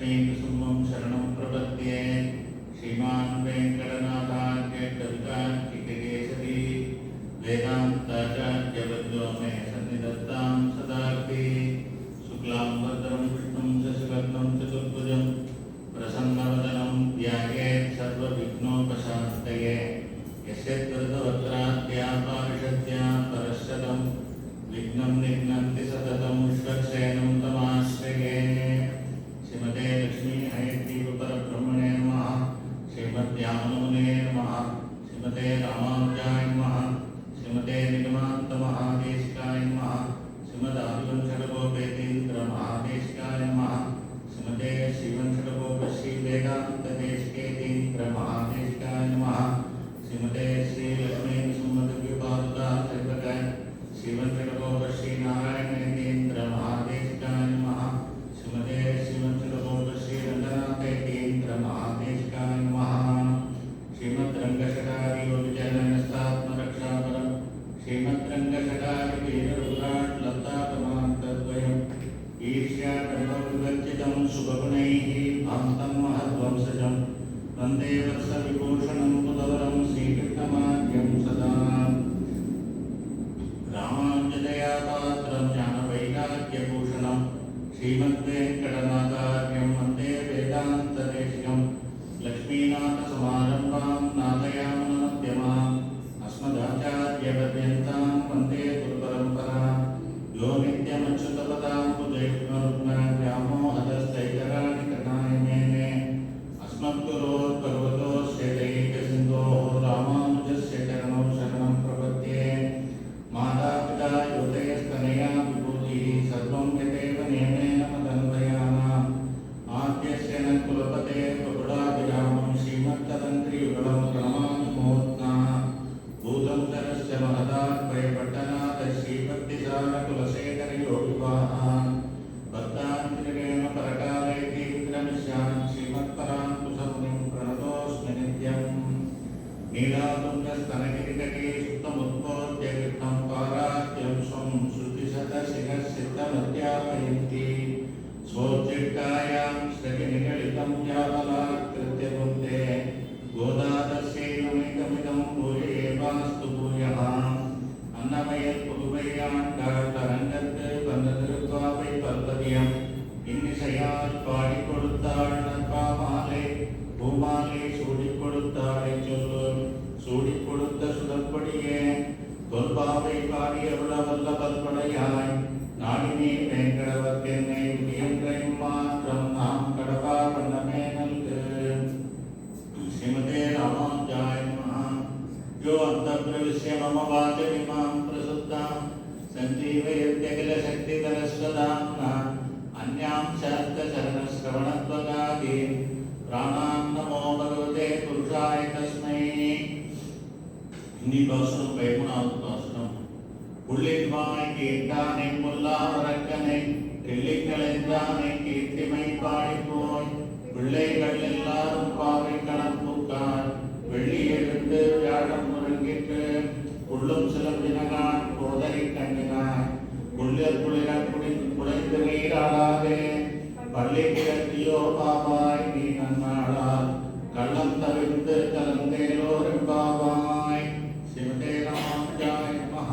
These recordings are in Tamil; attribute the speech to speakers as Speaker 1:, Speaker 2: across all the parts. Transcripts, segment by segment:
Speaker 1: लक्ष्मीकुसुमं शरणं प्रपद्ये श्रीमान् वेङ्कटनाथार्य कवितार्किककेसरी वेदान्ताचार्यवद्यो मे सन्निधत्तां सदाक्ति शुक्लां वरदं विष्णुं शशिवर्णं चतुर्भुजं प्रसन्नवदनं ध्यायेत् सर्वविघ्नोपशान्तये यस्यद्वरदवक्त्राद्या पारिषद्या परश्चतं विघ्नं निघ्नन्ति सततं विश्वक्सेनं तमाश्रये। श्रीमते लक्ष्मी हयग्रीव परब्रह्मणे नमः। श्रीमद्यामनमुने नमः। श्रीमते रामानुजाय नमः। श्रीमते निगमान्त महादेशिकाय नमः। श्रीमदादिवंशटकोपेतीन्द्र महादेशिकाय नमः। श्रीमते श्रीवंशटकोपश्री वेदान्तदेशिकेतीन्द्र महादेशिकाय नमः। श्रीमते श्रीलक्ष्मीकुसुमद्विपादुका सर्वकाय श्रीवंशटकोपश्री नारायणेतीन्द्र महादेशिकाय नमः। श्रीमते श्रीवंशटकोपश्री रङ्गनाथेतीन्द्र महादेशिकाय नमः। श्रीमद्रङ्गशटारि योगिजननस्तात्मरक्षापरं श्रीमद्रङ्गशटारि वीररुद्राट् लब्धातमान्तद्वयम् ईर्ष्याकल्पविवर्जितं शुभगुणैः भान्तं महद्वंशजं वन्दे वत्सविभूषणं पुरवरं श्रीकृष्णमाद्यं सदा रामानुजदयापात्रं ज्ञानवैराग्यभूषणं श्रीमद्वेङ्कटनाथार्यं वन्दे वेदान्तदेशिकं लक्ष्मीनाथसमारम्भां नाथयामनमध्यमाम् अस्मदाचार्यपर्यन्तां वन्दे गुरुपरम्परां यो नित्यमच्युतपदाम्बुजयुग्मरुग्मव्यामोहदस्तैतराणि करुणाय मेने अस्मद्गुरोर्भगवतोऽस्य दैकसिन्धोः रामानुजस्य चरणौ शरणं प्रपद्ये। मातापिता योतयस्तनया विभूतिः सर्वं यदेव नियमेन मदन्वयानाम् आद्यस्य न कुलपते प्रभुडाभिरामं श्रीमत्तदन्त्रियुगलं प्रणमामि मूर्ध्ना भूतं सरस्य महदात्मयपट्टनाथ श्रीभक्तिसारकुलशेखरयोगिवाहान् भक्तान्तिरेण परकालयतीन्द्रमिश्यान् श्रीमत्पराङ्कुशमुनिं प्रणतोऽस्मि नित्यम्। नीलातुङ्गस्तनगिरितटे सुप्तमुद्बोध्य कृष्णं पारात्यं स्वं श्रुतिशतशिरःसिद्धमध्यापयन्ति स्वोज्जिष्टायां श्रविनिगलितं यावलात्कृत्य बुद्धे गोदादस्यैनमेकमिदं भूयेवास्तु भूयः अन्नमयற்புதுவையாண்டாளரங்கத்து வந்ததிருப்பாவை பர்வதியம் இன்னிசையால் பாடிக் கொடுத்தாள் நற்பாமாலை பூமாலை சூடிக் கொடுத்தாளை சொல்லு சூடிக் கொடுத்த சுடற்படியே தொல்பாவை பாடியருள வல்ல பல்படையாய் நாடினே வேங்கடவர்க்கென்னை வியன்றையும் மாற்றம் நாம் கடவா வண்ணமே நல்கு। श्रीमते रामानुजाय नमः। यो अन्तर्प्रविश्य मम वाचमिमां प्रसुप्तां सञ्जीवयत्यखिलशक्तिधरस्वधाम्ना अन्यां शास्त्रचरणश्रवणत्वगादीन् प्राणान् नमो भगवते पुरुषाय तस्मै। हिंदी भाषण पैमुनावद भाषणम உள்ளின்வாய் கேட்டானை முல்லாவரக்கனை தெள்ளிக்கலைந்தானை கீர்த்திமை பாடிப்போய் பிள்ளைகள் எல்லாரும் பாவை கணப்புக்கார் வெள்ளி எழுந்து வியாழம் முருங்கிட்டு உள்ளும் சிலம்பினகான் கோதரை கண்ணினாய் உள்ளில் குளிர குடைந்து நீராடாதே பள்ளி கிடத்தியோ பாவாய் நீ நன்னாளால் கள்ளம் தவிர்த்து கலந்தேலோரும் பாவாய்। ஸ்ரீமதே ராமானுஜாய நமः।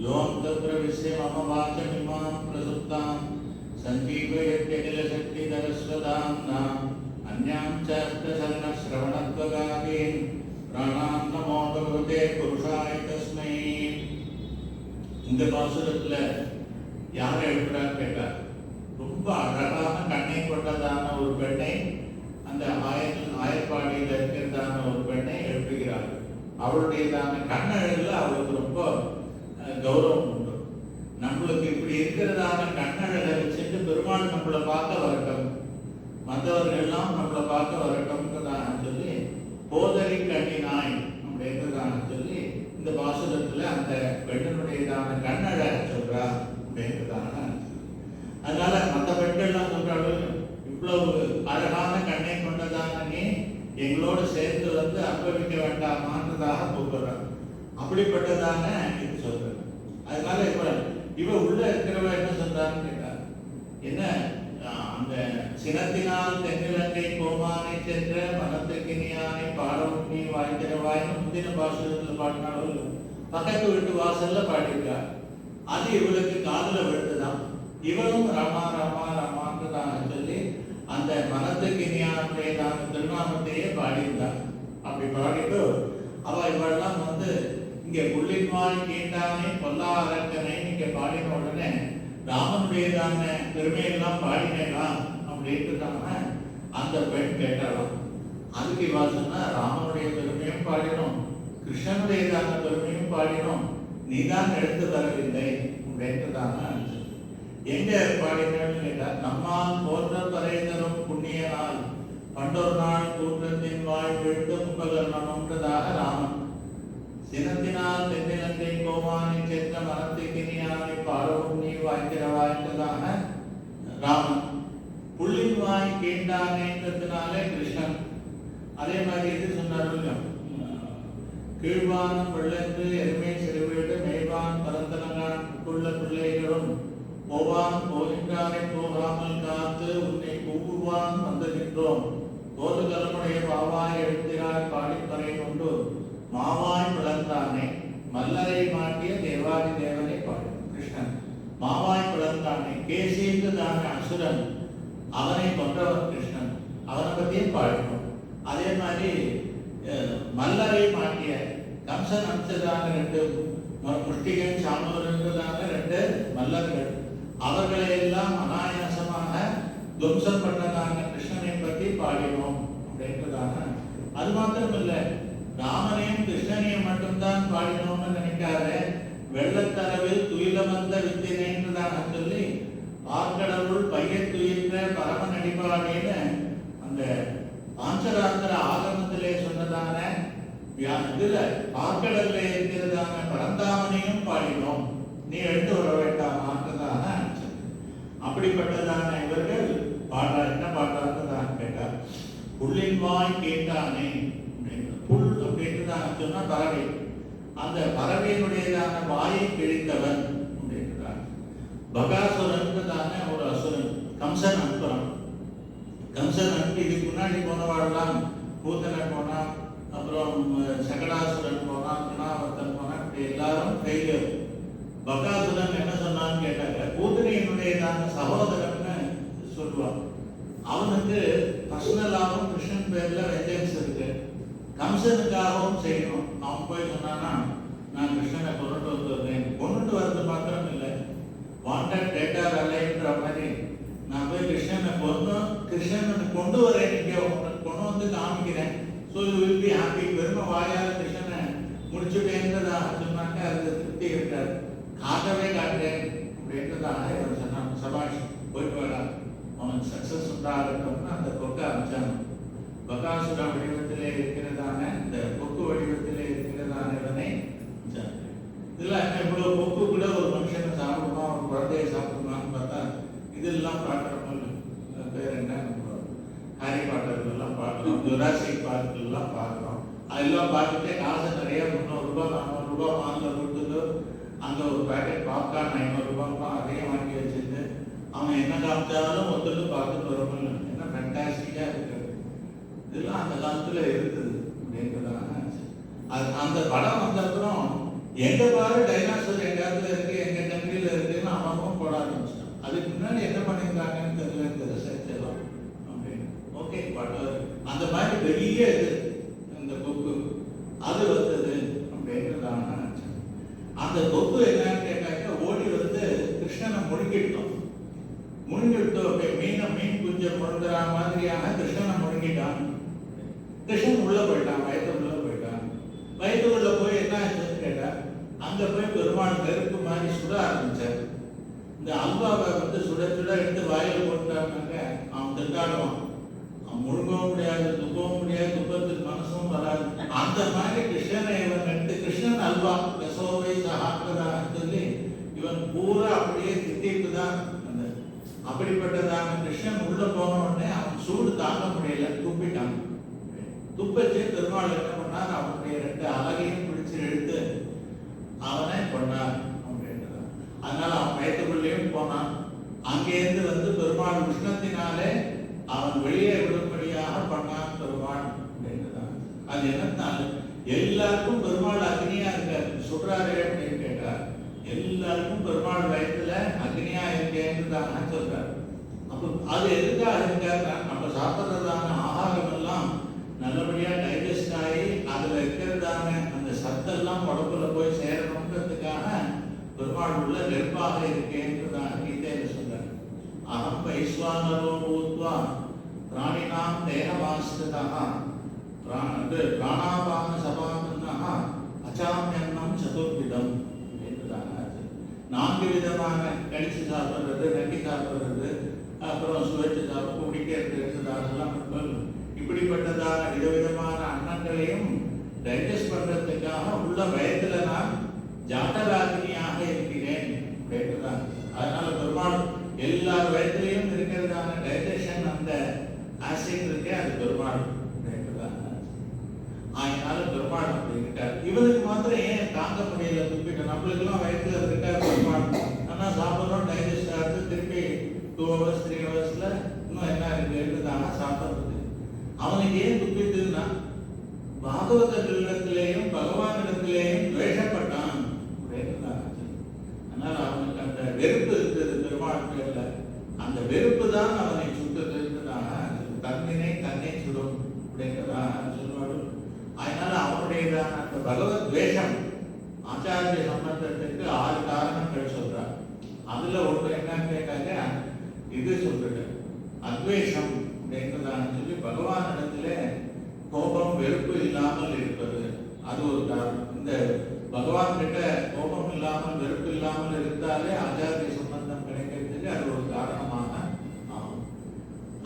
Speaker 1: யோம் தத்ரவிஸ்ய மம வாசமிமாं பிரசுப்தாं सञ्जीवयत्यखिलशक्तिधरस्वधाम्ना अन्यां शास्त्रचरणश्रवणत्वगादीन् प्राणान् नमो भगवते पुरुषाय तस्मै। இந்த பாசுரத்துல யாரை எழுப்புறான்னு கேட்டார். ரொம்ப அழகான கண்ணை கொண்டதான ஒரு பெண்ணை அந்த ஆயர்பாடியில் இருக்கிறதான ஒரு பெண்ணை எழுப்புகிறார். அவளுடையதான கண்ணழகுல அவளுக்கு ரொம்ப கௌரவம் உண்டு. நம்மளுக்கு இப்படி இருக்கிறதான கண்ணழகை வச்சுட்டு பெருமாள் நம்மளை பார்க்க வரட்டும், மற்றவர்கள் எல்லாம் நம்மளை பார்க்க வரட்டும்ன்றதான சொல்லி போதரி கண்ணினாய் அப்படின்றதான சொல்லி இந்த பாசுரத்துல அந்த பெண்ணினுடையதான கண்ணழகை சொல்றா அப்படின்றதான. அதனால மற்ற பெண்கள்லாம் சொல்றாலும் இவ்வளவு அழகான கண்ணை கொண்டதான நீ எங்களோடு சேர்ந்து வந்து அனுபவிக்க வேண்டாமான்றதாக கூப்பிடுறாங்க. அப்படிப்பட்டதான இது சொல்ற. அதனால இவ உள்ள இருக்கிறவ என்ன சொல்றான்னு கேட்டார். என்ன அந்த சினத்தினால் தென்னிலங்கை கோமானை சென்ற மனத்துக்கினியானை பாடவும் நீ வாய்க்கிறவாய்னு முந்தின பாசுரத்தில் பாடினாலும் பக்கத்து வீட்டு வாசல்ல பாடியிருக்கார். அது இவளுக்கு காதுல விழுந்துதான். இவளும் ராமா ராமா ராமான்றதாக சொல்லி அந்த மனத்துக்கினியானுடையதான திருநாமத்தையே பாடியிருந்தார். அப்படி பாடிட்டு அவ இவெல்லாம் இங்க புள்ளின்வாய் கீண்டானை பொல்லா அரக்கனை இங்க பாடின உடனே ராமனுடையதான பெருமையெல்லாம் பாடினேலாம் அப்படின்ட்டுதான அந்த பெண் கேட்டாலும். அதுக்கு இவா சொன்னா ராமனுடைய பெருமையும் பாடினோம், கிருஷ்ணனுடையதான பெருமையும் பாடினோம், நீதான் எடுத்து தரவில்லை அப்படின்ட்டுதான. எங்க பாடினேன்னு கேட்டா, நம்மால் போன்ற பறைதரும் புண்ணிய நாள் பண்டொரு நாள் கூற்றத்தின் வாய் விழுந்து முககர்ணம்ன்றதாக ராமன். சினத்தினால் தென்னிலங்கை கோமானை சென்ற மனத்துக்கினியானை பாடவும் நீ வாய்க்கிறவாய்ந்ததாக ராமன். புள்ளின் வாய் கீண்டானேன்றதுனாலே கிருஷ்ணன். அதே மாதிரி இது சொன்னார், கீழ்வானம் வெள்ளத்து எருமை சிறுவீடு மேய்வான் பரந்தனங்கான் உள்ள பிள்ளைகளும் போவான் போகின்றாரை போகாமல் காத்து உன்னை கூவுவான் வந்திருக்கின்றோம். போது கலமுடைய பாவாய் எழுத்தினார் பாடிப்பறை கொண்டு மாவாய் பிளந்தானே மல்லரை மாட்டிய தேவாதி தேவனை பாடு. கிருஷ்ணன் மாவாய் பிளந்தானே கேசின்றதான அசுரன், அவனை கொன்றவன் கிருஷ்ணன், அவனை பற்றியும் பாடினோம். அதே மாதிரி மல்லரை மாட்டிய கம்சன் அம்சதான 2 முஷ்டிகன் சாமூரன்றதான 2 மல்லர்கள், அவர்களை எல்லாம் அனாயாசமாக துவம்சம் பண்ணதான கிருஷ்ணனை பற்றி பாடினோம் அப்படின்றதான. அது மாத்திரம் இல்லை, ராமனையும் கிருஷ்ணனையும் மட்டும்தான் பாடினோம்னு நினைக்காத, வெள்ளத்தரவில் துயிலமர்ந்த வித்தினைன்றதாக சொல்லி பார்க்கடவுள் பையத்துயின்ற பரம நடிப்பாடின்னு அந்த பாஞ்சராத்திர ஆகமத்திலே சொன்னதான இதுல பார்க்கடல்ல இருக்கிறதான பரந்தாமனையும் பாடினோம், நீ எடுத்து வர வேண்டாமான்றதாக. அப்படிப்பட்டதான இவர்கள் பாடுறார். என்ன பாடுறாருன்றதாக கேட்டார், புள்ளின் வாய் கேட்டானே. புல் அப்படின்றதாக சொன்னா பறவை, அந்த பறவையினுடையதான வாயை கிழித்தவன் அப்படின்றார். பகாசுரன்றதான ஒரு அசுரன், கம்சன் அனுப்புறான். கம்சன் அனுப்பி இதுக்கு முன்னாடி போனவாடெல்லாம் பூத்தனை போனா, அப்புறம் சகடாசுரன் போனா, குணாவர்த்தன் போனா, இப்படி எல்லாரும் ஃபெயிலியர். பகாசுரன் என்ன சொன்னான்னு கேட்டாங்க, பூத்தனையினுடையதான சகோதரன்னு சொல்லுவான். அவனுக்கு பர்சனலாகவும் கிருஷ்ணன் பேர்ல வெஞ்சன்ஸ் இருக்கு, கம்சனுக்காகவும் செய்யணும். அவன் போய் சொன்னான்னா, நான் கிருஷ்ணனை கொண்டுட்டு வந்துடுறேன். கொண்டுட்டு வர்றது மாத்திரம் இல்லை, வாண்டட் டேட்டா அலைன்ற மாதிரி நான் போய் கிருஷ்ணனை கிருஷ்ணனை கொண்டு வரேன், இங்கே கொண்டு வந்து காமிக்கிறேன். So you will be happy. பெருமை வாயால் கிருஷ்ணனை முடிச்சுட்டேன்றதாக சொன்னாக்க அது திருப்தி இருக்காது. காட்டவே காட்டேன் அப்படின்றதாக இவன் சொன்னான். சபாஷ், போயிட்டு வரா, அவனுக்கு சக்சஸ் உண்டாகட்டும்னு அந்த கொக்கை அனுப்பிச்சான். பகாசுர வடிவத்திலே இருக்கிறதான இந்த கொக்கு வடிவத்திலே இருக்கிறதான இவனை இதெல்லாம் என்ன, இவ்வளவு கொக்கு கூட ஒரு மனுஷனை சாப்பிடுமா, ஒரு குழந்தைய சாப்பிடுமான்னு பார்த்தா இதெல்லாம் பார்க்குறோம். பேர் என்ன, ஹாரி பாட்டர்லாம் பார்க்குறோம், ஜுராசிக் பார்க்கெல்லாம் பார்க்குறோம். அதெல்லாம் பார்த்துட்டே காசு நிறைய 300 ரூபாய் 400 ரூபாய் மானில் கொடுத்துட்டு அங்கே ஒரு பேக்கெட் பாப்கார்ன் 500 ரூபாய்ப்பா அதையும் வாங்கி வச்சுட்டு அவன் என்ன காமிச்சாலும் ஒத்துட்டு பார்த்துட்டு வரணும். என்ன ஃபேண்டாஸ்டிக்காக இருக்குது. இதெல்லாம் அந்த காலத்தில் இருக்குது அப்படின்றதான. அந்த படம் வந்த அப்புறம் எங்க பாரு டைனாசர் எங்க இடத்துல இருக்கு, எங்க கண்ட்ரியில இருக்குன்னு அவனும் போட ஆரம்பிச்சிட்டான். அதுக்கு முன்னாடி என்ன பண்ணியிருக்காங்கன்னு தெரியல இந்த ரிசர்ச் எல்லாம் அப்படின்னு. ஓகே, பட் அந்த மாதிரி பெரிய இது இந்த கொக்கு அது வந்தது அப்படின்றதான. அந்த கொக்கு என்னன்னு கேட்டாக்க ஓடி கிருஷ்ணனை முழுங்கிட்டோம். அப்படியே மீன் குஞ்ச முழுங்குற மாதிரியான கிருஷ்ணனை முழுங்கிட்டான். கிருஷ்ணன் உள்ள போயிட்டான், வயத்துக்குள்ள போயிட்டான். வயத்துக்குள்ள போய் என்ன ஆச்சுன்னு கேட்டா, அங்க போய் பெருமாள் நெருப்பு மாதிரி சுட ஆரம்பிச்சார். இந்த அல்வாவை சுட சுட எடுத்து வாயில போட்டாங்க. அவன் திண்டாடுவான், அவன் முழுங்கவும் முடியாது, துப்பவும் முடியாது, துப்பத்துக்கு மனசும் வராது. அந்த மாதிரி கிருஷ்ணனை இவன் எடுத்து கிருஷ்ணன் அல்வா ரசோவை சகாக்கதான்னு சொல்லி இவன் பூரா அப்படியே திட்டிட்டு தான். அந்த அப்படிப்பட்டதான கிருஷ்ணன் உள்ள போன உடனே அவன் சூடு தாங்க முடியல, துப்பிட்டான். துப்பச்சே பெருமாள் என்ன பண்ணார், அவனுடைய 2 அலகையும் பிடிச்சு எடுத்து அவனை கொண்டார் அப்படின்றான். அதனால அவன் வயத்துக்குள்ளேயும் போனான். அங்கேருந்து வந்து பெருமாள் உஷ்ணத்தினாலே அவன் வெளியே விடும்படியாக பண்ணான் பெருமாள் அப்படின்றதான். அது என்னத்தால் எல்லாருக்கும் பெருமாள் அக்னியா இருக்காரு சொல்றாரு அப்படின்னு கேட்டார். எல்லாருக்கும் பெருமாள் வயத்துல அக்னியா இருக்கேன்னு தான் சொல்றாரு. அப்போ அது எதுக்காக இருக்காருன்னா நம்ம சாப்பிட்றதான ஆகாரம் எல்லாம் நல்லபடியா டைஜஸ்ட் ஆகி அதுல இருக்கிறதான அந்த சத்தெல்லாம் உடம்புல போய் சேரணுன்றதுக்காக பெருமாள் உள்ள நெருப்பாக இருக்கேன்றதாக கீதையில சொல்றாரு. அகம் வைஸ்வானரோ பூத்வா பிராணினாம் தேகவாஸ்ததா பிராணாபான சபாபன்னா அச்சாமியன்னம் சதுர்விதம் என்றுதான். 4 விதமான கடிச்சு சாப்பிட்றது, நக்கி சாப்பிட்றது, அப்புறம் சுவைச்சு சாப்பிட்டு குடிக்கிறது, அதெல்லாம் இப்படிப்பட்டதான விதவிதமான அன்னங்களையும் டைஜஸ்ட் பண்றதுக்காக உள்ள வயத்துல நான் ஜாட்டராகினியாக இருக்கிறேன் அப்படின்றதான். அதனால பெருமாள் எல்லார் வயத்திலையும் இருக்கிறதான டைஜஷன் அந்த ஆசிட் இருக்கே அது பெருமாள் அப்படின்றதான். அதனால பெருமாள் அப்படி இருக்கார். இவனுக்கு மாத்திரம் ஏன் தாங்க முடியல துப்பிட்டு? நம்மளுக்கெல்லாம் வயத்துல இருக்கார் பெருமாள். ஆனா சாப்பிட்றோம், டைஜஸ்ட் ஆகுது, திருப்பி 2 hours 3 hours இன்னும் என்ன இருக்குதானா சாப்பிட்றது. அவனுக்கு ஏன் துப்பிட்டுன்னா பாகவதர்களிடத்திலேயும் பகவானிடத்திலேயும் துவேஷப்பட்டான் அப்படின்றாங்க. அதனால அவனுக்கு அந்த வெறுப்பு இருந்தது பெருமாள் பேர்ல. அந்த வெறுப்பு தான் அவனை சுட்டுறதுன்றதாக தன்னினை தன்னை சுடும் அப்படின்றதாக சொல்வாரு. அதனால அவனுடையதான அந்த பகவத் துவேஷம் ஆச்சாரிய சம்பந்தத்துக்கு 6 காரணங்கள் சொல்றார். அதுல ஒன்று என்னன்னு கேட்டாங்க, இது சொல்றது அத்வேஷம் அப்படின்றதான சொல்லி பகவானிடத்துல கோபம் வெறுப்பு இல்லாமல் இருப்பது அது ஒரு காரணம். இந்த பகவான் கிட்ட கோபம் இல்லாமல் வெறுப்பு இல்லாமல் இருந்தாலே ஆச்சாரிய சம்பந்தம் கிடைக்கிறதுக்கு அது ஒரு காரணமாக ஆகும்.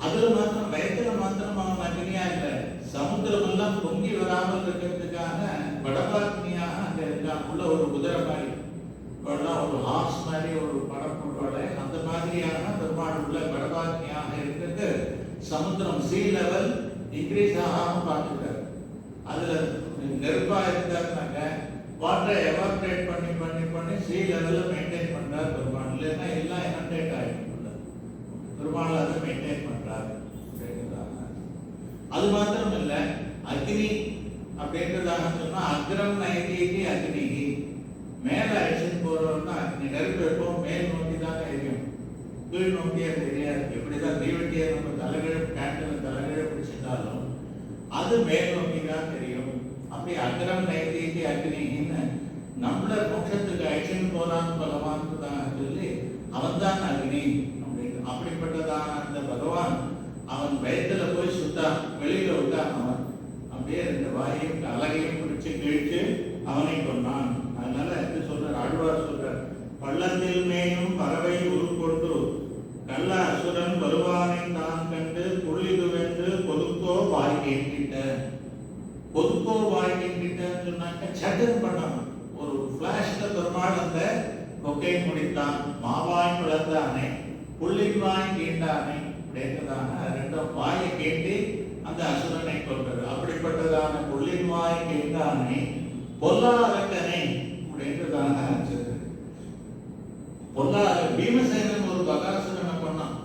Speaker 1: அதுல மாத்திரம் வயத்துல மாத்திரம் அவன் அக்னியா இல்லை, சமுத்திரம் எல்லாம் பொங்கி வராமல் இருக்கிறதுக்காக வடபாக்னியாக அங்க இருக்கான். உள்ள ஒரு குதிரை மாதிரி ஒரு ஹார்ஸ் மாதிரி ஒரு படம் போடுவாங்க, அந்த மாதிரியான பெருமாள் உள்ள வடபாக்னியாக இருக்கிறது. சமுத்திரம் சீ லெவல் இன்க்ரீஸ் ஆகாம பார்த்துட்டாரு. அதுல நெருப்பா இருந்தாருனாக்க வாட்டரை எவாப்ரேட் பண்ணி பண்ணி பண்ணி சீ லெவல்ல மெயின்டைன் பண்றாரு பெருமாள். இல்லைன்னா எல்லாம் எனண்டேட் ஆகிடும். பெருமாள் அதை மெயின்டைன் பண்றாரு. அது மாத்திரம் இல்லை, அக்னி அப்படின்றதாக சொன்னா அக்ரம் நைதிக்கு அக்னிக்கு மேல அழிச்சுட்டு போறோம்னா அக்னி. நெருப்பு எப்பவும் மேல் நோக்கி தானே எரியும், கீழ் நோக்கியே தெரியாது. எப்படிதான் தீவட்டியை நம்ம தலைகீழ பேண்டில் தலைகீழ பிடிச்சிட்டாலும் அது மேல் நோக்கி தான் தெரியும். அப்படி அக்ரம் நைதிக்கு அக்னின்னு நம்மள மோட்சத்துக்கு அழிச்சுன்னு போறான்னு பகவான் தான் சொல்லி அவன் தான் அக்னி அப்படின்னு. அப்படிப்பட்டதான அந்த பகவான் அவன் வயத்துல போய் சுட்டான், வெளியில விட்டான். அவன் அப்படியே 2 வாயையும் அழகையும் பிடிச்சு கிழிச்சு அவனை கொண்டான். அதனால எப்படி சொல்றார் ஆழ்வார் சொல்றார், பள்ளத்தில் மேயும் பறவை உருக்கொண்டு கள்ள அசுரன் வருவானை தான் கண்டு புள்ளிதுவென்று பொதுக்கோ வாழ்க்கைக்கிட்ட. பொதுக்கோ வாழ்க்கைக்கிட்டன்னு சொன்னாக்க சட்டன் பண்ணான். ஒரு பிளாஷ்ல பெருமாள் அந்த கொக்கை முடித்தான். மாவாய் பிளந்தானே புள்ளிவாய் கீண்டானே அப்படின்றதான 2 வாயை கேட்டு அந்த அசுரனை கொள்றது. அப்படிப்பட்டதான புள்ளிவாய் கீண்டானே பொல்லாரக்கனை அப்படின்றதான பொல்லாத பீமசேனன் ஒரு பகாசுரனை பண்ணான்.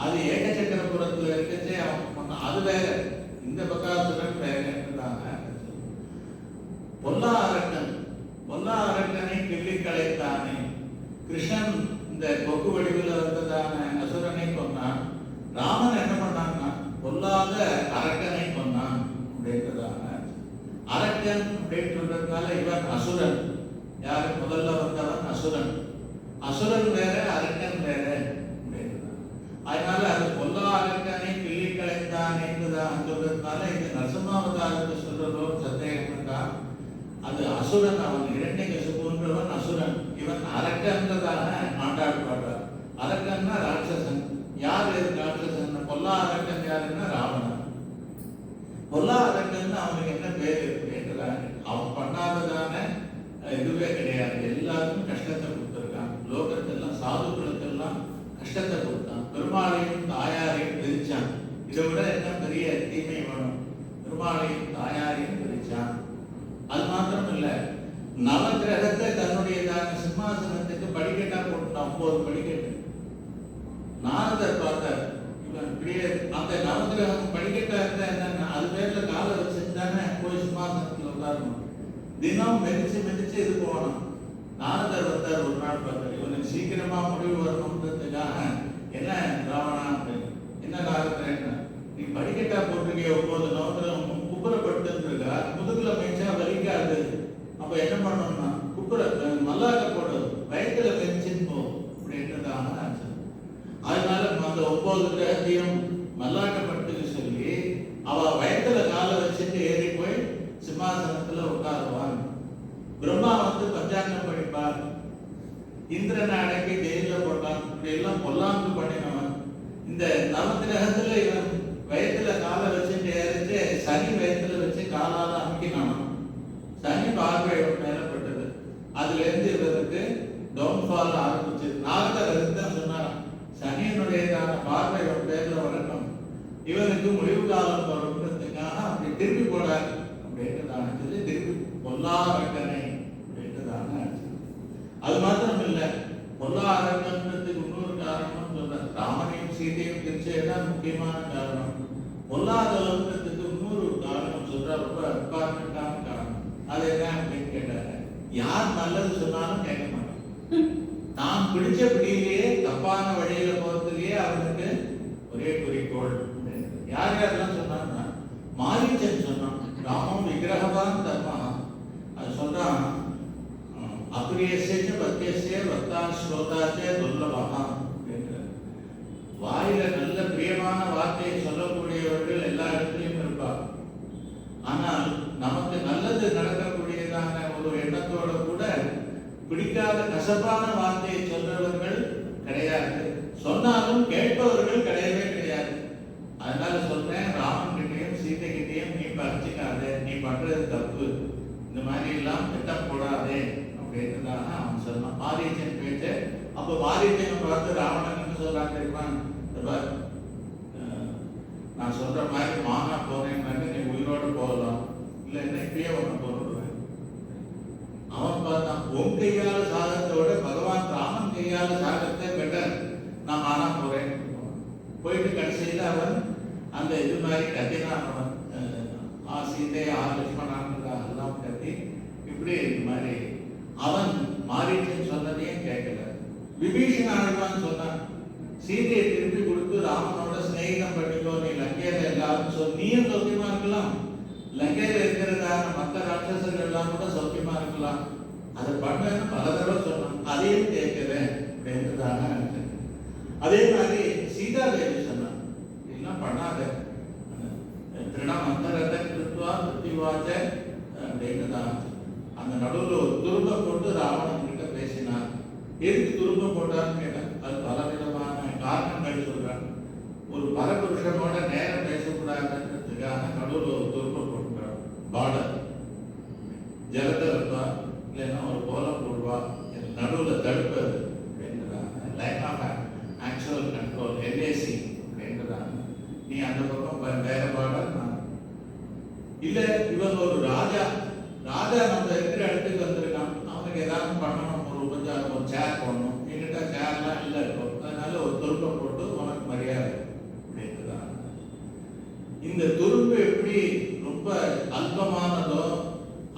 Speaker 1: அது ஏகச்சக்கரபுரத்துல இருக்கச்சே அவன் பண்ணான். அது வேற, இந்த பகாசுரன் வேறன்றதாங்க. பொல்லாரக்கன் பொல்லாரக்கனை கிள்ளி களைத்தானே. கிருஷ்ணன் இந்த கொக்கு வடிவில் வந்ததான அசுரனை கொன்னான். ராமன் என்ன பண்ணான்னா பொல்லாத அரக்கனை கொன்னான் அப்படின்றதாங்க. அரக்கன் அப்படின்னு சொல்றதுனால இவன் அசுரன். யாரு முதல்ல வந்தவன் அசுரன். அசுரன் வேற அரக்கன் வேற அப்படின்றான். அதனால அது பொல்லா அரக்கனை கிள்ளி களைத்தான் என்றுதான் சொல்றதுனால இது நரசிம்மாவதாரத்தை சொல்றதோ சந்தேகம் தான். அது அசுரன். அவன் இரண்யகசிபுன்றவன் அசுரன். இவன் அரக்கன்றதான ஆண்டாள் பாடுறார். அரக்கன்னா ராட்சசன். யாரு ராட்சசன்? பொல்லா அரக்கன் யாருன்னா ராவணன். பொல்லா அரக்கன் அவனுக்கு என்ன பேரு கேட்கிறாங்க. அவன் பண்ணாததான இதுவே கிடையாது. எல்லாருக்கும் கஷ்டத்தை கொடுத்துருக்கான். லோகத்தெல்லாம் சாதுக்களுக்கெல்லாம் கஷ்டத்தை கொடுத்தான். பெருமாளையும் தாயாரையும் பிரிச்சான். இதை விட என்ன பெரிய தீமை வேணும்? பெருமாளையும் தாயாரையும் பிரிச்சான். அது மாத்திரம் இல்ல, நவகிரகத்தை தன்னுடையதான சிம்மாசனத்துக்கு படிக்கட்டா போட்டு 9 படிக்கட்டு. நாரதர் பார்த்தார். இவன் இப்படியே அந்த நவகிரகம் படிக்கட்டா இருந்தா என்னன்னா அது பேர்ல காலை வச்சுட்டானே போய் சிம்மாசனத்தில் உட்காரணும். தினம் மெதிச்சு இது போகணும். நாரதர் வந்தார் ஒரு நாள் பார்த்தார். இவனுக்கு சீக்கிரமா முடிவு வரணுன்றதுக்காக என்ன ராவணா என்ன நாரதர், நீ படிக்கட்டா போட்டிருக்கிய 9 நவகிரகம் குப்புறப்பட்டு இருக்கா, முதுகுல மேய்ச்சா வலிக்காது. அப்ப என்ன பண்ணணும்னா குப்புற மல்லாக்க போடு, வயிற்றுல மெதிச்சுன்னு போ அப்படின்றதாக. அதனால அந்த 9 கிரகத்தையும் மல்லாக்கப்பட்டு சொல்லி அவ வயத்துல காலை வச்சுட்டு ஏறி போய் சிம்மாசனத்துல உட்காருவான். பிரம்மா வந்து பஞ்சாங்கம் படிப்பார். இந்திரனை அடக்கி ஜெயில போட்டான். இப்படி எல்லாம் பொல்லாங்கு பண்ணினவன். இந்த நவகிரகத்துல இவன் வயத்துல காலை வச்சுட்டு ஏறிச்சு சனி வயத்துல வச்சு காலால அமைக்கினான். சனி பார்வை மேலப்பட்டது. அதுல இருந்து இவருக்கு டவுன்ஃபால் ஆரம்பிச்சு. நாரதர் அதுதான் சொன்னாராம், சனியினுடையதான பார்வை ஒரு பேர்ல வரணும், இவனுக்கு முடிவு காலம் வரும்ன்றதுக்காக அப்படி திருப்பி போடார் அப்படின்றதான சொல்லி திருப்பி பொல்லாரக்கனை அப்படின்றதான. அது மாத்திரம் இல்லை, பொல்லாரக்கன்றதுக்கு இன்னொரு காரணம் சொல்ற. ராமனையும் சீதையும் பிரிச்சதுதான் முக்கியமான காரணம். பொல்லாதவன்றதுக்கு இன்னொரு காரணம் சொல்ற, ரொம்ப இம்பார்ட்டன்டான காரணம். அது என்ன அப்படின்னு கேட்டாரு. யார் நல்லது சொன்னாலும் கேட்க மாட்டான். தான் பிடிச்ச பிடியிலேயே தப்பான வழியில போறதுலயே அவனுக்கு ஒரே குறிக்கோள். யார் யாரெல்லாம் சொன்னாங்கன்னா மாரீச்சன் சொன்னான், ராமம் விக்கிரகவான் தர்மா. அது சொல்றான், அப்ரியசேச்ச பத்தியசே வர்த்தா ஸ்ரோதாச்சே துர்லபமா. வாயில நல்ல பிரியமான வார்த்தையை சொல்லக்கூடியவர்கள் எல்லா இடத்துலையும் இருப்பார். ஆனால் நமக்கு நல்லது நடக்கக்கூடியதான ஒரு எண்ணத்தோட கூட பிடிக்காத கசப்பான வார்த்தையை சொல்றவர்கள் கிடையாது. சொன்னாலும் கேட்பவர்கள் கிடையவே கிடையாது. அதனால சொல்றேன், ராமன் கிட்டையும் சீதை கிட்டையும் நீ பறிச்சுக்காதே, நீ பண்றது தப்பு, இந்த மாதிரி எல்லாம் திட்டம் போடாதே அப்படின்றதாக அவன் சொன்னான். மாரீச்சன் பேச்ச. அப்ப மாரீச்சனை பார்த்து ராவணன் என்ன சொல்றான் தெரியுமா, நான் சொல்ற மாதிரி மானா போறேன்னாக்க நீ உயிரோடு போகலாம், இல்லைன்னா இப்பயே உன்னை போடுவேன். அவன் பார்த்தான், உன் கையால சாகத்தோட பகவான் ராமன் கையால சாகத்தை பெட்டர், நான் மானா போறேன். போயிட்டு கடைசியில் அவன் அந்த இது மாதிரி கத்தினான். அவன் சீதை லட்சுமணான் கத்தி இப்படி இது மாதிரி அவன் மாரீச்சன் சொன்னதையும் கேட்கல. விபீஷண ஆழ்வான்னு சொன்னான், சீதையை திருப்பி கொடுத்து ராமனோட ஸ்நேகிதம் பண்ணிக்கோ, நீ லங்கையில எல்லாரும் நீயும் சௌக்கியமா இருக்கலாம், லங்கையில இருக்கிறதான மற்ற ராட்சசர்கள் எல்லாம் கூட சௌக்கியமா இருக்கலாம், அதை பண்ணு பல தடவை சொன்னான். அதையும் கேட்கிறேன் அப்படின்றதாக. அதே மாதிரி சீதா தேவி சொன்னான், இதெல்லாம் பண்ணாத, திருடம் அந்தரத்தை கிருத்வா பிருத்திவாச்ச அப்படின்றதான். அந்த நடுவில் ஒரு துரும்பம் போட்டு ராவணன் கிட்ட பேசினான். எதுக்கு துரும்பம் போட்டான்னு கேட்டான். அது பலவிதமான காரணங்கள் சொல்றான். ஒரு பரபுருஷனோட நேரம் பேசக்கூடாதுன்றதுக்காக நடுவில் ஒரு துரும்பம் போட்டுக்கிறான். பார்டர் ஜலத்தை வைப்பா, இல்லைன்னா ஒரு கோலம் போடுவா, நடுவில் தடுப்பது அப்படின்றாங்க. Line of actual control, LAC அப்படின்றாங்க. நீ அந்த பக்கம் வேற பார்டர், இல்ல இவன் ஒரு ராஜா, ராஜா நம்ம இருக்கிற இடத்துக்கு வந்திருக்கான், அவனுக்கு ஏதாவது பண்ணணும், ஒரு உபச்சாரம், ஒரு சேர் போடணும், என்கிட்ட சேர்லாம் இல்லை இருக்கும், அதனால ஒரு துருப்பம் போட்டு உனக்கு மரியாதை அப்படின்றாங்க. இந்த துரும்பு எப்படி ரொம்ப அல்பமானதோ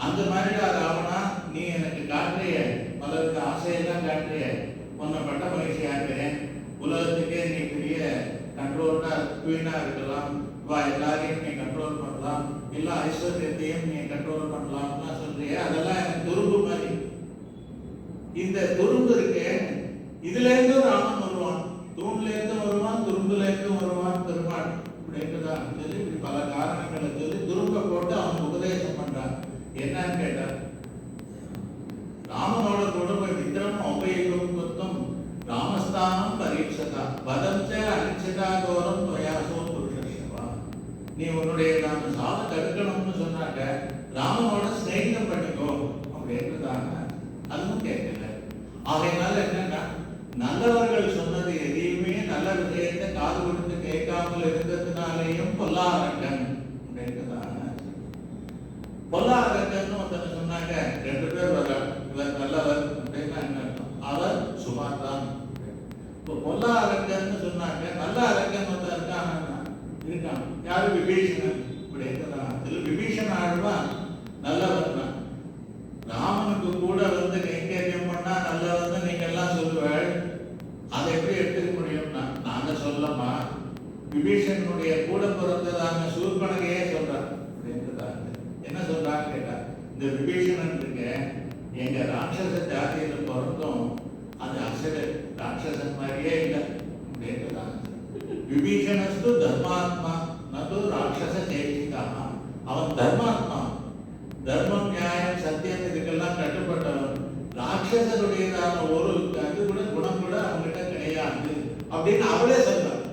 Speaker 1: அந்த மாதிரிடா ராவணா, நீ எனக்கு காட்டுறிய, பலருக்கு ஆசையெல்லாம் காட்டுறிய, உன்னை பட்ட மகிழ்ச்சி ஆக்குறேன், உலகத்துக்கே நீ பெரிய கண்ட்ரோல்டா குவீனா இருக்கலாம், வா எல்லாரையும் நீ கண்ட்ரோல் பண்ணலாம், எல்லா ஐஸ்வர்யத்தையும் நீ கண்ட்ரோல் பண்ணலாம் சொல்றிய, அதெல்லாம் எனக்கு துரும்பு மாதிரி. இந்த துரும்பு இருக்கு, இதுல இருந்து ராமன் வருவான், தூண்ல இருந்து வருவான், துரும்புல இருந்து வருவான் பெருமாள் அப்படின்றதான் சொல்லி இப்படி பல காரணங்களை சொல்லி துரும்ப போட்டு அவன் உபதேசம் பண்றான். என்னன்னு கேட்டார், ராமனோட கூட போய் மித்திரம் ஔபயிகம் குத்தம் ராமஸ்தானம் பரீட்சதா பதஞ்ச அனிச்சதா தோரம் துவயாசோ புருஷேவா. நீ உன்னுடைய நாம சாத தடுக்கணும்னு சொன்னாக்க ராமனோட ஸ்நேகிதம் பண்ணிக்கோ அப்படின்றதாங்க. அதுவும் கேட்கல. ஆகையினால என்னன்னா, நல்லவர்கள் சொன்னது எதையுமே நல்ல விஷயத்தை காது கொடுத்து கேட்காமல் இருந்ததுனாலேயும் பொல்லாரக்கன் அப்படின்றதாங்க. பொல்லாரக்கன்னு ஒருத்தனை சொன்னாங்க, 2 பேர் வர்றாங்க, இவர் நல்லவர் அப்படின்னா என்ன அர்த்தம், அவர் சுமார் தான். இப்போ பொல்லாத அரக்கன்னு சொன்னாங்க. நல்ல அரக்கன் வந்து இருக்கான். யாரு? விபீஷணன். இப்படி இருக்கிறான். இதுல விபீஷண ஆழ்வான் நல்லவன் தான். ராமனுக்கு கூட வந்து கைங்கரியம் பண்ணா நல்லவன் நீங்க எல்லாம் சொல்லுவாள். அதை எப்படி எடுத்துக்க முடியும்னா நாங்க சொல்லமா, விபீஷணனுடைய கூட பிறந்ததான சூர்பனகையே சொல்றாங்க. என்ன சொல்றாங்க கேட்டா, இந்த விபீஷணன் இருக்கு எங்க ராட்சச ஜாதியில பிறந்தும் அது அசடு ராட்சசன் மாதிரியே இல்லை அப்படின்றாங்க. விபீஷணஸ்து தர்மாத்மா நது ராட்சச ஜெயிச்சிக்காமா. அவன் தர்மாத்மா, தர்மம் நியாயம் சத்தியம் இதுக்கெல்லாம் கட்டுப்பட்டவன். ராட்சசனுடையதான ஒரு அது கூட குணம் கூட அவங்ககிட்ட கிடையாது அப்படின்னு அவளே சொல்றான்.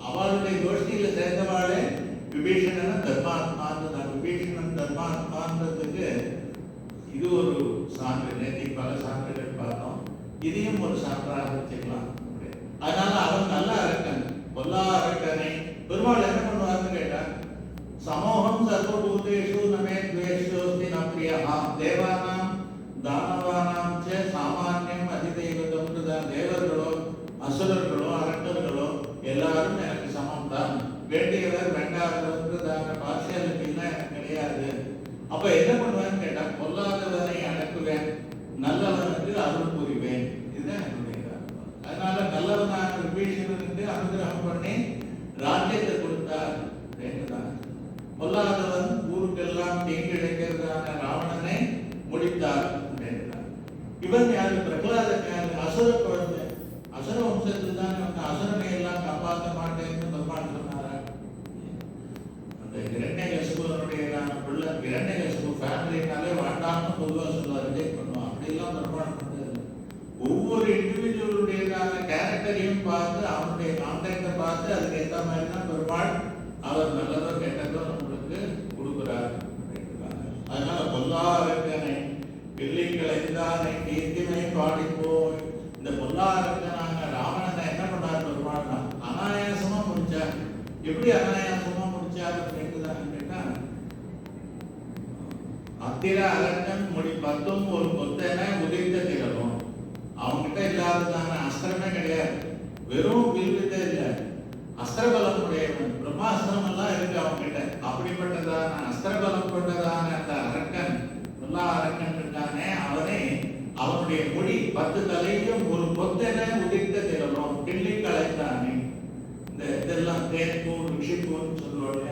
Speaker 1: அவளுடைய கோஷ்டியில சேர்ந்தவாளே விபீஷணன் தர்மாத்மான்னு. விபீஷணன் தர்மாத்மான்றதுக்கு இது ஒரு சான்று. நேற்று பல சான்றுகள் பார்த்தோம். இதையும் ஒரு சான்றாக வச்சுக்கலாம். அதனால அவன் நல்ல அரக்கன், பொல்லா அரக்கனை. பெருமாள் என்ன பண்ணுவார்னு கேட்டா, சமோகம் சர்வபூதேஷு நமே துவேஷோஸ்தி ந பிரியஹா தேவானாம் தானவானாம் ச சாமான்யம் அதிதெய்வதம். தேவர்களோ அசுரர்களோ அரக்கர்களோ எல்லாரும் எனக்கு சமம் தான். வேண்டியவர் வேண்டாதவர்ன்றதான பார்சியாலிட்டிலாம் எனக்கு கிடையாது. அப்ப என்ன பண்ணுவேன்னு கேட்டா, பொல்லாதவனை அடக்குவேன், நல்லவனுக்கு அருள் புரிவேன். இதுதான் என்னுடைய. அதனால நல்லவனான விபீஷணனுக்கு அனுகிரகம் பண்ணி ராஜ்யத்தை கொடுத்தார். பொல்லாதவன் ஊருக்கெல்லாம் தீங்கு இழைக்கிறதான ராவணனை முடித்தார். இவன் யாரு? பிரகலாதன் யாரு? அசுர குழந்தை. அசுர வம்சத்தில் தான் அந்த அசுரனை எல்லாம் காப்பாற்ற மாட்டேன்னு பெருமாள் சொன்னாரா? அந்த இரண்யகசிபுனுடையதான பிள்ளை, இரண்யகசிபு ஃபேமிலினாலே வேண்டாம்னு பொதுவாக சொல்லுவார், ரிஜெக்ட் பண்ணுவான். அப்படிலாம் பெருமாள் பண்ணது. ஒவ்வொரு இண்டிவிஜுவலுடையதான கேரக்டரையும் பார்த்து அவனுடைய கான்டாக்டை பார்த்து அதுக்கு ஏற்ற மாதிரி தான் பெருமாள் அவர் நல்லதோ கெட்டதோ நம்மளுக்கு கொடுக்குறார். அதனால பொல்லா அரக்கனை பிள்ளை கலைந்தானை கீர்த்திமை பாடிப்போம். இந்த பொல்லா அரக்கனாங்க ராவணனை என்ன பண்ணார் பெருமாள்னா அனாயாசமா முடிச்சார். எப்படி அனாயாசமா முடிச்சார் அப்படின்ட்டுதான் கேட்டா, அத்திர அரக்கன் முடி 10 ஒரு கொத்தனை உதிர்த்த திரளும். அவங்ககிட்ட இல்லாததான அஸ்திரமே கிடையாது. வெறும் வில்வித்தை இல்லை, அஸ்திரபலம் உடையவன். பிரம்மாஸ்திரம் எல்லாம் இருக்கு அவங்க கிட்ட. அப்படிப்பட்டதான அஸ்திரபலம் கொண்டதான அந்த அரக்கன், எல்லா அரக்கன் இருக்கானே, அவனே அவனுடைய முடி 10 தலையும் ஒரு கொத்தனை உதிர்த்த திரளும் கிள்ளி கலைத்தானே. இந்த இதெல்லாம் தேன்பூ ரிஷிப்பூன்னு சொல்லுவாங்க.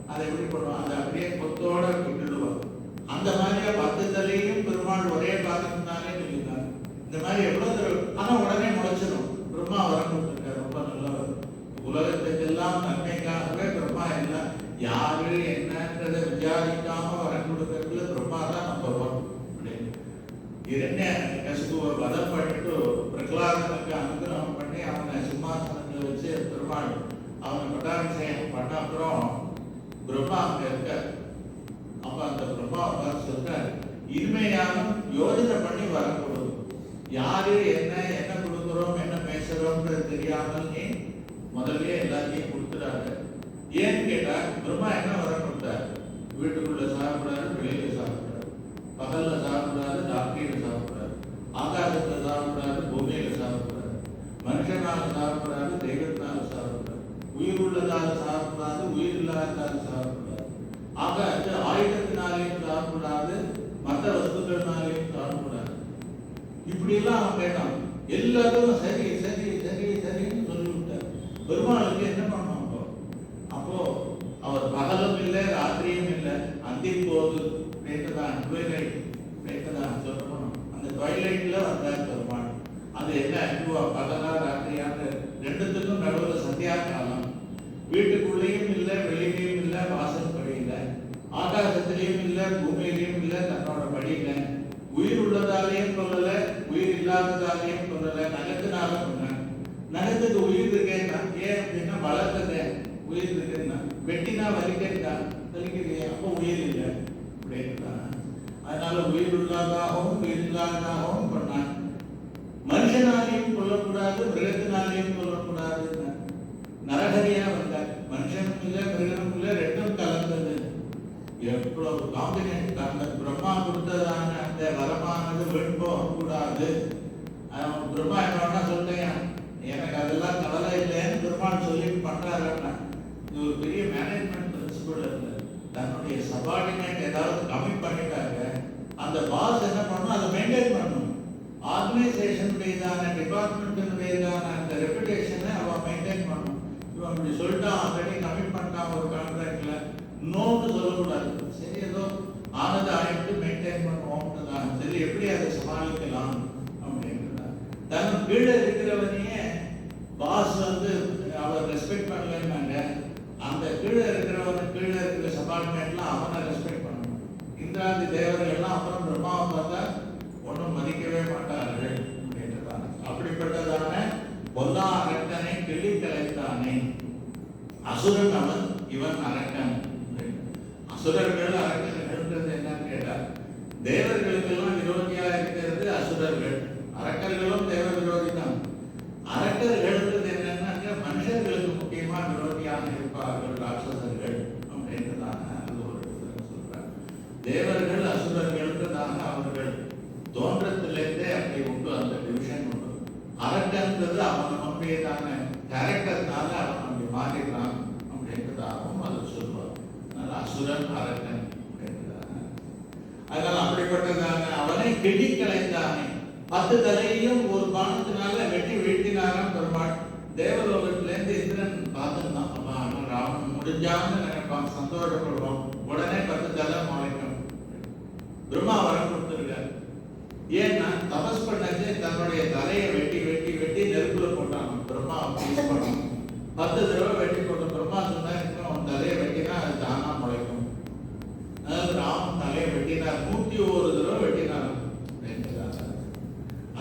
Speaker 1: அதை எப்படி பண்ணுவான்? அதை அப்படியே கொத்தோட விட்டுடுவான். அந்த மாதிரியா 10 தலையும் பெருமாள் ஒரே பாகத்தினாலே சொல்லியிருந்தாங்க. இந்த மாதிரி எவ்வளவு தடவை, ஆனா உடனே முளைச்சிடும். பிரம்மா வரம் கொடுத்துருக்காரு, ரொம்ப நல்லவர். உலகத்துக்கெல்லாம் நன்மைக்காகவே பிரம்மா எல்லாம் யாரு என்னன்றதை விசாரிக்காம வரம் கொடுக்கறதுல பிரம்மா தான் நம்பர் 1. இரண்யகசிபுவை வதம் பண்ணிட்டு பிரகலாதனுக்கு அனுகிரகம் பண்ணி அவனை சிம்மாசனத்தில் வச்சு பெருமாள் அவனை பட்டாபிஷேகம் பண்ண அப்புறம் பிரம்மா அங்க இருக்க. அப்ப அந்த பிரம்மாவை பார்த்து சொல்றாரு, இனிமையானும் யோஜனை பண்ணி வரக்கூடாது. யாரு என்ன என்ன கொடுக்குறோம் என்ன பேசுறோம்ன்றது தெரியாமல் நீ முதல்ல எல்லாத்தையும் கொடுத்துறாரு. ஏன்னு கேட்டா, பிரம்மா என்ன வரம் கொடுத்தாரு? வீட்டுக்குள்ள சாப்பிடாரு, வெளியில சாப்பிடாரு, பகல்ல சாப்பிடாரு, ராத்திரியில சாப்பிடாரு, ஆகாசத்துல சாப்பிடாரு, பூமியில சாப்பிடாரு, மனுஷனால சாப்பிடாரு, தெய்வத்தினால சாப்பிடாரு, உயிர் உள்ளதால சாப்பிடாது, உயிர் இல்லாததால சாப்பிடாது, ஆகாச ஆயுதத்தினாலையும் சாப்பிடாது, மற்ற வஸ்துக்கள்னாலையும் சாப்பிடாது. இப்படி எல்லாம் அவன் கேட்டான். எல்லாரும் சரி சரி சரி சரின்னு சொல்லிவிட்டார். பெருமாளுக்கு என்ன பண்ணோம்? அப்போ அவர் பகலும் இல்லை ராத்திரியும் இல்லை, அந்தி போது நேற்றுதான் ட்வைலைட் நேற்றுதான் சொல்லணும். அந்த ட்வைலைட்ல வந்தார் பெருமாள். அது என்ன அன்புவா பகலா ராத்திரியான்னு ரெண்டுத்துக்கும் நடுவில் சந்தியா காலம். வீட்டுக்குள்ளேயும் இல்லை, வெளியிலையும் இல்லை, வாசல் படியில, ஆகாசத்திலையும் இல்லை, பூமியிலையும் இல்லை, தன்னோட படியில. உயிர் உள்ளதாலேயும் சொல்லல, உயிர் இல்லாததாலேயும் சொல்லல, நகத்தினால சொன்ன. நகத்துக்கு உயிர் இருக்கேன்னா ஏன் அப்படின்னா வளர்த்தது உயிர் இருக்குன்னா, வெட்டினா வலிக்கிறதா வலிக்கிறீங்க, அப்போ உயிர் இல்லை அப்படின்னா. அதனால உயிர் உள்ளதாகவும் உயிர் இல்லாததாகவும் பண்ணான். மனுஷனாலையும் கொல்லக்கூடாது, மிருகத்தினாலையும் கொல்லக்கூடாது. நரகரியா வந்தார். மனுஷனும் இல்லை மிருகனும் இல்லை, ரெண்டும் கலந்தது. எவ்வளவு காம்பினேஷன்! அந்த பிரம்மா கொடுத்ததான அந்த வரமானது வெண்போக கூடாது. பிரம்மா என்ன சொல்றேன், எனக்கு அதெல்லாம் கவலை இல்லைன்னு பெருமாள் சொல்லி பண்றாருன்னா இது ஒரு பெரிய மேனேஜ்மெண்ட் பிரின்சிபல் இல்லை. தன்னுடைய சபார்டினேட் ஏதாவது கம்மி பண்ணிட்டாங்க, அந்த பாஸ் என்ன பண்ணணும், அதை மெயின்டைன் பண்ணணும். ஆர்கனைசேஷனுடையதான டிபார்ட்மெண்ட்டினுடையதான அந்த ரெப்புடேஷனை அவன் மெயின்டைன் பண்ணணும். இவன் அப்படி சொல்லிட்டான், ஆல்ரெடி கம்மி பண்ணிட்டான் ஒரு கான்ட்ராக்ட்ல, நோன்னு சொல்லக்கூடாது. சரி ஏதோ ஆனது ஆயிட்டு மெயின்டைன் பண்ணுவோம்னு தான். சரி எப்படி அதை சமாளிக்கலாம் அப்படின்னா, தன் கீழே இருக்கிறவனையே பாஸ் அவர் ரெஸ்பெக்ட் பண்ணலன்னாங்க, அந்த கீழே இருக்கிறவனுக்கு கீழே இருக்கிற சபார்டினேட்லாம் அவனை ரெஸ்பெக்ட் பண்ணணும். இந்திராதி தேவர்கள் எல்லாம் அப்புறம் பிரம்மாவை பார்த்தா ஒன்றும் மதிக்கவே மாட்டார்கள் அப்படின்றதான அப்படிப்பட்டதான பொல்லா அரக்கனை கிள்ளி கலைத்தானே. அசுரன் அவன், இவன் அரக்கன். அசுரர்கள் அரக்கன்கள்ன்றது என்னன்னு கேட்டார், தேவர்களுக்கெல்லாம் விரோதியா இருக்கிறது அசுரர்கள், அரக்கர்களும் தேவ விரோதி தான். அரக்கர்கள்ன்றது என்னன்னா மனுஷர்களுக்கு முக்கியமா விரோதியாக இருப்பார்கள் ராட்சசர்கள் அப்படின்றதான அது ஒரு சொல்றார். தேவர்கள் அசுரர்கள்ன்றதான அவர்கள் தோன்றத்திலிருந்தே அப்படி உண்டு, அந்த டிவிஷன் உண்டு. அரக்கன்றது அவனுடையதான கேரக்டர்னால அவன் அப்படி மாறிடுறான் அப்படின்றதாகவும் அது சொல்லுவார். அதனால அசுரன் அரக்கன் அப்படின்றதான, அதனால அப்படிப்பட்டதான அவனை கிள்ளி கலைந்தானே. 10 தலையையும் ஒரு பானத்தினால வெட்டி வீழ்த்தினாராம் பெருமாள். தேவலோகத்திலேருந்து இந்திரன் பார்த்துருந்தான், ராவணன் முடிஞ்சான்னு நினைப்பான், சந்தோஷப்படுவான். உடனே 10 தலை முளைக்கும். பிரம்மா வரம் கொடுத்துருக்காரு. ஏன்னா தபஸ் பண்ணது தன்னுடைய தலையை வெட்டி வெட்டி வெட்டி நெருப்புல போட்டான். பிரம்மா யூஸ் பண்ணணும். 10 தடவை வெட்டி போட்ட பிரம்மா சொன்னா அவன் தலையை வெட்டினா அது தானா முளைக்கும். அதாவது ராமன் தலையை வெட்டினார், 101 தடவை வெட்டினார்.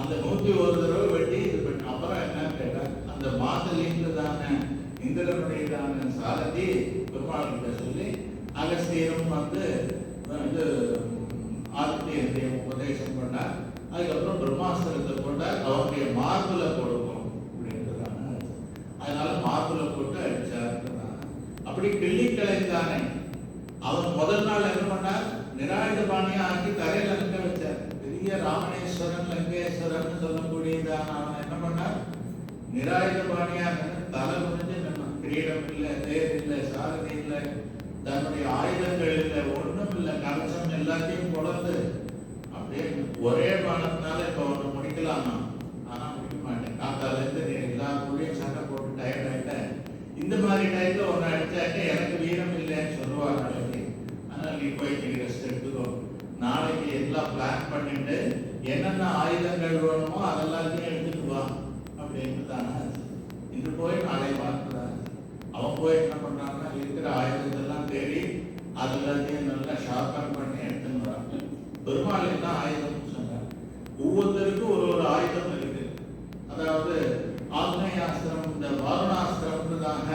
Speaker 1: அந்த 101 தடவை வெட்டி இது பண்ண அப்புறம் என்னன்னு கேட்டார், அந்த மாதலின்றதான இந்திரனுடையதான சாரதி பெருமாள் கிட்ட சொல்லி அகஸ்தியரும் ஆதித்ய உபதேசம் பண்ணார். அதுக்கப்புறம் பிரம்மாஸ்திரத்தை போட்டார், அவருடைய மார்புல கொடுக்கும் அப்படின்றதான, அதனால மார்புல போட்டு அடிச்சார். அப்படி கிள்ளி கலைந்தானே. அவன் முதல் நாள் என்ன பண்ணார், நிராயுத பாணியா ஆக்கி தரையில நிற்க வச்சார். பெரிய ராமணேஸ்வரன் லங்கேஸ்வரன் சொல்லக்கூடியதான அவன் என்ன பண்ணார், நிராயுத பாணியா தலை குனிஞ்சு நின்னான். கிரீடம் இல்லை, தேர் இல்லை, சாரதி இல்லை, தன்னுடைய ஆயுதங்கள் இல்லை, ஒண்ணும் இல்லை, கவசம் எல்லாத்தையும் கொண்டு அப்படியே ஒரே பானத்தினால இப்ப ஒன்று முடிக்கலாமா, ஆனா முடிக்க மாட்டேன். காத்தாலேருந்து நீ எல்லா கூடயும் சண்டை போட்டு டயர்ட் ஆயிட்டேன், இந்த மாதிரி டைம்ல ஒன்று அடிச்சாக்க எனக்கு வீரம் இல்லைன்னு சொல்லுவார் நாளைக்கு. அதனால நீ போய் நீ ரெஸ்ட் எடுத்துக்கோ, நாளைக்கு எல்லாம் பிளான் பண்ணிட்டு என்னென்ன ஆயுதங்கள் வேணுமோ அதெல்லாத்தையும் எடுத்துட்டு வா அப்படின்னு தானே. இன்று போய் நாளை பார்க்கிறான். அவன் போய் என்ன பண்றான்னா இருக்கிற ஆயுதத்தெல்லாம் தேடி அது எல்லாத்தையும் நல்லா ஷார்பன் பண்ணி எடுத்துன்னு வராங்க. பெருமாள் என்ன ஆயுதம்னு சொன்னார், ஒவ்வொருத்தருக்கும் ஒரு ஆயுதம் இருக்கு. அதாவது ஆக்னேயாஸ்திரம், இந்த வாருணாஸ்திரம்ன்றதாக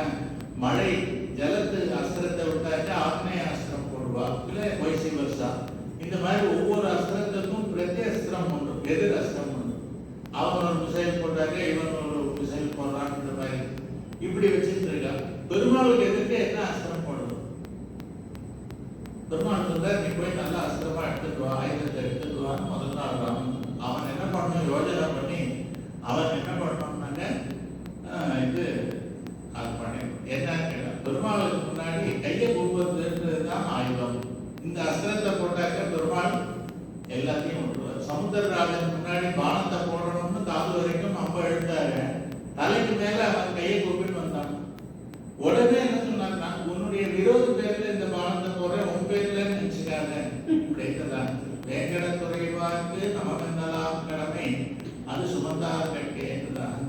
Speaker 1: மழை ஜலத்து அஸ்திரத்தை விட்டாக்க ஆக்னேயாஸ்திரம் போடுவா, இல்லை வைசி வர்சா. இந்த மாதிரி ஒவ்வொரு அஸ்திரத்துக்கும் பிரத்யஸ்திரம் உண்டு, எதிர் அஸ்திரம் உண்டு. அவன் ஒரு மிசைல் போட்டாக்க இவன் ஒரு மிசைல் போடுறான், இந்த மாதிரி இப்படி வச்சுட்டு இருக்கா. பெருமாளுக்கு எதிர்க்க என்ன அஸ்திரம் போடணும், பெருமாள் சொல்ற நீ போய் நல்ல அஸ்திரமா எடுத்துட்டு வா, ஆயுதத்தை எடுத்துட்டு வான்னு முதல் நாள் அவன் என்ன பண்ணணும் யோஜனை பண்ணி அவன் என்ன பண்ணணும்னாங்க இது அது பண்ணி என்ன கேட்டா, பெருமாளுக்கு முன்னாடி கையை கூப்பிடுறதுதான் ஆயுதம். இந்த அஸ்திரத்தை போட்டாக்க பெருமாள் எல்லாத்தையும் விட்டுருவார். சமுத்திரராஜன் முன்னாடி பானத்தை போடணும்னு காது வரைக்கும் அம்ப எழுத்தாரு, தலைக்கு மேல அவன் கையை கூப்பிட்டு வந்தான். உடனே என்ன சொன்னாங்க, உன்னுடைய விரோத பேர்ல இந்த பானத்தை போடுறேன், உன் பேர்ல நினைச்சுக்காத அப்படின்றதான். வேங்கட துறைவாக்கு நமக்கெல்லாம் கடமை அது சுமந்தார் கட்டேன்னுதான்.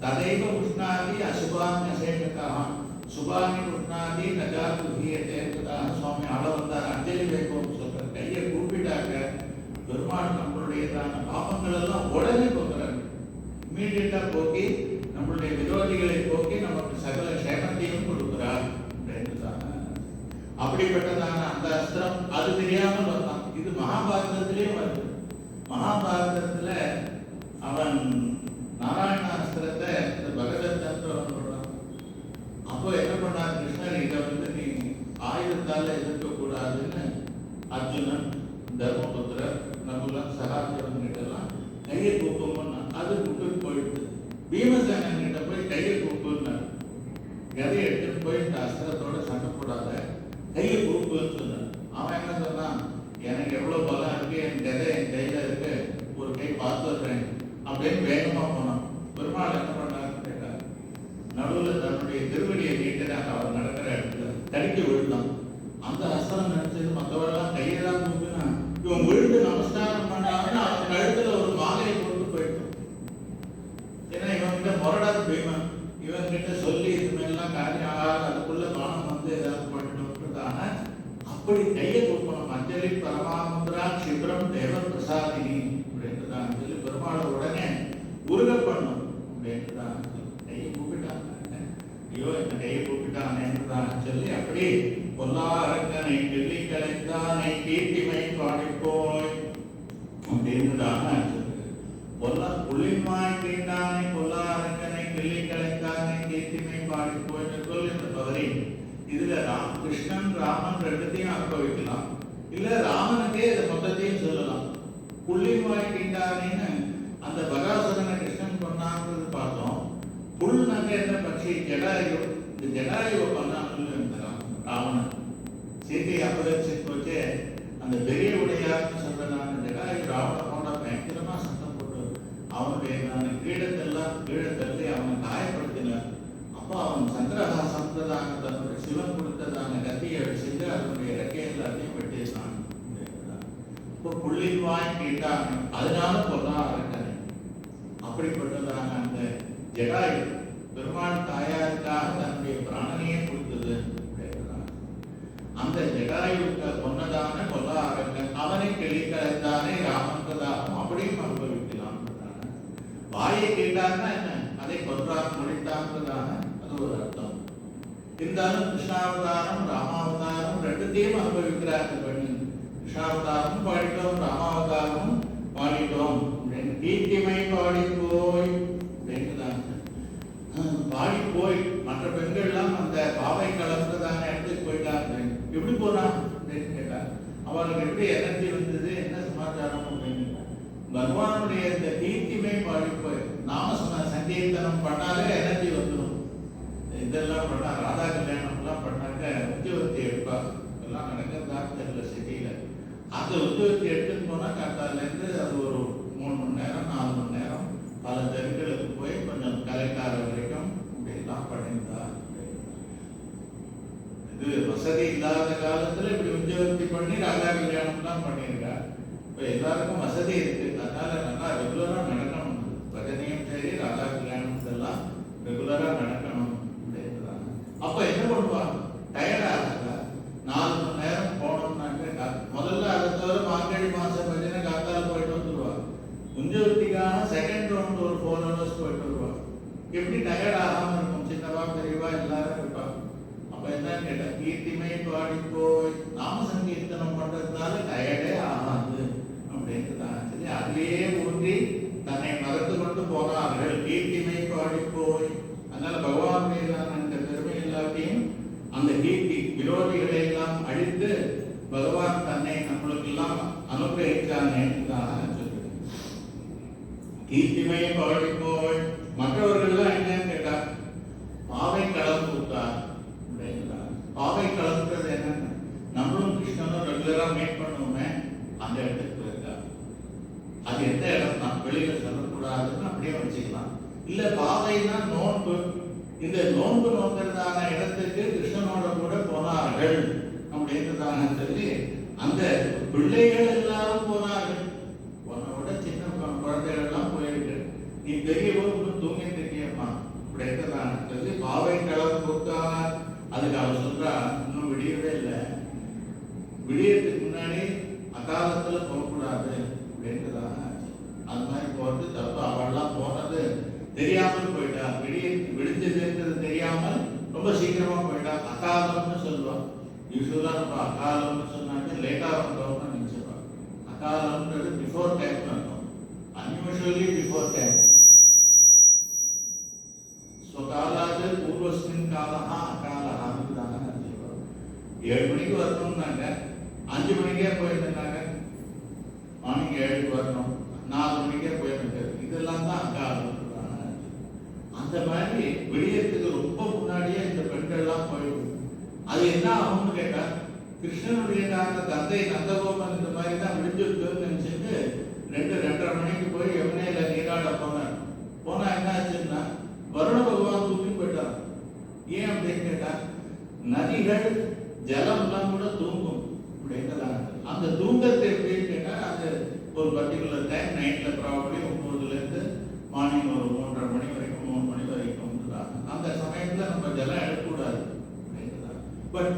Speaker 1: ததைவ உஷ்ணாதி அசுபான் அசேஷக்காக சுபானி உஷ்ணாதி நஜாத்து ஹீயத்தேன்றதாக சுவாமி ஆள வந்தார். அஞ்சலி வைப்போம் சொல்ற கையை கூப்பிட்டாக்க பெருமாள் நம்மளுடையதான பாவங்கள் எல்லாம் உடனே போக்குறாங்க. இம்மீடியட்டா போக்கி நம்மளுடைய விரோதிகளை போக்கி நமக்கு சகல சேமத்தையும் கொடுக்கிறார் அப்படின்றதான அப்படிப்பட்டதான அந்த அஸ்திரம் அது தெரியாமல் வந்தான். இது மகாபாரதத்திலேயும் வருது. மகாபாரதத்துல அவன் நாராயண அஸ்திரத்தை இந்த பகதத்தன் சொல்றான். அப்போ என்ன பண்ணார் கிருஷ்ணர், இதை நீ ஆயுதத்தால எதிர்க்க கூடாதுன்னு அர்ஜுனன், தர்மபுத்திரர், நகுலன், சகாதேவன் கிட்ட எல்லாம் கையை கூப்பம் பண்ணான். அது விட்டு போயிடுது. பீமசேனன் எல்லாரையும் எடுத்துட்டு போய் இந்த அஸ்திரத்தோட சண்டை போடாத, கையை கொடுக்குன்னு சொன்னான். அவன் என்ன சொன்னான், எனக்கு எவ்வளவு பலம் இருக்கு, என் கதை என் கையில இருக்கு, ஒரு கை பார்த்து வர்றேன் அப்படின்னு வேகமா போனான். பெருமாள் என்ன பண்ணாருன்னு கேட்டார். நடுவில் தன்னுடைய திருவடியை நீட்டினாங்க. அவர் நடக்கிற இடத்துல தடுக்கி விழுந்தான். அந்த அஸ்திரம் நினைச்சது மற்றவரெல்லாம் கையை தான் தூக்குனா, இவன் விழுந்து நமஸ்காரம் பண்ணாங்கன்னா அவன் கழுத்துல ஒரு மாலையை கொண்டு போயிட்டான். ஏன்னா இவன் கிட்ட முரடாது போய்வான், இவன் கிட்ட சொல்லி இது மேலாம் காரியம் ஆகாது, அதுக்குள்ள பானம் வந்து ஏதாவது பண்ணிட்டோம்ன்றதான அப்படி கையை கொடுக்கணும். அஞ்சலி பரமாமுத்ரா சிவரம் தேவ பிரசாதினி அப்படின்றதான் சொல்லி பெருமாளை உடனே உருக பண்ணும் அப்படின்றதான் கையை கூப்பிட்டாங்க. ஐயோ இந்த கையை கூப்பிட்டானேன்றதான் சொல்லி அப்படி பொல்லாரக்கனை கிள்ளி கலைத்தானை கீர்த்திமை பாடிப்போய் அப்படின்றதாக புள்ளிமாய் தீண்டானை பொல்லாரக்கனை கிள்ளி கலைத்தானை கீர்த்திமை பாடிப்போய் சொல் என்று பவரி. இதுல கிருஷ்ணன் ராமன் ரெண்டுத்தையும் அனுபவிக்கலாம், இல்ல ராமனுக்கே இதை மொத்தத்தையும் சொல்லலாம். புள்ளிமாய் தீண்டானின்னு அந்த பகாசுரனை கிருஷ்ணன் பண்ணாங்கிறது பார்த்தோம். புல்னாக்க என்ன பட்சி, ஜடாயு. இந்த ஜடாயுவை பண்ணாமல் இருந்தான் ராவணன். சீத்தை அபகரிச்சு வச்சு அந்த பெரிய உடையார்னு சொல்றதான ஜடாயு ராவணனோட பயங்கரமா சத்தம் போட்டு அவனுடைய கிரீடத்தெல்லாம் கீழே தள்ளி அவனை காயப்படுத்தினார். அப்போ அவன் சந்திரஹாசன்றதான தன்னுடைய சிவன் கொடுத்ததான கத்தியை செஞ்சு அதனுடைய இறக்கை எல்லாத்தையும் வெட்டியிருந்தான். இப்போ புள்ளில் வாய் கேட்டாங்க, அதனால பொருளா அரக்கனை. அப்படிப்பட்டதான அந்த ஜடாயு பெருமாள் தாயாருக்காக தன்னுடைய பிராணனையே கொடுத்தது. அந்த ஜடாயுக்கு கொன்னதான கொல்லா அரக்கன் அவனை கிளிக்கலைத்தானே ராமன்றதாகவும் அப்படியும் அனுபவிக்கலாம். வாயை கேட்டார்னா என்ன, அதை கொன்றான் முடித்தான்றதான அது ஒரு அர்த்தம். இருந்தாலும் கிருஷ்ணாவதாரம் ராமாவதாரம் ரெண்டுத்தையும் அனுபவிக்கிறார்கள் பண்ணி. கிருஷ்ணாவதாரமும் பாடிட்டோம், ராமாவதாரமும் பாடிட்டோம். கீர்த்திமை பாடி போய் பாடி போய் மற்ற பெண்கள்லாம் அந்த பாவை கலந்ததான இடத்துக்கு போயிட்டாங்க. எப்படி போனான் அப்படின்னு கேட்டார். அவருக்கு எப்படி எனர்ஜி வந்தது, என்ன சமாச்சாரம் அப்படின்னு. பகவானுடைய இந்த கீர்த்திமை பாடி போய் நாம சங்கீர்த்தனம் பண்ணாலே எனர்ஜி வந்துடும். இதெல்லாம் பண்ணா ராதா கல்யாணம்லாம் பண்ணாக்க உத்தியோகத்தை எடுப்பாங்க. இதெல்லாம் நடக்கிறதான்னு தெரியல சிட்டியில. அந்த உத்தியோகத்தை எடுத்துன்னு போனா காத்தாலேருந்து அது ஒரு 3 மணி நேரம் 4 மணி நேரம் பல தெருக்களுக்கு போய் கொஞ்சம் கலைக்கார வரைக்கும் இப்படிலாம் பண்ணியிருந்தா. இது வசதி இல்லாத காலத்துல இப்படி உத்தியோகத்தை பண்ணி ராதா கல்யாணம்லாம் பண்ணியிருக்கா. இப்போ எல்லாருக்கும் வசதி இருக்கு, அதனால நல்லா ரெகுலரா நடக்கணும். பஜனையும் சரி ராதா கல்யாணம் இதெல்லாம் ரெகுலரா நடக்கணும் அப்படின்றாங்க. அப்ப என்ன பண்ணுவாங்க, டயர்டா இருந்தா 4 மணி நேரம் போனோம்னாக்க முதல்ல அதை தவிர மார்கழி மாசம் பஜனை காத்தால போயிட்டு வந்துருவாங்க. உஞ்சவர்த்திக்கான செகண்ட் ரவுண்ட் ஒரு 4 hours போயிட்டு வருவாங்க. எப்படி டயர்ட் ஆகாம இருக்கும், சின்னவா பெரியவா எல்லாரும் இருப்பாங்க. அப்ப என்ன கேட்டா, கீர்த்திமை பாடி போய் நாம சங்கீர்த்தனம் பண்றதுனால டயர்டே ஆகாது அப்படின்ட்டுதான் சரி. அதுலயே ஊன்றி தன்னை மறந்து கொண்டு போனார்கள். கீர்த்திமை பாடி போய் அதனால பகவானுடைய அந்த பெருமை எல்லாத்தையும் அந்த கீர்த்தி விரோதிகளை எல்லாம் அழித்து பகவான் தன்னை நம்மளுக்கு எல்லாம் அனுகிரகிச்சானே சொல்லுது. கீர்த்திமை பாடி போய் மற்றவர்கள்லாம் என்னன்னு கேட்டா பாவை களம் கொடுத்தார் அப்படிங்கிறார். பாவை களம்ன்றது என்னன்னு, நம்மளும் கிருஷ்ணனும் ரெகுலரா மீட் பண்ணுவோமே அந்த இடத்துக்கு போயிருக்கார். அது எந்த இடம் தான் வெளியில சொல்லக்கூடாதுன்னு அப்படியே வச்சுக்கலாம். இல்ல பாவைன்னா நோன்பு, இந்த நோன்பு நோக்கிறதான இடத்துக்கு கிருஷ்ணனோட கூட போனார்கள் அப்படின்றதான சொல்லி அந்த பிள்ளைகள் எல்லாரும் போனார்கள். உன்னோட சின்ன குழந்தைகள் எல்லாம் போயிருக்கு, நீ பெரியவோ இன்னும் தூங்கிட்டு இருக்கியம்மா அப்படின்றதான சொல்லி பாவை களம் கொடுத்தார். அதுக்கு அவர் சொல்றா, இன்னும் விடியவே இல்லை, விடியறதுக்கு முன்னாடி அகாலத்துல போகக்கூடாது அப்படின்றதான. அது மாதிரி போறது தப்பு. அவள்லாம் போனது தெரியாமல் போயிட்டா, விடிஞ்சதுன்றது தெரியாமல் ரொம்ப சீக்கிரமா போயிட்டா. அகாலம்னு சொல்லுவான். யூஸ்வலா நம்ம அகாலம்னு சொன்னாங்க லேட்டா வந்தோம்னு நினைச்சிருவாங்க. அகாலம்ன்றது பிஃபோர் டைம் இருக்கும், அன்யூஷுவலி பிஃபோர் டைம். ஸ்வகாலாது பூர்வஸ்மின் காலஹா அகாலஹான்னு தாங்க சொல்லுவாங்க. 7 மணிக்கு வரணும்னாங்க 5 மணிக்கே போயிருந்தாங்க. மார்னிங் 7க்கு வரணும், 4 மணிக்கே போயிருந்தாங்க. இதெல்லாம் தான் அகாலம். அந்த மாதிரி விடியறதுக்கு ரொம்ப முன்னாடியே இந்த பெண்கள் என்ன ஆகும்னு கேட்டா, கிருஷ்ணனுடையதான தந்தை நந்தகோபன் இந்த மாதிரி தான் விழிஞ்சிருக்குன்னு நினைச்சிட்டு 2-2:30 மணிக்கு போய் யமுனையில நீராட போனார். போனா என்ன ஆச்சுன்னா, வருண பகவான் தூக்கி போயிட்டார். ஏன் அப்படின்னு கேட்டா, நதிகள் ஜலம்லாம் கூட தூங்கும் அப்படிங்கிறாங்க. அந்த தூங்கத்தை எப்படின்னு கேட்டா, அது ஒரு பர்டிகுலர் டைம் நைட்ல ப்ராபப்ளி 9லேருந்து மார்னிங் ஒரு 3:30 மணி வரைக்கும் 3 மணி வரைக்கும் அந்த சமயத்துல நம்ம ஜலம் எடுக்கக்கூடாது அப்படிங்கிறாங்க. பட்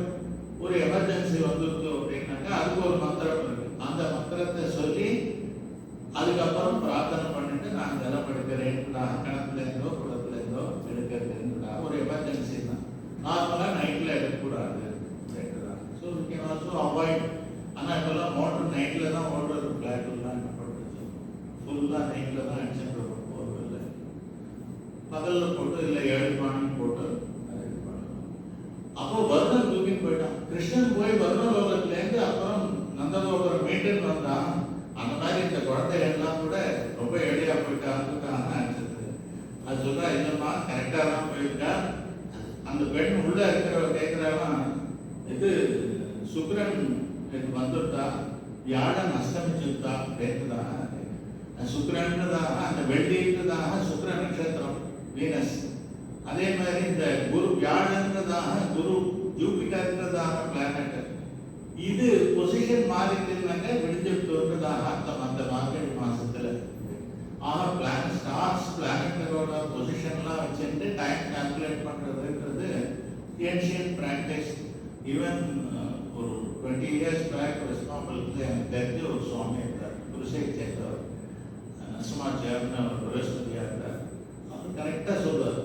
Speaker 1: ஒரு எமர்ஜென்சி வந்துருக்கு அப்படின்னாக்கா அதுக்கு ஒரு மந்திரம் இருக்கு. அந்த மந்திரத்தை சொல்லி அதுக்கப்புறம் பிரார்த்தனை பண்ணிட்டு நான் ஜலம் எடுக்கிறேன், நான் கிணத்துல இருந்தோ குளத்துல இருந்தோ எடுக்கிறதுன்றா ஒரு எமர்ஜென்சி தான். நார்மலா நைட்ல எடுக்கக்கூடாது அப்படிங்கிறாங்க. So we can also avoid. ஆனால் இப்போல்லாம் மோட்டர் நைட்ல தான் ஓடுறது. பிளாட்லாம் ஃபுல்லாக நைட்ல தான் அடிச்சுட்டு வரும். போர்வெல்ல பகல்ல போட்டு இல்லை 7 மணி போட்டு இது பண்ணணும். அப்போ வருணன் தூக்கி போயிட்டான். கிருஷ்ணன் போய் வருண லோகத்திலேருந்து அப்புறம் நந்தகோபுரம் மெயின்டைன் வந்தான். அந்த மாதிரி இந்த குழந்தைகள்லாம் கூட ரொம்ப எளியா போயிட்டாங்க நினைச்சது. அது சொல்றா, இல்லைம்மா கரெக்டா தான் போயிருக்கா. அந்த பெண் உள்ள இருக்கிறவர் கேட்கிறாலாம், இது சுக்கிரன் வந்துட்டா, வியாழன் அஸ்தமிச்சுட்டா கேட்குதான். சுக்கிரன்றதாக அந்த வெள்ளின்றதாக சுக்கிர நட்சத்திரம் வீனஸ். அதே மாதிரி இந்த குரு வியாழன்றதாக குரு ஜூபிட்டர்ன்றதாக பிளானட். இது பொசிஷன் மாறிட்டுனாங்க விடிஞ்சுட்டதாக அர்த்தம் அந்த மார்கழி மாசத்துல. ஆக பிளான் ஸ்டார்ஸ் பிளானட்டோட பொசிஷன்லாம் வச்சுட்டு டைம் கால்குலேட் பண்றதுன்றது ஏன்ஷியன்ட் பிராக்டிஸ். ஈவன் ஒரு 20 years பேக் ரெஸ்பான்சிபிலிட்டி எனக்கு தெரிஞ்ச ஒரு சுவாமி இருந்தார், குருசை சேர்ந்தவர், நரசிம்மாச்சார்னு அவர் பிரகஸ்பதியா இருந்தார். அவர் கரெக்டாக சொல்லுவார்,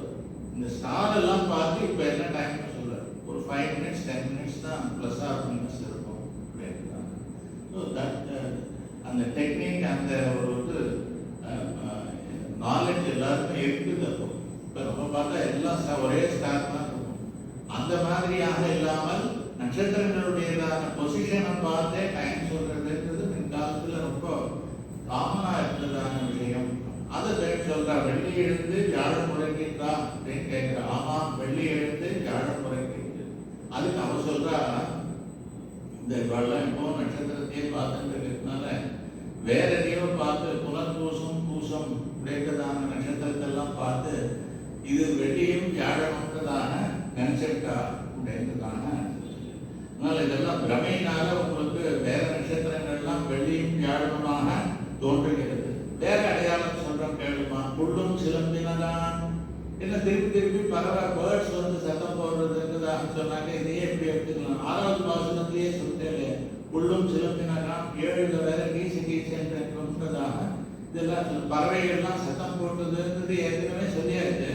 Speaker 1: இந்த ஸ்டார் எல்லாம் பார்த்து இப்போ என்ன டைம்னு சொல்லுவார். ஒரு 5 minutes 10 minutes தான் ப்ளஸ் ஆர் மைனஸ் இருக்கும் அப்படின்றாங்க. ஸோ தட் அந்த டெக்னிக் அந்த ஒரு நாலேஜ் எல்லாருமே இருக்குது. அப்போ இப்போ நம்ம பார்த்தா எல்லா ஒரே ஸ்டார் தான் இருக்கும். அந்த மாதிரியாக இல்லாமல் நட்சத்திரங்களுடையதான பொசிஷனை பார்த்தே டைம் சொல்றதுன்றது பின்காலத்தில் ரொம்ப காமனா இருந்ததான விஷயம். அதை டைம் சொல்றா, வெள்ளி எழுந்து வியாழன் முறைக்கின்றா அப்படின்னு கேட்கிறா. ஆமாம், வெள்ளி எழுந்து வியாழன் முறைக்கிட்டு. அதுக்கு அவ சொல்றா, இந்த வெள்ளம் இப்போ நட்சத்திரத்தையே பார்த்துட்டு இருக்கிறதுனால வேற எதையோ பார்த்து புனர்பூசம் பூசம் உடையதான நட்சத்திரத்தெல்லாம் பார்த்து இது வெள்ளியும் வியாழன்றதாக நினைச்சிருக்கா அப்படின்றதான. அதனால இதெல்லாம் பிரமையினால உங்களுக்கு வேற நட்சத்திரங்கள்லாம் வெள்ளியும் வியாழனுமாக தோன்றுகிறது. வேற அடையாளம் சொல்றோம் கேளுமா. புல்லும் சிலம்பினதான் என்ன திருப்பி பரவ பேர்ட்ஸ் வந்து சத்தம் போடுறதுன்றதாக சொன்னாங்க. இதையே எப்படி எடுத்துக்கலாம். 6வது பாசனத்திலேயே சொல்லிட்டே புல்லும் சிலம்பினதான் 7 வேற கீசி கீசி என்றதாக இதெல்லாம் பறவைகள்லாம் சத்தம் போட்டதுன்றது ஏற்கனவே சொல்லியாச்சு.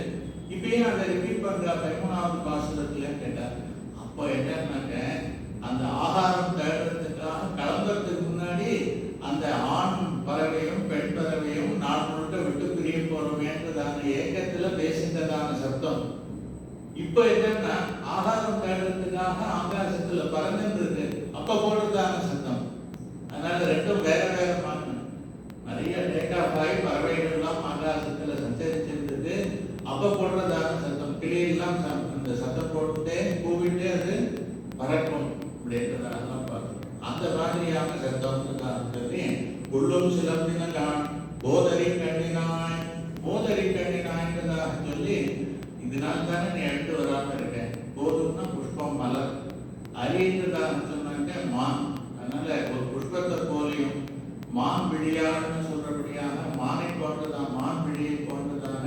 Speaker 1: இப்பயும் அதை ரிப்பீட் பண்ற 13வது பாசனத்துல கேட்டார். அப்போ என்னன்னாக்க அந்த ஆகாரம் தேடுறதுக்காக கிளம்புறதுக்கு முன்னாடி அந்த ஆண் பறவையும் பெண் பறவையும் நாள் முழுக்க விட்டு பிரிய போறோமேன்றதான ஏக்கத்துல பேசின்றதான சத்தம். இப்ப என்னன்னா ஆகாரம் தேடுறதுக்காக ஆகாசத்துல பறந்துருக்கு அப்ப போடுறதான சத்தம். அதனால ரெண்டும் வேற வேற மாறணும். நிறைய டேட்டா பாய் பறவைகள்லாம் ஆகாசத்துல சஞ்சரிச்சிருந்தது. அப்ப போடுறதான சத்தம் கிளியெல்லாம் அந்த சத்தம் போட்டுட்டே கூவிட்டே அது பறக்கும் அப்படின்றதெல்லாம் பார்க்கணும். அந்த மாதிரியான சத்தம் சொல்லி உள்ளும் சிலம்பினான் போதரி கண்ணினாய் போதரி கண்ணினாய்ன்றதாக சொல்லி இதனால தானே நீ எடுத்து வராம இருக்கேன். போதும்னா புஷ்பம் மலர், அரின்றதாக சொன்னாக்க மான். அதனால ஒரு புஷ்பத்தை போலியும் மான் பிடியான்னு சொல்றபடியாக மானை போன்றதான் மான் பிடியை போன்றதான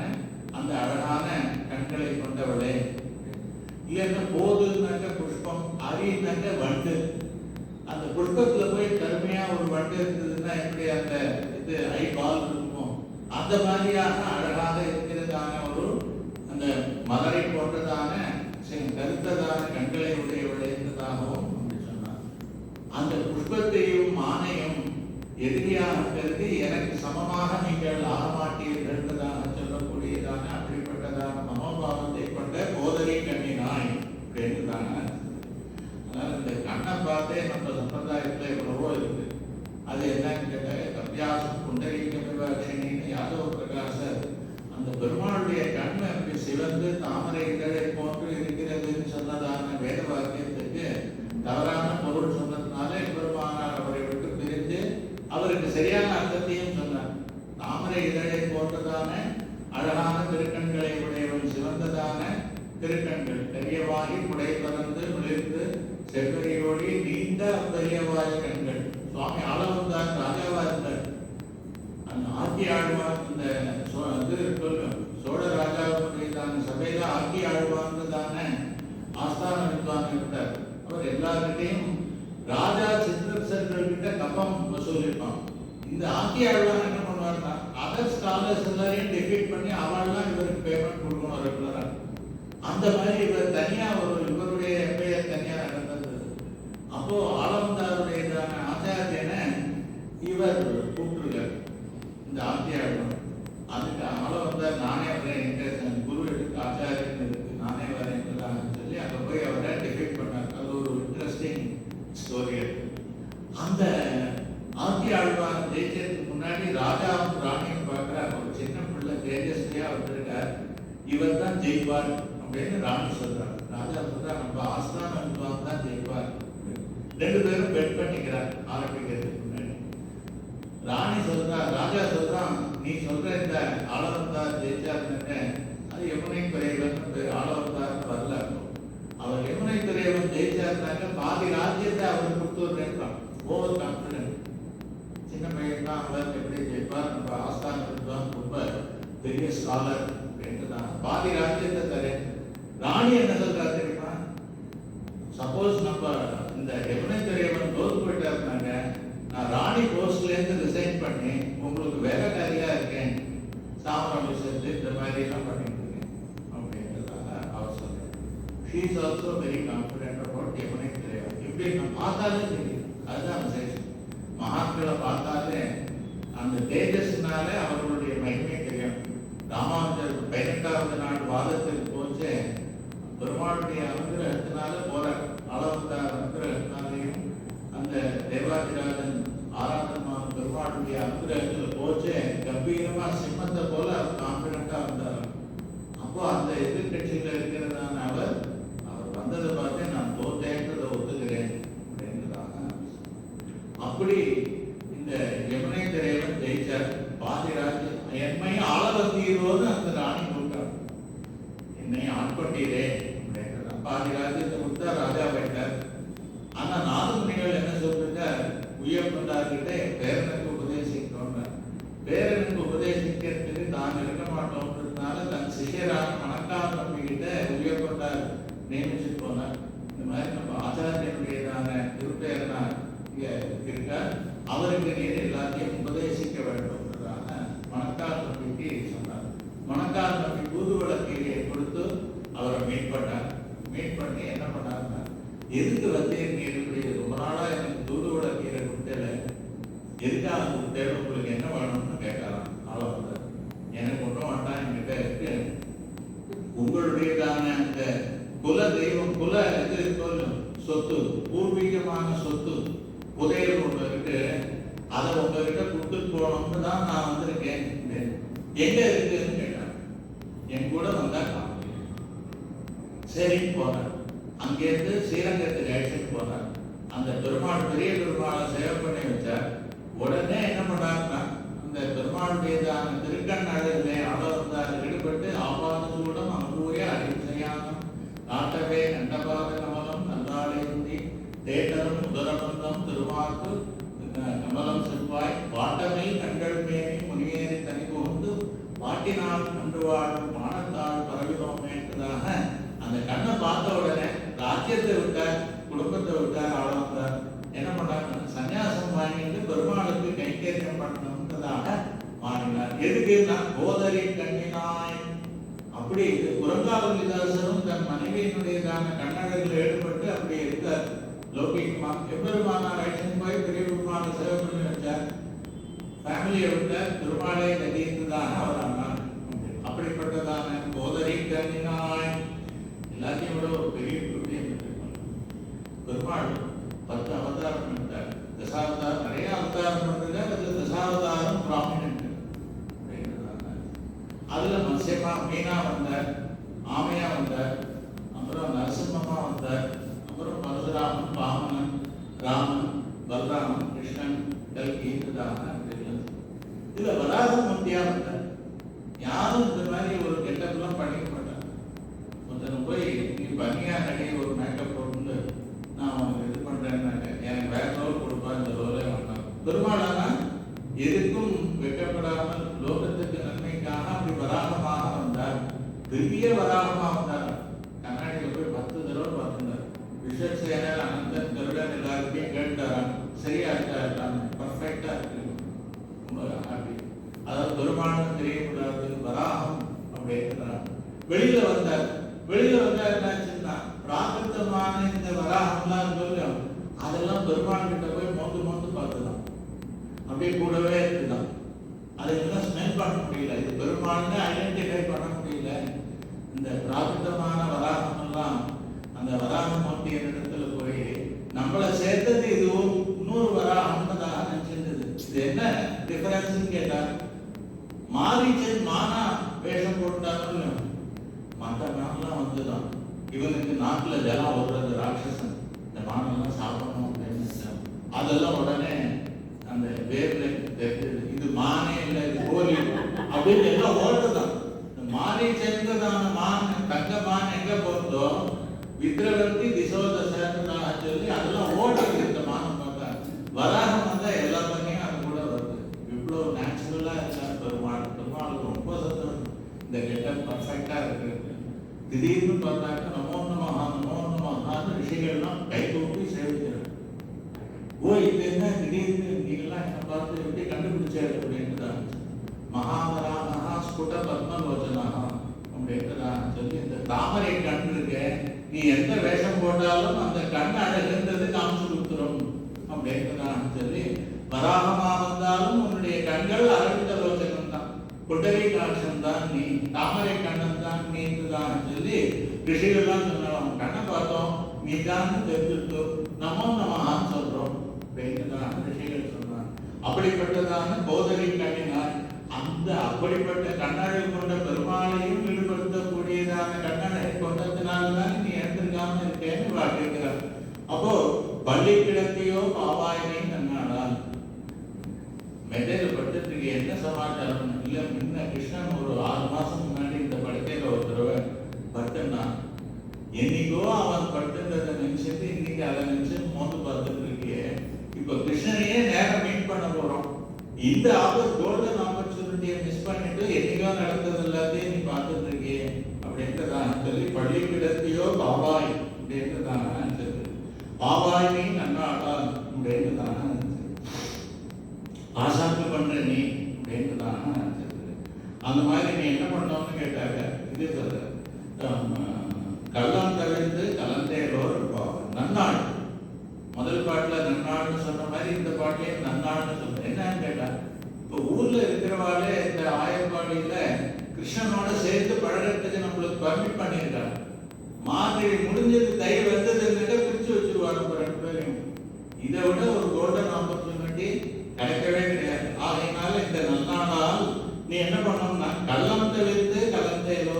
Speaker 1: அந்த அழகான கண்களை கொண்டவளே. இல்லைன்னா போதுனாக்க புஷ்பம், அரினாக்க வண்டு. அந்த புஷ்பத்துல போய் கருமையா ஒரு வண்டு இருந்ததுன்னா எப்படி அந்த இது ஐ பால் இருக்குமோ அந்த மாதிரியாக அழகாக இருக்கிறதான ஒரு அந்த மலரை போன்றதான கருத்ததான கண்களை உடையவளைந்ததாகவும் சொன்னார். அந்த புஷ்பத்தையும் மானையும் எதிரியாக கருதி எனக்கு சமமாக நீங்கள் ஆகமாட்டீர்கள்ன்றதாக சொல்லக்கூடியதான அப்படிப்பட்டதான மனோபாவத்தை கொண்ட போதரி கண்ணினாய் அப்படின்றதான. அதனால இந்த கண்ணை பார்த்தே நம்ம சம்பிரதாயத்துல எவ்வளவோ இருக்கு. அது என்னன்னு கேட்டாங்க, கபியாசம் புண்டரீகமிவாட்சினின்னு யாதவ பிரகாசர் அந்த பெருமாளுடைய கண் அப்படி சிவந்து தாமரை இதழை போன்று இருக்கிறதுன்னு சொன்னதான வேத வாக்கியத்துக்கு பெரியவாகி புடை பறந்து விழுந்து செவ்வரியோடி நீண்ட பெரியவாய் கண்கள். சுவாமி ஆளவந்தார் ராஜாவா இருந்தார். அந்த ஆட்சி ஆழ்வார் இந்த சோழ ராஜாவுடையதான சபையில ஆட்சி ஆழ்வார்ன்றதான ஆஸ்தான வித்வான் இருந்தார். அவர் எல்லார்கிட்டையும் ராஜா சிற்றரசர்கள் கிட்ட கப்பம் வசூலிப்பான். இந்த ஆட்சி ஆழ்வார் என்ன பண்ணுவார்னா அதர் ஸ்காலர்ஸ் எல்லாரையும் டிஃபீட் பண்ணி அவள்லாம் இவருக்கு பேமெண்ட் கொடுக்கணும் ரெகுலரா. அந்த மாதிரி இவர் தனியா இவருடைய பெயர் தனியா நடந்தது. அப்போ ஆளவந்தாருடையதான ஆச்சாரியனை இவர் கூப்பிட்டுருக்கார் இந்த ஆட்சி ஆழ்வார். அதுக்கு ஆளவந்தார் நானே வரேன், குரு எடுத்து ஆச்சாரியன் இருக்கு, நானே வரேன் சொல்லி அங்கே போய் அவரை டிஃபீட் பண்ணார். அது ஒரு இன்ட்ரெஸ்டிங் ஸ்டோரி. அந்த ஆட்சி ஆழ்வார் ஜெயிச்சதுக்கு முன்னாடி ராஜாவும் ராணியும் பார்க்குறார். ஒரு சின்ன பிள்ளை தேஜஸ்வியா வந்திருக்கார், இவர் தான் ஜெயிப்பார் அப்படின்னு ராணி சொல்றார். ராஜா சொல்றா நம்ம ஆஸ்தான வித்வான் தான் ஜெயிப்பார். ரெண்டு பேரும் பெட் பண்ணிக்கிறார் ஆரம்பிக்கிறதுக்கு முன்னாடி. ராணி சொல்றா, ராஜா சொல்றான், நீ சொல்ற இந்த ஆளவந்தார் ஜெயிச்சாருன்னு அது யமுனை துறைவன் பேர், ஆளவந்தார் வரல. அவர் யமுனை துறைவன் ஜெயிச்சாருனாக்க பாதி ராஜ்யத்தை அவர் கொடுத்துருக்கான். Over confident. சின்ன பையன் தான் அவர் எப்படி ஜெயிப்பார், நம்ம ஆஸ்தான வித்வான் ரொம்ப பெரிய ஸ்காலர் அப்படின்ட்டுதான் பாதி ராஜ்யத்தை தரேன். ராணி என்ன சொல்றா தெரியுமா, சப்போஸ் நம்ம இந்த யமுனை துறைவன் தோற்று போயிட்டாருனாங்க நான் ராணி போஸ்ட்ல இருந்து ரிசைன் பண்ணி உங்களுக்கு வேலைக்காரியா இருக்கேன், சாமரம் சேர்த்து இந்த மாதிரி எல்லாம் பண்ணிட்டு இருக்கேன் அப்படின்றதாக அவர் சொல்றேன். She is also very confident about Yamunai Thuraivan. இப்படி நான் பார்த்தாலே தெரியும். அதுதான் விசேஷம். மகான்களை பார்த்தாலே அந்த தேஜஸ்னால அவர்களுடைய மகிமை தெரியும். ராமானுஜர் 18வது நாள் வாதத்திற்கு போச்சு, பெருமாளுடைய அனுகிரகத்தினால போற ஆளவந்தார் அனுகிரகத்தினாலையும் அந்த தேவாதிராஜன் ஆராதனமான பெருமாளுடைய அனுகிரகத்தில் போச்சு கம்பீரமா சிம்மத்தை போல அவர் கான்பிடண்டா இருந்தார். அப்போ அந்த எதிர்கட்சியில இருக்கிறதான அவர் வந்ததை பார்த்து நான் தோற்றேன்றதை ஒத்துக்கிறேன் அப்படின்றதாக. அப்படி இந்த யமுனை திரையவன் ஜெயிச்சார். பாதி ராஜ்யம் என்னையும் ஆள வந்தீரோன்னு அந்த ராணி கொடுத்தார். என்னை ஆட்கொண்டீரே அப்படின்ற பாதி ராஜ்யத்தை கொடுத்தா ராஜா போயிட்டார். ஆனா நாதமுனிகள் என்ன சொல்லிருக்க, உயர்ந்தார்கிட்ட பேரனுக்கு உபதேசிக்கணும்னு. பேரனுக்கு உபதேசிக்கிறதுக்கு தான் இருக்க மாட்டோம்ன்றதுனால தன் சிஷியரான மணக்கால் நம்பிக்கிட்ட உயர்கொண்டார் நியமிச்சு போனார். இந்த மாதிரி நம்ம ஆச்சாரியனுடையதான திருப்பேரனா இங்க இருக்கார், அவருக்கு நீர் எல்லாத்தையும் உபதேசிக்க வேண்டும்ன்றதாக மணக்கால் நம்பிக்கு சொன்னார். மணக்கால் நம்பி தூதுவள கீரையை கொடுத்து அவரை மீட் பண்ணார். மீட் பண்ணி என்ன பண்ணாருன்னா, எதுக்கு வந்து நீர் இப்படி ரொம்ப நாளா எனக்கு தூதுவள கீரை கொடுத்தல, எதுக்காக கொடுத்தேன், உங்களுக்கு என்ன வேணும்னு கேட்கலாம். ஆளவந்தார் எனக்கு ஒன்றும் வேண்டாம், என்கிட்ட இருக்கு உங்களுடையதான அந்த குல தெய்வம், குல இது சொத்து, பூர்வீகமான சொத்து புதையல் ஒன்று இருக்கு, அதை உங்ககிட்ட கொடுத்துட்டு போகணும்னு தான் நான் வந்திருக்கேன். எங்க இருக்குன்னு கேட்டான். என் கூட வந்தா சரின்னு போனேன். அங்கேருந்து ஸ்ரீரங்கத்துக்கு அழைச்சிட்டு போனார். அந்த பெருமாள் பெரிய பெருமாளை சேவை பண்ணி வச்சார். உடனே என்ன பண்ணாருன்னா, அந்த பெருமாளுடையதான திருக்கண் அழகிலே ஆளவந்தார் ஈடுபட்டு ஆபாதசூடம் அம்பூய அரிசையானம் நாட்டவே நண்டபாத கமலம் நல்லாளேந்தி தேட்டரும் உதரபந்தம் திருமாக்கு கமலம் செவ்வாய் வாட்டமை கண்கள் மேனி முனியேறி தனி புகுந்து வாட்டினால் கண்டு வாழும் மானத்தால் பரவினோமேன்றதாக அந்த கண்ணை பார்த்த உடனே ராஜ்யத்தை விட்டார், குடும்பத்தை விட்டார். ஆளவந்தார் என்ன பண்ணாங்க, சன்னியாசம் வாங்கிட்டு பெருமாளுக்கு கைங்கரியம் பண்ணணும்ன்றதாக மாறினார். எதுக்கு நான் கோதரி கண்ணினாய். அப்படி குரங்காவலிதாசரும் தன் மனைவியினுடையதான கண்ணழகில் ஈடுபட்டு அப்படி இருக்கார். லௌகிகமா எம்பெருமானார் அழைச்சின்னு போய் பெரிய பெருமாளை சேவை பண்ணி வச்சார். ஃபேமிலியை விட்டார், பெருமாளை கதிர்ந்ததாக அவர் ஆனார். அப்படிப்பட்டதான கோதரி கண்ணினாய் எல்லாத்தையும் விட ஒரு பெரிய புண்ணியம் பெருமாள் 10 அவதாரம் பண்ணிட்டார். தசாவதாரம் நிறைய அவதாரம் பண்ணிருக்கார். அதுல தசாவதாரம் பிராமினன்ட் அப்படின்றதாங்க. அதுல மத்ஸ்யமா மீனா வந்தார், ஆமையா வந்தார், அப்புறம் நரசிம்மமா வந்தார், அப்புறம் பரசுராமன், வாமனன், ராமன், பலராமன், கிருஷ்ணன், கல்கி இதுதான். இதுல வராகமூர்த்தியா வந்தார். யாரும் இந்த மாதிரி ஒரு கெட்டப்லாம் பண்ணிக்க மாட்டாங்க. ஒருத்தனை போய் நீ வெளியில வந்தார். வெளியில வந்தா என்னாச்சுன்னா பிராகிருத்தமான இந்த வராகம்லாம் சொல்லும் அதெல்லாம் பெருமாள் கிட்ட போய் மோந்து பார்த்துதான், அப்படியே கூடவே இருக்குதான். அதெல்லாம் ஸ்மெல் பண்ண முடியல, இது பெருமாள்னு ஐடென்டிஃபை பண்ண முடியல. இந்த பிராகிருத்தமான வராகம் எல்லாம் அந்த வராகமூர்த்தி இடத்துல போய் நம்மளை சேர்த்தது இதுவும் இன்னொரு வராகம்னு தான் நினைச்சிருந்தது. இது என்ன டிஃபரன்ஸ் கேட்டா, மாரீச்சன் மானா வேஷம் போட்டாலும் மற்ற நாள்லாம் வந்துதான் இவனுக்கு நாட்டுல ஜலம் ஓடுறது ராட்சசன், இந்த மானெல்லாம் சாப்பிடணும் அப்படின்னு அதெல்லாம் உடனே அந்த வேர்ல இது மானே இல்லை இது கோலி அப்படின்னு எல்லாம் ஓடுதான். இந்த மாறி சேர்ந்ததான மான் தங்க மான் எங்க போறதோ வித்ரவர்த்தி திசோதசன்னு சொல்லி அதெல்லாம் ஓடுறது. இந்த மானம் பார்த்தா வராகம் வந்தா எல்லா பண்ணியும் அது கூட வருது. இவ்வளவு நேச்சுரலா இருக்காரு பெருமாள். பெருமாளுக்கு ரொம்ப சந்தோஷம், இந்த கெட்டப் பர்ஃபெக்டா இருக்கு. திடீர்னு பார்த்தாக்க நமோ நமஹான்னு ரிஷிகள்லாம் கை தூக்கி சேவிக்கிறார். ஓ இது என்ன திடீர்னு நீங்கள்லாம் என்ன பார்த்து எப்படி கண்டுபிடிச்சாரு அப்படின்ட்டுதான் மகாவராகா ஸ்புட பத்மலோச்சனாக அப்படின்ட்டுதான் சொல்லி இந்த தாமரை கண் இருக்க நீ எந்த வேஷம் போட்டாலும் அந்த கண் அழகுன்றது காமிச்சு கொடுத்துரும் அப்படின்ட்டுதான் சொல்லி வராகமா வந்தாலும் உன்னுடைய கண்கள் அரவிந்த லோச்சனம் தான், குடரை காட்சம் தான் நீ, தாமரை கண்ணன் தான் நீதான் சொல்லி ரிஷிகள்லாம் சொன்னாலும் கண்ணை பார்த்தோம் நீ தான் தெரிஞ்சுட்டு நமோ நமஹான்னு சொல்றோம் அப்படின்னுதான் ரிஷிகள் சொன்னாங்க. அப்படிப்பட்டதான கோதரி கண்ணினார் அந்த அப்படிப்பட்ட கண்ணழகு கொண்ட பெருமாளையும் ஈடுபடுத்தக்கூடியதான கண்ணழகை கொண்டதுனால்தான் நீ எடுத்துக்காம இருக்கேன்னு கேட்கிறார். அப்போ பள்ளி கிடக்கையோ பாவாயினை நன்னாடால் மெட்டையில படுத்துட்டு என்ன சமாச்சாரம் இல்ல, முன்ன கிருஷ்ணன் ஒரு 6 மாசம் முன்னாடி இந்த படுக்கையில ஒரு தடவை படுத்தனா என்னைக்கோ அவன் படுத்துன்றதை நினைச்சிட்டு இன்னைக்கு அதை நினைச்சு மோந்து பார்த்துட்டு இருக்கியே. இப்ப கிருஷ்ணனையே நேரம் மீட் பண்ண போறோம், இந்த கோல்டன் ஆப்பர்ச்சுனிட்டியை மிஸ் பண்ணிட்டு என்னைக்கோ நடந்தது எல்லாத்தையும் நீ பார்த்துட்டு இருக்கியே அப்படின்றதான் சொல்லி பள்ளி கிடத்தையோ பாபாய் அப்படின்றதான் சொல்லு. பாபாய் நீ நன்னாடால் அப்படின்றதான் ஆசாக்கு பண்ற நீ அப்படின்றதான் அந்த மாதிரி நீ என்ன பண்ணோம்னு கேட்டாங்க. இதே சொல்ற கள்ளம் தவிர்த்து கலந்தேலோர் நன்னாள். முதல் பாட்டுல நன்னாள்னு சொன்ன மாதிரி இந்த பாட்டிலேயே நன்னாள்னு சொல்ற. என்னன்னு கேட்டா இப்போ ஊர்ல இருக்கிறவாளே இந்த ஆயர்பாடியில கிருஷ்ணனோட சேர்த்து பழகிறதுக்கு நம்மளுக்கு பர்மிட் பண்ணியிருக்காங்க. மாதிரி முடிஞ்சது தை வந்ததுன்னாக்க பிரிச்சு வச்சிருவாங்க 2 பேரையும். இதை விட ஒரு கோல்டன் ஆப்பர்ச்சுனிட்டி கிடைக்கவே கிடையாது. ஆகையினால இந்த நன்னாளால் நீ என்ன பண்ணணும்னா கள்ளம் தவிர்த்து கலந்தேலோ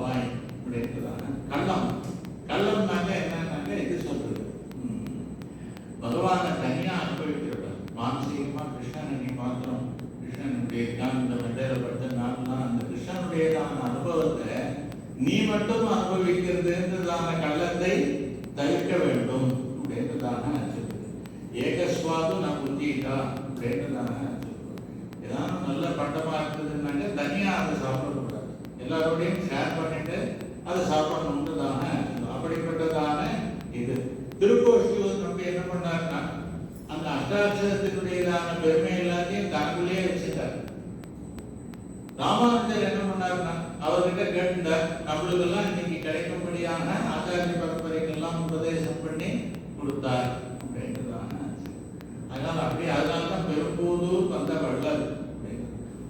Speaker 1: வாய் அப்படின்றதான கள்ளம். கள்ளம்னாக்க என்னன்னாக்க இது சொல்றது பகவானை தனியா அனுபவிக்கிறவர். மானசீகமா கிருஷ்ணனை நீ மாத்திரம் கிருஷ்ணனுடைய இந்த மெட்டையில படுத்த நாள்லாம் அந்த கிருஷ்ணனுடையதான அனுபவத்தை நீ மட்டும் அனுபவிக்கிறதுன்றதான கள்ளத்தை தவிர்க்க வேண்டும் அப்படின்றதான ஏகஸ்வாது நான் புத்திட்டா அப்படின்றதான ஏதாவது நல்ல பண்டமா இருக்குதுன்னாக்க தனியா அதை சாப்பிடக்கூடாது, எல்லாரோடையும் ஷேர் பண்ணிட்டு அதை சாப்பிடணுன்றதான அப்படிப்பட்டதான இது. திருக்கோஷ்டியூர் நம்ம என்ன பண்ணாருன்னா அந்த அஷ்டாட்சரத்தினுடையதான பெருமை எல்லாத்தையும் தனக்குள்ளேயே வச்சுட்டார். ராமானுஜர் என்ன பண்ணாருன்னா அவர்கிட்ட கேட்டார், நம்மளுக்கெல்லாம் இன்னைக்கு கிடைக்கும்படியான ஆச்சாரிய பரம்பரைக்கெல்லாம் உபதேசம் பண்ணி கொடுத்தார் அப்படின்றதான. அதனால அப்படியே அதனால்தான் பெரும்பூதூர் வந்த வள்ளல்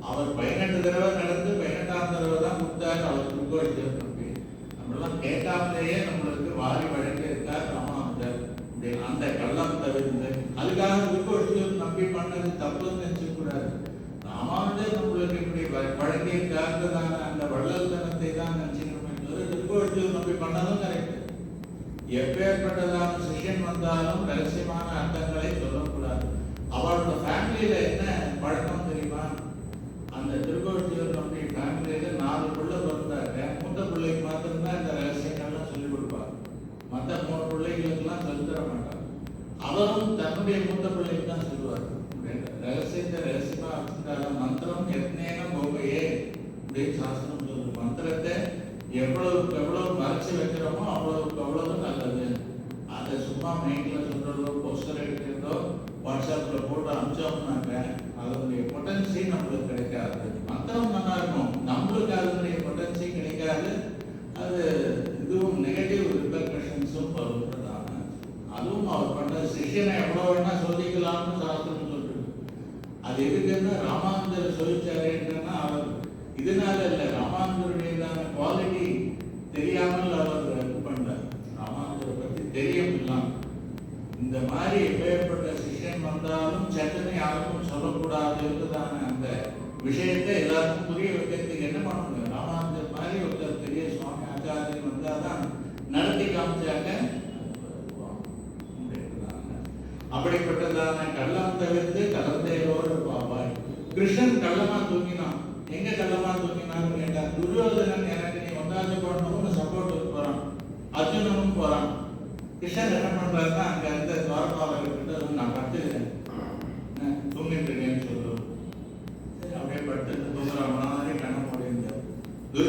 Speaker 1: அவர் 18 தடவை நடந்து 18ஆம் தடவை தான் கொடுத்தார் அவர் திருக்கோஷ்டியூர் நம்பி. நம்மளாம் கேட்காமலேயே நம்மளுக்கு வாரி வழங்கி இருக்கார் ராமானுஜர். அந்த கள்ளம் தவிர்த்து அதுக்காக திருக்கோஷ்டியூர் நம்பி பண்ணது தப்புன்னு நினைச்சக்கூடாது. ராமானுஜர் நம்மளுக்கு இப்படி வழங்கி இருக்காருதான அந்த வள்ளல் தனத்தை தான் நினைச்சுக்கணுமே தவிர திருக்கோஷ்டியூர் நம்பி பண்ணதும் கரெக்ட். எப்பேற்பட்டதான சிஷ்யன் வந்தாலும் ரகசியமான அர்த்தங்களை சொல்லக்கூடாது. அவளோட ஃபேமிலியில என்ன பழக்கம் தெரியுமா? அந்த திருக்கோஷ்டியூர் நம்பி ஃபேமிலியில 4 பிள்ளை பிறந்தாங்க. மூத்த பிள்ளைக்கு மாத்திரம்தான் இந்த ரகசியங்கள்லாம் சொல்லிக் கொடுப்பாங்க, மற்ற 3 பிள்ளைகளுக்கெல்லாம் சொல்லி தர மாட்டாங்க. அவரும் தன்னுடைய மூத்த பிள்ளைக்கு தான் சொல்லுவார். ரகசியத்தை ரகசியமா வச்சுட்டாலும் மந்திரம் எத்தனேனம் போகையே அப்படின்னு சாஸ்திரம் சொல்லுது. மந்திரத்தை எவ்வளவுக்கு எவ்வளவு மறைச்சு வைக்கிறோமோ அவ்வளவுக்கு அவ்வளவு நல்லது. அதை சும்மா மைண்ட்ல சொல்றதோ போஸ்டர் எடுக்கிறதோ வாட்ஸ்அப்ல போட்டு அனுப்பிச்சோம்னாக்க அதனுடைய பொட்டன்சி நம்மளுக்கு கிடைக்காது. மந்திரம் நல்லா இருக்கும், நம்மளுக்கு அதனுடைய பொட்டன்சி கிடைக்காது. இருக்கக்கூடியதான குவாலிட்டி தெரியாமல் அவர் இது பண்ணார். ராமானுஜரை பற்றி தெரியலாம். இந்த மாதிரி எப்பேற்பட்ட சிஷ்யன் வந்தாலும் சட்டனை யாருக்கும் சொல்லக்கூடாதுன்றதான அந்த விஷயத்தை எல்லாருக்கும் புரிய வைக்கிறதுக்கு என்ன பண்ணணும்? ராமானுஜர் மாதிரி ஒருத்தர் பெரிய சுவாமி ஆச்சாரியன் வந்தாதான் நடத்தி காமிச்சாங்க. அப்படிப்பட்டதான கள்ளம் தவிர்த்து கலந்தையோடு பாபாய். கிருஷ்ணன் கள்ளமா தூங்கினான். எங்க கள்ளமா தூங்கினான்னு கேட்டா, துரியோதனன் எனக்கு நீ ஒன்றாவது போடணும்னு சப்போர்ட் போறான், அர்ஜுனனும் போறான். கிருஷ்ணன் என்ன பண்றாருன்னா, அங்க இருந்த துவாரபாலகிட்ட நான் படுத்துக்கிறேன், தூங்கிட்டு இருக்கேன்னு சொல்லுவோம். சரி, அப்படியே படுத்து தூங்குற மாதிரி கண்ண முடியுது. இது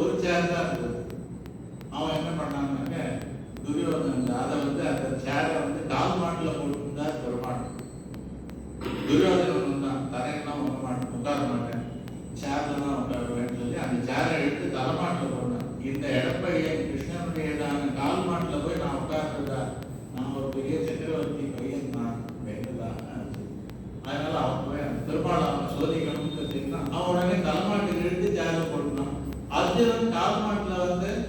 Speaker 1: ஒரு சேர் தான் இருந்தது. அவன் என்ன பண்ணான்னாக்க, துரியோதனன் அதை அந்த சேரை கால் மாட்டில் போட்டுருந்தா பெருமாள். துரியோதனன் தான் தரையெல்லாம் உட்கார மாட்டேன், சேர்ல தான் உட்காருவேன்னு சொல்லி அந்த சேரை எடுத்து தலைமாட்டில் போட்டேன். இந்த எடப்பையன் கிருஷ்ணனுடையதான கால் மாட்டில் போய் நான் உட்கார்றதா, நான் ஒரு பெரிய சக்கரவர்த்தி பையன் நான் வேண்டுதான். அதனால அவன் போய் பெருமாள் அவன் சோதிக்கணும்னு பார்த்தீங்கன்னா அவன் உடனே தலைமாட்டில் எடுத்து சேரை போட்டுனான். அர்ஜுனன் கால் மாட்டில்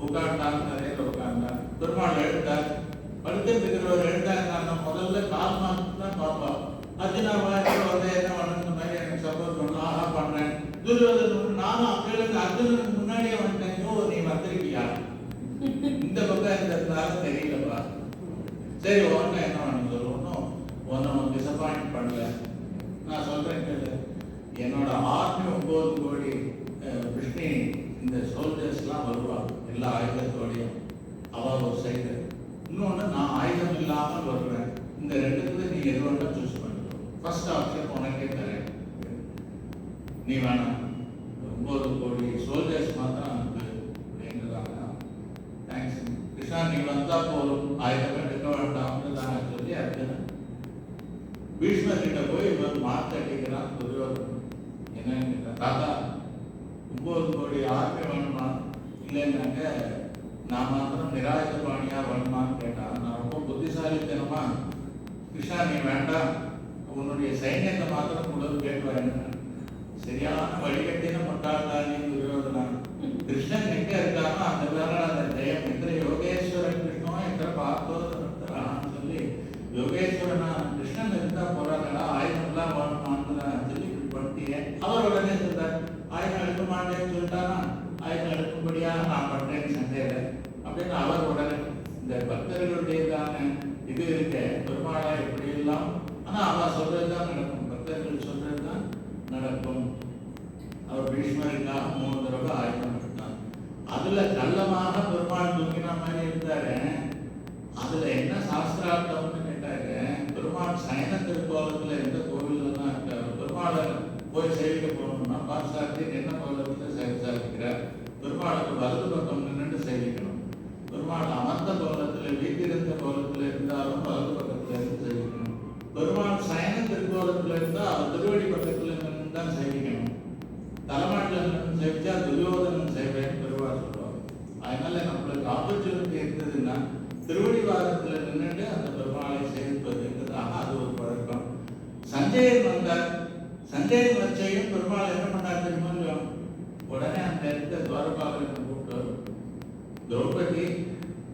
Speaker 1: உட்காண்டான், நிறைய உட்காண்டான். பெருமாள் எழுந்தார். படுத்து இருக்கிறவர் எழுந்தாங்க. முதல்ல கால் மாட்டு தான் பார்ப்போம். அர்ஜுனா என்ன வளர்ந்த மாதிரி எனக்கு சப்போர்ட் பண்ணலாம், ஆஹா பண்ணேன். துரியோதனன் நானும் அப்படி அர்ஜுனனுக்கு முன்னாடியே வந்துட்டேன். நீ வந்திருக்கியா? இந்த பக்கம் இருந்ததுனால தெரியலப்பா. சரி, ஒன்னும் என்ன பண்ண சொல்லணும், ஒன்னும் டிசப்பாயிண்ட் பண்ணல. நான் சொல்றேன் கேளு, என்னோட ஆர்மி 9 கோடி விஷ்ணு இந்த சோல்ஜர்ஸ்லாம் வருவாங்க எல்லா ஆயுதத்தோடையும். அவ ஒரு சைடு, இன்னொன்று நான் ஆயுதம் இல்லாமல் வருவேன். இந்த ரெண்டுத்துல நீ எது வேணா சூஸ் பண்ணிக்கோ. ஃபர்ஸ்ட் ஆப்ஷன் உனக்கே தரேன், நீ வேணாம். 9 கோடி சோல்ஜர்ஸ் மாத்திரம் அனுப்பு அப்படிங்கிறாங்க. தேங்க்ஸ் கிருஷ்ணா, நீ வந்தா போதும், ஆயுதம் எடுக்க வேண்டாம்னு தான் சொல்லி அர்ஜுனன் பீஷ்மர் கிட்ட போய் இவர் மாத்தடிக்கிறான். துரியோதனன் என்ன தாத்தா 9 கோடி ஆர்மி வேணுமா? இல்லைன்னாக்க நான் மாத்திரம் நிராயுத பாணியா வேணுமான்னு கேட்டான். நான் ரொம்ப புத்திசாலித்தனமா, கிருஷ்ணா நீ வேண்டாம், உன்னுடைய சைன்யத்தை மாத்திரம் கூட கேட்பாரு. சரியான வழிகட்டின முட்டாள்தானே துரியோதனா. கிருஷ்ணன் எங்க இருக்கானோ அந்த வேற அந்த ஜெயம். எத்தனை யோகேஸ்வரன் கிருஷ்ணோ எத்தனை பார்த்தோ சொல்லி யோகேஸ்வரனா கிருஷ்ணன் இருந்தா போறாங்களா, ஆயுதம் எல்லாம் வேணுமான்னு சொல்லி படுத்திய. அவர் உடனே சொல்றார், ஆயுதம் எடுக்க மாட்டேன்னு சொல்லிட்டானா, ஆயுதம் எடுக்கும்படியாக நான் பண்றேன்னு சந்தேக அப்படின்னு அவர் உடனே இந்த பக்தர்களுடையதான இது இருக்க பெருமாளா எப்படி எல்லாம். ஆனா அவன் சொல்றதுதான் நடக்கும், பக்தர்கள் சொல்றதுதான் நடக்கும். அவர் பீஷ்மருக்காக 3 தடவை ஆயுதம் எடுத்தார். அதுல கள்ளமாக பெருமாள் தூங்கின மாதிரி இருந்தாரு. அதுல என்ன சாஸ்திரார்த்தம்னு கேட்டாரு, பெருமாள் சயன திருக்கோலத்துல எந்த கோவில்ல தான் இருக்காரு. பெருமாளை போய் சேவிக்க போகணும்னா பாசார்த்தி என்ன கோலத்துல சேவிக்கிறார். பெருமாளுக்கு வலது பக்கம் நின்று சேவிக்கணும். பெருமாள் அமர்ந்த கோலத்துல வீட்டிருந்த கோலத்துல இருந்தாலும் வலது பக்கத்துல இருந்து சேவிக்கணும். பெருமாள் சயன திருக்கோலத்துல இருந்தா அவர் திருவடி பக்கத்துல நின்று தான் சேவிக்கணும். தலைமாட்டில் நின்று சேவிச்சா துரியோதனன் சேவைன்னு பெருமாள் சொல்லுவார். அதனால நம்மளுக்கு ஆப்பர்ச்சுனிட்டி இருந்ததுன்னா திருவடி வாரத்துல நின்றுட்டு அந்த பெருமாளை சேவிப்பது என்பதாக அது ஒரு பழக்கம். சஞ்சயன் வந்தார். சஞ்சயன் வச்சையும் பெருமாள் என்ன பண்ணார் தெரியுமா? உடனே அந்த இடத்த துவாரபாலகனை கூப்பிட்டு, திரௌபதி,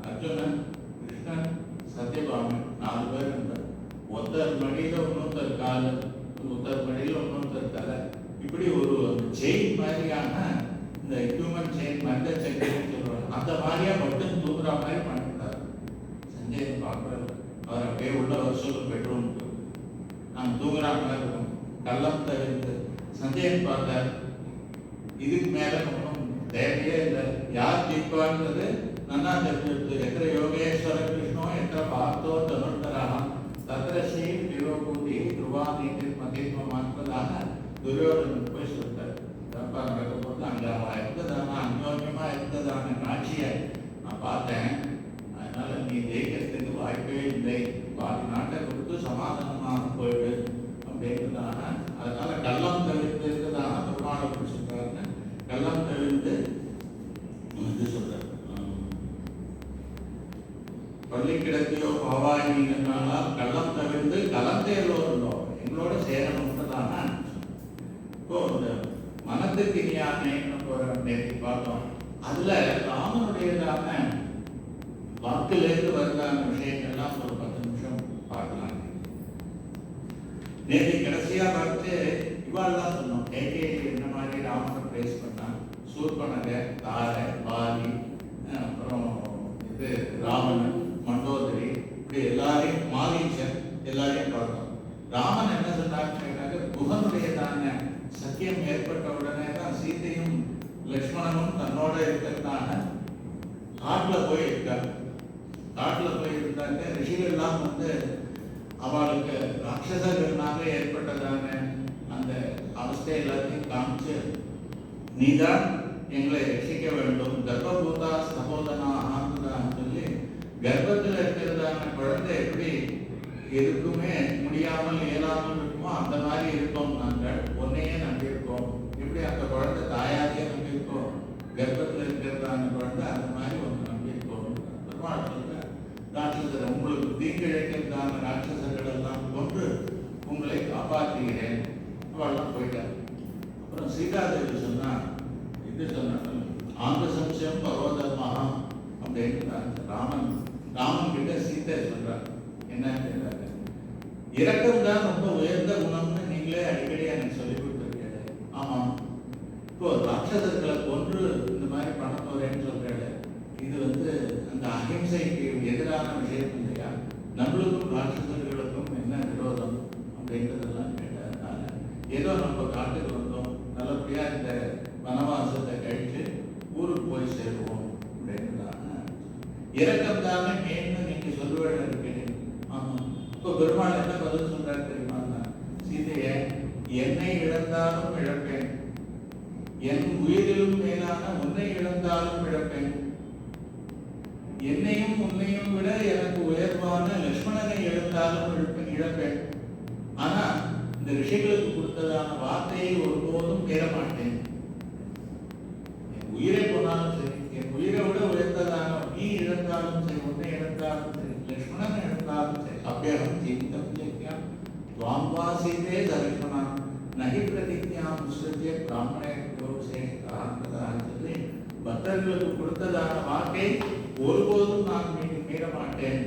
Speaker 1: அர்ஜுனன், கிருஷ்ணன், சத்யபாமன் 4 பேர் இருந்தார். ஒருத்தர் மடியில இன்னொருத்தர் காலு, ஒருத்தர் மடியில இன்னொருத்தர் தலை, இப்படி ஒரு செயின் மாதிரியான இந்த ஹியூமன் செயின் மந்த செயின் சொல்லுவாங்க. அந்த மாதிரியா மட்டும் தூங்குற மாதிரி பண்ணிட்டார். சஞ்சயன் பார்க்கறது, அவர் அப்படியே உள்ள வருஷம் பெட்ரூமுக்கு நாங்கள் தூங்குற மாதிரி இருக்கும். கள்ளம் தவிர்த்து சஞ்சயன் பார்த்தார், இதுக்கு மேல ஒன்றும் தேவையே இல்லை. யார் ஜீப்பான்றது நன்னா தெரிஞ்சிருக்கு. எத்திர யோகேஸ்வர கிருஷ்ணோ எத்திர பார்த்தோ தனுர்தராக தத்திர ஸ்ரீ விரோகூதி துருவா நீட்டின் மதித்வம் என்பதாக துரியோதனன் போய் சொல்லிட்டார். தப்பா நடக்க போது அங்கே அவன் இருந்ததான அந்யோன்யமா இருந்ததான காட்சியை நான் பார்த்தேன். அதனால நீ ஜெயிக்கிறதுக்கு வாய்ப்பே இல்லை, பாதி நாட்டை கொடுத்து சமாதானமாக போயிடு அப்படின்றதான. அதனால கள்ளம் தவிர்த்து இருக்கிறதான பெருமாளை பிடிச்சிருக்காருன்னு கள்ளம் தவிர்த்து இது சொல்றாரு. பள்ளி கிடக்கையோ பாவாயினால கள்ளம் தவிர்த்து கலந்தேலோ இருந்தோம் எங்களோட சேரணும்ன்றதான. இப்போ இந்த மனத்துக்கு இனியானேன்னு ஒரு நேற்று பார்த்தோம். அதுல ராமனுடையதான வாக்கிலிருந்து வருதான விஷயங்கள்லாம் ஒரு 10 நிமிஷம் பார்க்கலாம். நேற்று கடைசியா பார்த்து இவாள் தான் சொன்னோம், என்ன மாதிரி ராமனை பேஸ் பண்ணா, சூர்பனக, தாரை, பாலி, அப்புறம் இது ராவணன், மண்டோதரி, இப்படி எல்லாரையும், மாரீச்சன் எல்லாரையும் பார்த்தோம். ராமன் என்ன சொன்னாங்க, குகனுடையதான சத்தியம் ஏற்பட்ட உடனே தான் சீதையும் லக்ஷ்மணனும் தன்னோட இருக்கிறதான காட்டுல போய் இருக்காங்க. காட்டுல போய் இருந்தாங்க. ரிஷிகள்லாம் வந்து அவளுக்கு ராட்சசர்களாக ஏற்பட்டதான அந்த அவஸ்தை எல்லாத்தையும் காமிச்சு, நீதான் எங்களை ரசிக்க வேண்டும், கர்ப்பபூதா சகோதரனா ஆனந்தான்னு சொல்லி, கர்ப்பத்தில் இருக்கிறதான குழந்தை எப்படி எதுக்குமே முடியாமல் இயலாமல் இருக்குமோ அந்த மாதிரி இருக்கோம். நாங்கள் உன்னையே நம்பியிருக்கோம். எப்படி அந்த குழந்தை தாயாரையே நம்பியிருக்கோம், கர்ப்பத்தில் இருக்கிறதான குழந்தை அந்த மாதிரி ஒன்று நம்பியிருக்கோம். பெருமாள் சொல்ற, ராட்சசர் உங்களுக்கு தீங்கிழைக்கிறதான ராட்சசர்கள் எல்லாம் கொன்று உங்களை காப்பாற்றுகிறேன். அவெல்லாம் போயிட்டார். அப்புறம் சீதாதேவி சொன்னா, இது சொன்னாங்க, ஆந்த சம்சயம் பரோதர்மஹா அப்படின்னு ராமன் கிட்ட சீதை சொல்றார். என்ன கேட்டாங்க, இரக்கம் தான் ரொம்ப உயர்ந்த குணம்னு நீங்களே அடிக்கடி எனக்கு சொல்லி கொடுத்துருக்கீங்க. ஆமாம், இப்போ ராட்சசர்களை கொன்று இந்த மாதிரி பண்ண போறேன்னு சொல்றாரு. இது வந்து அந்த அஹிம்சைக்கு எதிரான விஷயம் இல்லையா? நம்மளுக்கும் ராட்சசர்களுக்கும் என்ன விரோதம் அப்படின்றதெல்லாம் கேட்டதுனால, ஏதோ நம்ம காட்டுக்கு வந்தோம், நல்லபடியா இந்த வனவாசத்தை கழிச்சு ஊருக்கு போய் சேருவோம் அப்படின்றதான இரக்கம் தானே ஏன்னு நீங்க சொல்லுவேன் இருக்கேன். ஆமா, இப்போ பெருமாள் என்ன பதில் சொல்றாரு தெரியுமா? சீதையை என்னை இழந்தாலும் இழப்பேன், என் உயிரிலும் மேலான உன்னை இழந்தாலும் இழப்பேன், என்னையும் உன்னையும் விட எனக்கு உயர்வான லட்சுமணனை இழந்தாலும் இழப்பேன். ஆனா இந்த ரிஷிகளுக்கு கொடுத்ததான வார்த்தையை ஒருபோதும் மீற மாட்டேன். என் உயிரை போனாலும் சரி, என் உயிரை விட உயர்ந்ததான நீ இழந்தாலும் சரி, உன்னை இழந்தாலும் சரி, லட்சுமணன் இழந்தாலும் சரி, அபியம் ஜீவிதம் ஜெயிக்காம் துவாம்பா சீதே தரிசனா நகி பிரதிஜாம் உஸ்ரஜே பிராமணே சொல்லி பக்தர்களுக்கு கொடுத்ததான வாக்கை ஒருபோதும் நான் மீற மாட்டேன்.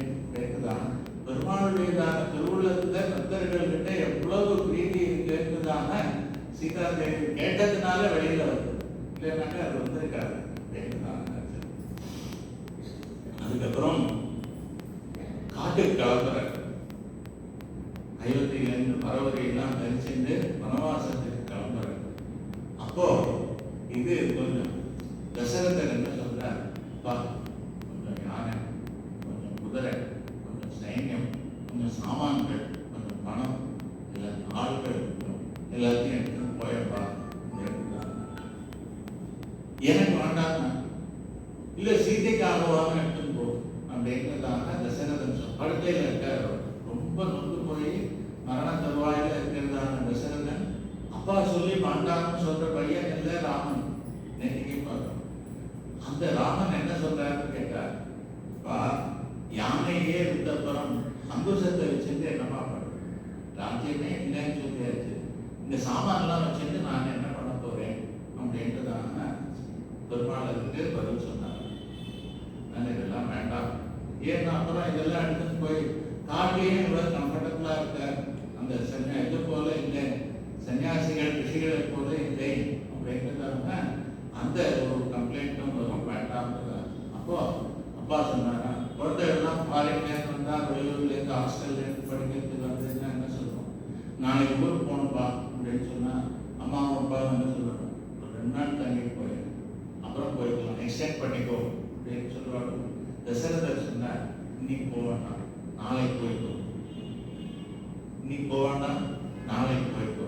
Speaker 1: பெருமாளுடையதான திருவுள்ளத்துல பக்தர்கள் கிட்ட எவ்வளவு பிரீதி இருக்குன்றதான சீதாதேவி கேட்டதுனால வெளியில வருது, இல்லைன்னாக்க அது வந்திருக்காரு. அதுக்கப்புறம் காட்டுக்கு கிளம்புற அயோத்தியிலிருந்து மரவரையெல்லாம் தரிசிந்து வனவாசத்துக்கு கிளம்புற. அப்போ இது கொஞ்சம் தசரதன் என்ன சொல்றார், கொஞ்சம் யானை, கொஞ்சம் குதிரை, கொஞ்சம் சைன்யம், கொஞ்சம் சாமான்கள், கொஞ்சம் பணம், எல்லாத்தையும் ஆட்கள் எல்லாத்தையும் எடுத்து போயப்பா. எனக்கு வேண்டாம், இல்ல சீதைக்காகவாக எடுத்துன்னு போ அப்படின்றதாக தசரதன் படுக்கையில் இருக்கார். ரொம்ப நொந்து போய் மரண தருவாயில இருக்கிறதான தசரதன் அப்பா சொல்லி வேண்டாம்னு சொல்ற பையன் இல்லை ராமன். நேற்றுக்கே பார்க்கணும். அந்த ராமன் என்ன சொல்றாருன்னு கேட்டார், யானையே இருந்தப்புறம் அங்குசத்தை வச்சுட்டு என்னமா பண்ணுறேன், ராஜ்யமே இல்லைன்னு சொல்லியாச்சு, இந்த சாமான்லாம் வச்சுட்டு நான் என்ன பண்ண போறேன் அப்படின்றதான பெருமாளுக்கு பதில் சொன்னார். நான் இதெல்லாம் வேண்டாம், ஏன்னா அப்புறம் இதெல்லாம் எடுத்துன்னு போய் காட்டிலேயே இவ்வளவு கம்ஃபர்டபுளா இருக்க, அந்த இது போல இல்லை, சன்னியாசிகள் ரிஷிகளை போல இல்லை அப்படின்றதான அந்த ஒரு கம்ப்ளைண்ட்டும் வரும், வேண்டாம். அப்போ அப்பா சொன்னாங்க, குழந்தைகள்லாம் ஃபாரின்லேருந்து வந்தால் வெளியூர்லேருந்து ஹாஸ்டல்லேருந்து படிக்கிறதுக்கு வந்ததுன்னா என்ன சொல்லுவோம், நாளைக்கு ஊருக்கு போகணும்ப்பா அப்படின்னு சொன்னால் அம்மாவும் அப்பாவும் என்ன சொல்லுவாங்க, ஒரு 2 நாள் தங்கிட்டு போயிடும், அப்புறம் போய்க்கலாம், எக்ஸ்டெண்ட் பண்ணிக்கோ அப்படின்னு சொல்லுவாங்க. தசரதர் சொன்னார், இன்னைக்கு போக வேண்டாம், நாளைக்கு போய்க்கோ, இன்னைக்கு போக வேண்டாம், நாளைக்கு போய்க்கோ.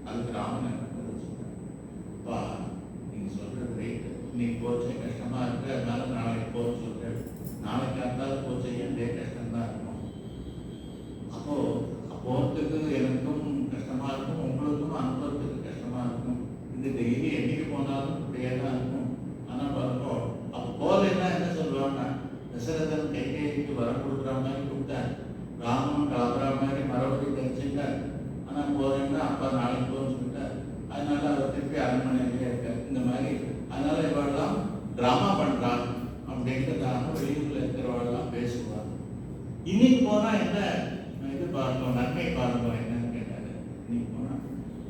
Speaker 1: அதுக்கு ராமன் என்ன சொன்னார்ப்பா, நீங்கள் சொல்கிறது ரைட்டு, இன்னைக்கு போச்சு கஷ்டமாக இருக்கு, அதனால நாளைக்கு போக சொல்கிறேன், நாளைக்கு இருந்தாலும் போச்சு எந்தே கஷ்டம்தான் இருக்கும். அப்போது போகிறதுக்கு எனக்கும் கஷ்டமாக இருக்கும், உங்களுக்கும் அனுபவத்துக்கு கஷ்டமாக இருக்கும். இந்த டெய்லி என்னைக்கு போனாலும் இப்படியே தான் இருக்கும். ஆனால் பாருங்கோ, அப்போ போகலைன்னா என்ன சொல்லுவாங்க, தசரதன் கைகைக்கு வரம் கொடுக்குற மாதிரி கொடுத்தார், ராமன் கலப்புற மாதிரி மரபடி தெரிஞ்சுட்டார். ஆனால் போகிறேன்னா அப்பா நாளைக்கு போன்னு சொல்லிட்டார். அதனால அவர் திருப்பி இன்னைக்கு போனா என்ன இது பாருங்க, நன்மை பாருங்க என்னன்னு கேட்டாரு. இன்னைக்கு போனா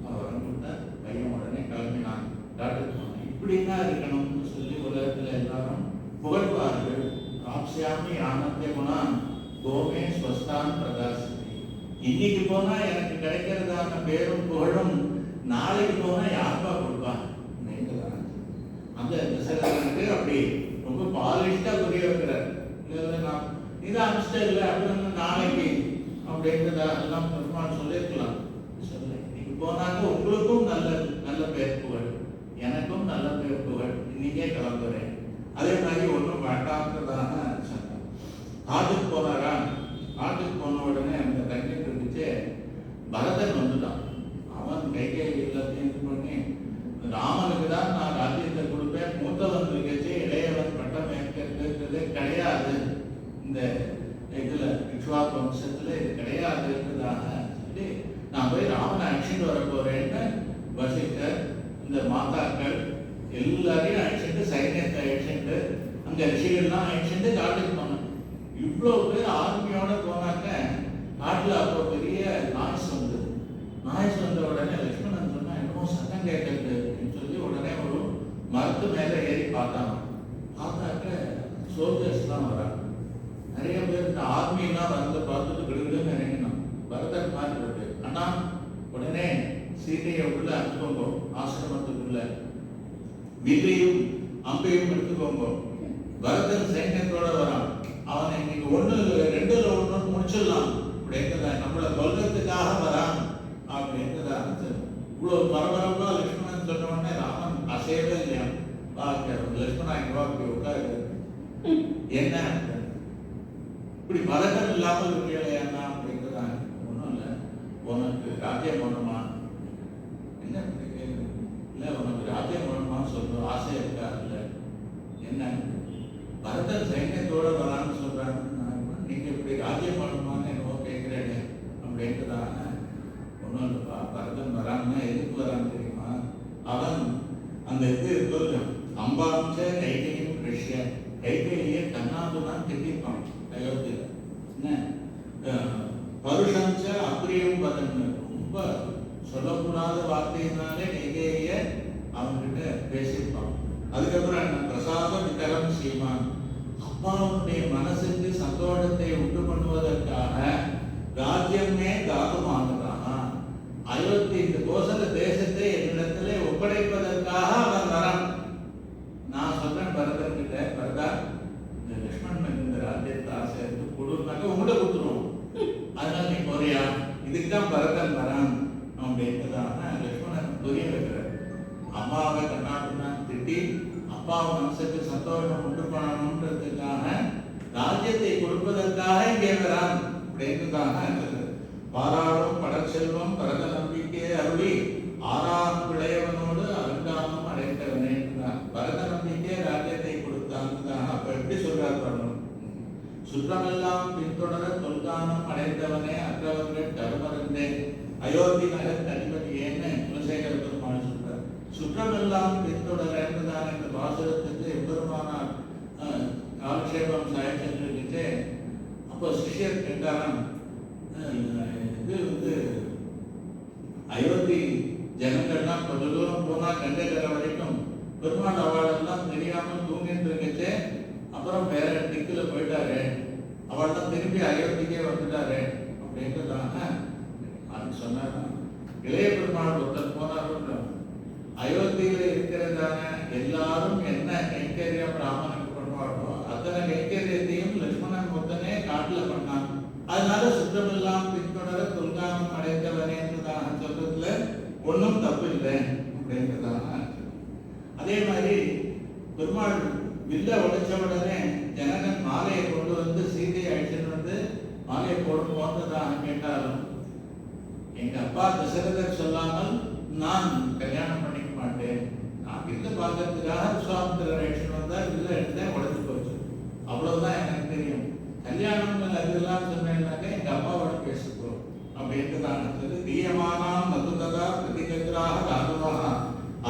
Speaker 1: அவர் கொடுத்தா பையன் உடனே கிளம்பினான், டாக்டர் போனான். இப்படிதான் இருக்கணும்னு சொல்லி உலகத்துல எல்லாரும் புகழ்வார்கள். ராப்சியாமி ஆனந்தே குணா கோமே ஸ்வஸ்தான் பிரகாசி. இன்னைக்கு போனா எனக்கு கிடைக்கிறதான பேரும் புகழும் நாளைக்கு போனா யாருப்பா கொடுப்பாங்க? அந்த தசரதனுக்கு அப்படி ரொம்ப பாலிஷ்டா புரிய வைக்கிறார். நான் இதை அனுஷ்டம் இல்லை அப்படின்னு நாளைக்கு அப்படின்றதெல்லாம் பெருமாள் சொல்லியிருக்கலாம். சொல்ல இன்னைக்கு போனாங்க உங்களுக்கும் நல்ல நல்ல பேர் புகழ், எனக்கும் நல்ல பேர் புகழ், இன்னைக்கே கிளம்புறேன். அதே மாதிரி ஒன்றும் வேண்டாம்ன்றதான சொன்னார். காட்டுக்கு போனாரா? காட்டுக்கு போன உடனே அந்த தங்கிட்டு இருந்துச்சு. பரதன் வந்துட்டான். அவன் கைகை எல்லாத்தையும் இது பண்ணி ராமனுக்கு தான் நான் ராஜ்யத்தை கொடுப்பேன், மூத்தவன் இருக்கச்சு இளையவன் பட்டம் ஏற்கிறதுன்றதே கிடையாது, இந்த இதுல இக்ஷ்வாகு வம்சத்துல இது கிடையாதுன்றதாக சொல்லி நான் போய் ராமனை அழைச்சிட்டு வர போறேன்னு வசிஷ்டர் இந்த மாதாக்கள் எல்லாரையும் அழைச்சிட்டு சைன்யத்தை அழைச்சிட்டு அங்க ரிஷிகள்லாம் அழைச்சிட்டு காட்டுக்கு போனேன். இவ்வளவு பேர் ஆர்மியோட போனாக்க காட்டுல அப்போ பெரிய நாய்ஸ் வந்தது. நாய்ஸ் வந்த உடனே லட்சுமணன் சொன்னா என்னமோ சத்தம் கேட்கறது அப்படின்னு சொல்லி உடனே ஒரு மரத்து மேல ஏறி பார்த்தாங்க. பார்த்தாக்க சோல்ஜர்ஸ்லாம் வராங்க. நிறைய பேர் இந்த ஆர்மியெல்லாம் வந்து பார்த்துட்டு விடுவிடுன்னு இறங்கினோம். பரதன் மாதிரி இருக்கு. ஆனா உடனே சீதையை உள்ள அனுப்புங்க, ஆசிரமத்துக்குள்ள வில்லையும் அம்பையும் எடுத்துக்கோங்க. பரதன் சைன்யத்தோட வரான். அவனை இன்னைக்கு 1-2 முடிச்சிடலாம் அப்படின்றத, நம்மளை கொல்றதுக்காக வரான் அப்படின்றத இவ்வளவு பரபரப்பா லட்சுமணன் சொன்ன உடனே ராமன் அசையவே இல்லையா. லட்சுமணா இங்க உட்காரு, என்ன இப்படி பதட்டம் இல்லாமல் இருக்கலையா அப்படின்றதான். ஒன்றும் இல்லை, உனக்கு ராஜ்யம் வேணுமா? என்ன இல்லை, உனக்கு ராஜ்யம் வேணுமான்னு சொல்றோம், ஆசை இருக்கா? இல்லை, என்ன பரதன் சைன்யத்தோட வரான்னு சொல்றாங்க, நீங்க இப்படி ராஜ்யம் வேணுமான்னு என்னவோ கேட்கிறேன் அப்படின்றதான. ஒன்றும் இல்லைப்பா, பரதன் வரான்னா எதுக்கு வரான்னு தெரியுமா? அவன் அந்த இது இருக்கும், அம்பாம்ச கைகையும் ரிஷ்ய கைகையே கண்ணாதுதான் திட்டிப்பான் அயோத்தியில. என்ன பருஷம்ச அப்பிரியம் பதன்னு ரொம்ப சொல்லக்கூடாத வார்த்தையினாலே கைகைய அவன்கிட்ட பேசியிருப்பான். அதுக்கப்புறம் என்ன பிரசாத விதரம் செய்வான். அப்பாவுடைய மனசுக்கு சந்தோஷத்தை உண்டு பண்ணுவதற்காக ராஜ்யமே தாகமானதாக அயோத்தி இந்த கோசல தேசத்தை என்னிடத்திலே ஒப்படைப்பதற்காக அவன் வரான். நான் சொல்றேன் பரதன் கிட்ட, பரதா இந்த லட்சுமணன் இந்த ராஜ்யத்தை ஆசை எடுத்து கொடுனாக்க உங்கள்கிட்ட கொடுத்துருவோம், அதனால நீ போறியா? இதுக்கு தான் பரதன் வரான் அப்படின்றதாக லட்சுமணன் புரிய வைக்கிறார். அம்மாவை கண்ணாடினான் திட்டி அப்பாவை மனசுக்கு சந்தோஷம் உண்டு பண்ணணுன்றதுக்காக ராஜ்யத்தை கொடுப்பதற்காக இங்கே வரான் அப்படின்றதாக. பாராளும் படச்செல்வம் பரத நம்பிக்கையை அருளி ஆறாம் பிழையவனோடு அருங்காமம் அடைந்தவனே. பரத நம்பிக்கை ராஜ்யத்தை கொடுத்தான். அப்ப எப்படி சொல்றாரு பண்ணணும்? சுற்றமெல்லாம் பின்தொடர தொல்கானம் அடைந்தவனே அற்றவர்கள் கருமருந்தே அயோத்தி நகர் அதிபதியேன்னு குலசேகர பெருமாள் சொல்றார். சுற்றமெல்லாம் பின்தொடர என்றுதான் இந்த பாசுரத்துக்கு எம்பெருமானார் காலக்ஷேபம் சாய்ச்சிட்டு அப்போ சிஷ்யர் கேட்டாராம், இது அயோத்தி ஜனங்கள்லாம் கொஞ்ச தூரம் போனா கங்கை வரைக்கும் பெருமாள் அவளெல்லாம் தெரியாமல் தூங்கிட்டு இருக்கச்சே அப்புறம் வேற திக்குல போயிட்டாரு, அவள்லாம் திரும்பி அயோத்திக்கே வந்துட்டாரு அப்படின்றதாக அது சொன்னார். இளைய பெருமாள் ஒருத்தர் போனார். அயோத்தியில இருக்கிறதான எல்லாரும் என்ன கைங்கரியம் ராமனுக்கு பண்ணுவாரோ அத்தனை கைங்கரியத்தையும் லட்சுமணன் ஒருத்தனே காட்டுல பண்ணான். அதனால சுற்றமெல்லாம் பின்தொடர தொல்கானம் அடைந்தவனேன்றதாக சொல்றதுல ஒன்றும் தப்பு இல்லை அப்படின்றதாக. அதே மாதிரி பெருமாள் வில்ல உடைச்ச உடனே ஜனகன் மாலையை கொண்டு வந்து சீதையை அழைச்சிட்டு வந்து மாலையை போடும் போன்றதாக கேட்டாலும் எங்க அப்பா தசரதர் சொல்லாமல் நான் கல்யாணம் பண்ணிக்க மாட்டேன், நான் வில்ல பார்க்கறதுக்காக விஸ்வாமித்திரர் அழைச்சிட்டு வந்தா வில்ல எடுத்தேன், உடைச்சு போச்சு, அவ்வளவுதான் எனக்கு தெரியும். கல்யாணம் அதெல்லாம் சொன்னேன்னாக்க எங்க அப்பாவோட பேசிப்போம் அப்படின்றதான சொல்லி தீயமானாம் மதுதா பிரதிகராக ராகவாக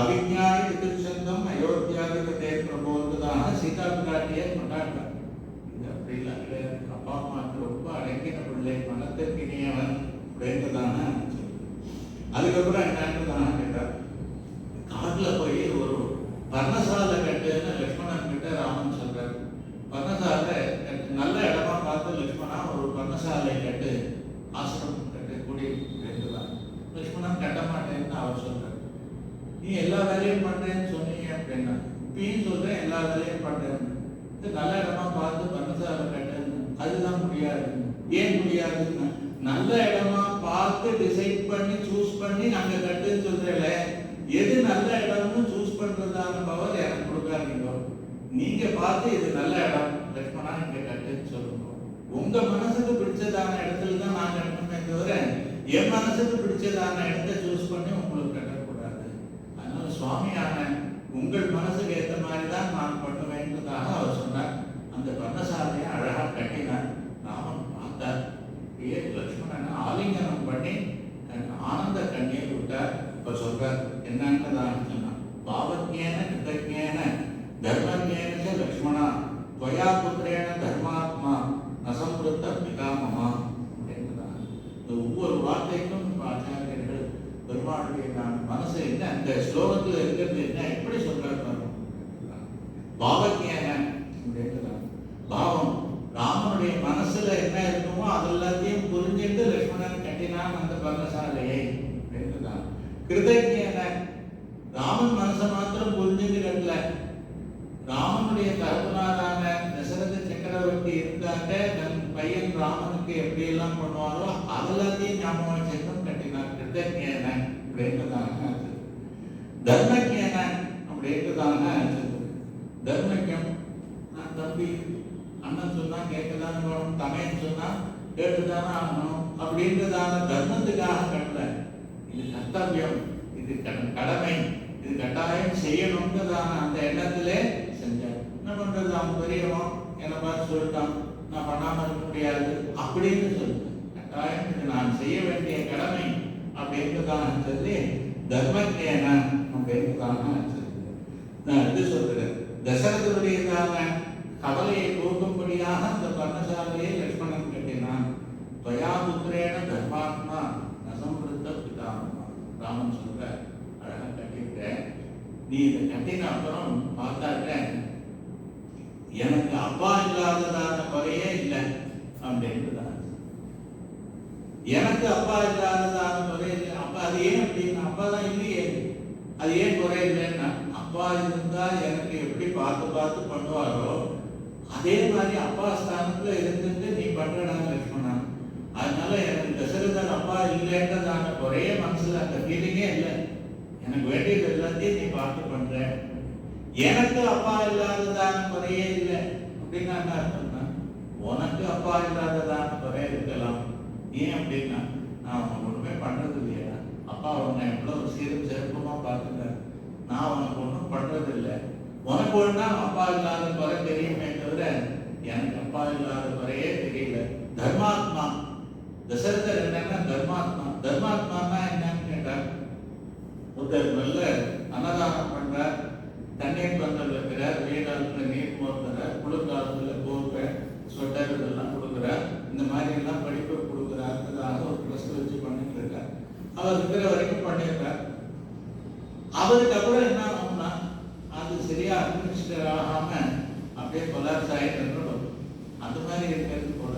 Speaker 1: அவிஞாய திருச்சந்தம் அயோத்தியாதிபதே பிரபோன்றதாக சீதா பிராட்டியை கொண்டாடுறார். இது அப்படி இல்லை, அப்பா அம்மாவுக்கு ரொம்ப பிள்ளை மனத்திற்கு இனியவன் அப்படின்றதான சொல்லுது. அதுக்கப்புறம் என்னன்றதான கேட்டார், காட்டில் போய் ஒரு பர்ணசாலை கட்டுன்னு லக்ஷ்மணன் கிட்ட ராமன் சொல்றார். பர்ணசாலை நல்ல இடமா பார்த்து லக்ஷ்மணா ஒரு பர்ணசாலை கட்டு, ஆசிரமம் கட்டு, கூடி வேண்டுவார். லக்ஷ்மணன் கட்ட மாட்டேன்னு அவர் சொல்றார். நீ எல்லா வேலையும் பண்றேன்னு சொன்னீங்க அப்படின்னா, இப்பயும் சொல்றேன் எல்லா வேலையும் பண்றேன், நல்ல இடமா பார்த்து பர்ணசாலை கட்டுன்னு. அதுதான் முடியாது. ஏன் முடியாதுன்னா, நல்ல இடமா பார்த்து டிசைட் பண்ணி சூஸ் பண்ணி நாங்க கட்டுன்னு சொல்றேன்ல, எது நல்ல இடம்னு சூஸ் பண்றதான பவர் எனக்கு கொடுக்காதீங்க. நீங்க பார்த்து இது நல்ல இடம் லக்ஷ்மணா இங்க கட்டுன்னு சொல்லுங்க. உங்க மனசுக்கு பிடிச்சதான இடத்துல தான் நான் கட்டணுமே தவிர என் மனசுக்கு பிடிச்சதான இடத்தை சூஸ் பண்ணி உங்களுக்கு கட்டக்கூடாது. அதனால சுவாமியான உங்கள் மனசுக்கு ஏற்ற மாதிரி தான் நான் பண்ணுவேன்றதாக அவர் சொன்னார். அந்த பர்ணசாலையை அழகா கட்டினார். ராமன் பார்த்தார். லக்ஷ்மணன் ஆலிங்கனம் பண்ணி ஆனந்த கண்ணீர் விட்டார். இப்ப சொல்றார் என்னன்னு சொன்னார். பாவஜேன கிருதஜேன தர்மஜேன லக்ஷ்மணா துவயா புத்திரேன தர்மாத்மா நசம்பிருத்த பிதாமமா அப்படின்றதான். இந்த ஒவ்வொரு வார்த்தைக்கும் ஆச்சாரியர்கள் பெருமாளுடைய மனசு என்ன, அந்த ஸ்லோகத்தில் இருக்கிறது என்ன, எப்படி சொல்றாரு பாவஜேன அப்படின்றதான். பாவம் ராமனுடைய மனசுல என்ன இருக்குமோ அதெல்லாத்தையும் புரிஞ்சுட்டு லக்ஷ்மணன் கட்டினான் அந்த பர்ணசாலையை அப்படின்றதான். கிருதஜேன ராமன் மனசை மாத்திரம் புரிஞ்சுட்டு கட்டல, ராமனுடைய தகப்பனாரான தசரத சக்கரவர்த்தி இருந்தாங்க, தன் பையன் ராமனுக்கு எப்படி எல்லாம் பண்ணுவாரோ அதெல்லாத்தையும் ஞாபகம் வச்சுதான் கட்டினார். கிருதஜேன அப்படின்றதாக தர்மஜேன அப்படின்றதாக தர்மஜம். நான் தம்பி அண்ணன் சொன்னா கேட்கதானே வேணும், தமையன் சொன்னா கேட்டுதானே ஆகணும் அப்படின்றதான தர்மத்துக்காக கட்டல. இது கர்த்தவியம், இது கடமை, இது கட்டாயம் செய்யணும்ன்றதான அந்த எண்ணத்திலே செஞ்சார். என்ன பண்றது, அவன் பெரியவன் என்னை பார்த்து சொல்லிட்டான், நான் பண்ணாம இருக்க முடியாது அப்படின்னு சொல்லுவேன். கட்டாயம் இது நான் செய்ய வேண்டிய கடமை அப்படின்றதான சொல்லி தர்மஜேன அப்படின்றதான இது சொல்றேன். தசரதனுடையதான கவலையை போக்கும்படியாக அந்த பர்ணசாலையை லக்ஷ்மணன் கட்டினான். துவயா புத்திரேன தர்மாத்மா நசம்பிருத்த பிதாமமா. ராமன் சொல்ற அழகா கட்டிவிட்ட, நீ இதை கட்டின அப்புறம் பார்த்தாக்க எனக்கு அப்பா இல்லாததான குறையே இல்லை அப்படின்றதான். எனக்கு அப்பா இல்லாததான குறை இல்லை. அப்பா அது ஏன் அப்படின்னு, அப்பா தான் இல்லையே, அது ஏன் குறை இல்லைன்னா, அப்பா இருந்தா எனக்கு எப்படி பார்த்து பார்த்து பண்ணுவாரோ அதே மாதிரி அப்பா ஸ்தானத்துல இருந்துட்டு நீ பண்றடா லக்ஷ்மணா. அதனால எனக்கு தசரதன் அப்பா இல்லைன்றதான குறைய மனசுல அந்த ஃபீலிங்கே இல்லை. எனக்கு வேண்டியது எல்லாத்தையும் நீ பார்த்து பண்ற. எனக்கு அப்பா இல்லாததான குறையே இல்லை அப்படின்னா என்ன அர்த்தம்னா, உனக்கு அப்பா இல்லாததான குறைய இருக்கலாம். ஏன் அப்படின்னா, நான் உனக்கு ஒண்ணுமே பண்றது இல்லையா, அப்பா உன்னை எவ்வளவு சீரும் சிறப்புமா பார்த்துட்டார், நான் உனக்கு ஒன்றும் பண்றது இல்லை. உனக்கு ஒண்ணா அப்பா இல்லாத குறை தெரியுமே தவிர எனக்கு அப்பா இல்லாத குறையே தெரியல. தர்மாத்மா தசரதர் என்னன்னா தர்மாத்மா. தர்மாத்மானா என்னன்னு கேட்டார், ஒருத்தர் நல்ல அன்னதானம் பண்றார், தண்ணீர் பந்தல் வைக்கிறார், வெயில் காலத்துல நீர் மோர்க்கிறார், குளிர் காலத்துல கோப்பை ஸ்வெட்டர் இதெல்லாம் கொடுக்குறார், இந்த மாதிரி எல்லாம் படிப்பு கொடுக்குறாருன்றதாக ஒரு ட்ரஸ்ட் வச்சு பண்ணிட்டு இருக்கார். அவர் இருக்கிற வரைக்கும் பண்ணியிருக்கார். அவருக்கு அப்புறம் என்ன ஆகும்னா, அது சரியா அட்மினிஸ்டர் ஆகாம அப்படியே கொலாப்ஸ் ஆயிட்டு அந்த மாதிரி இருக்கிறது போல.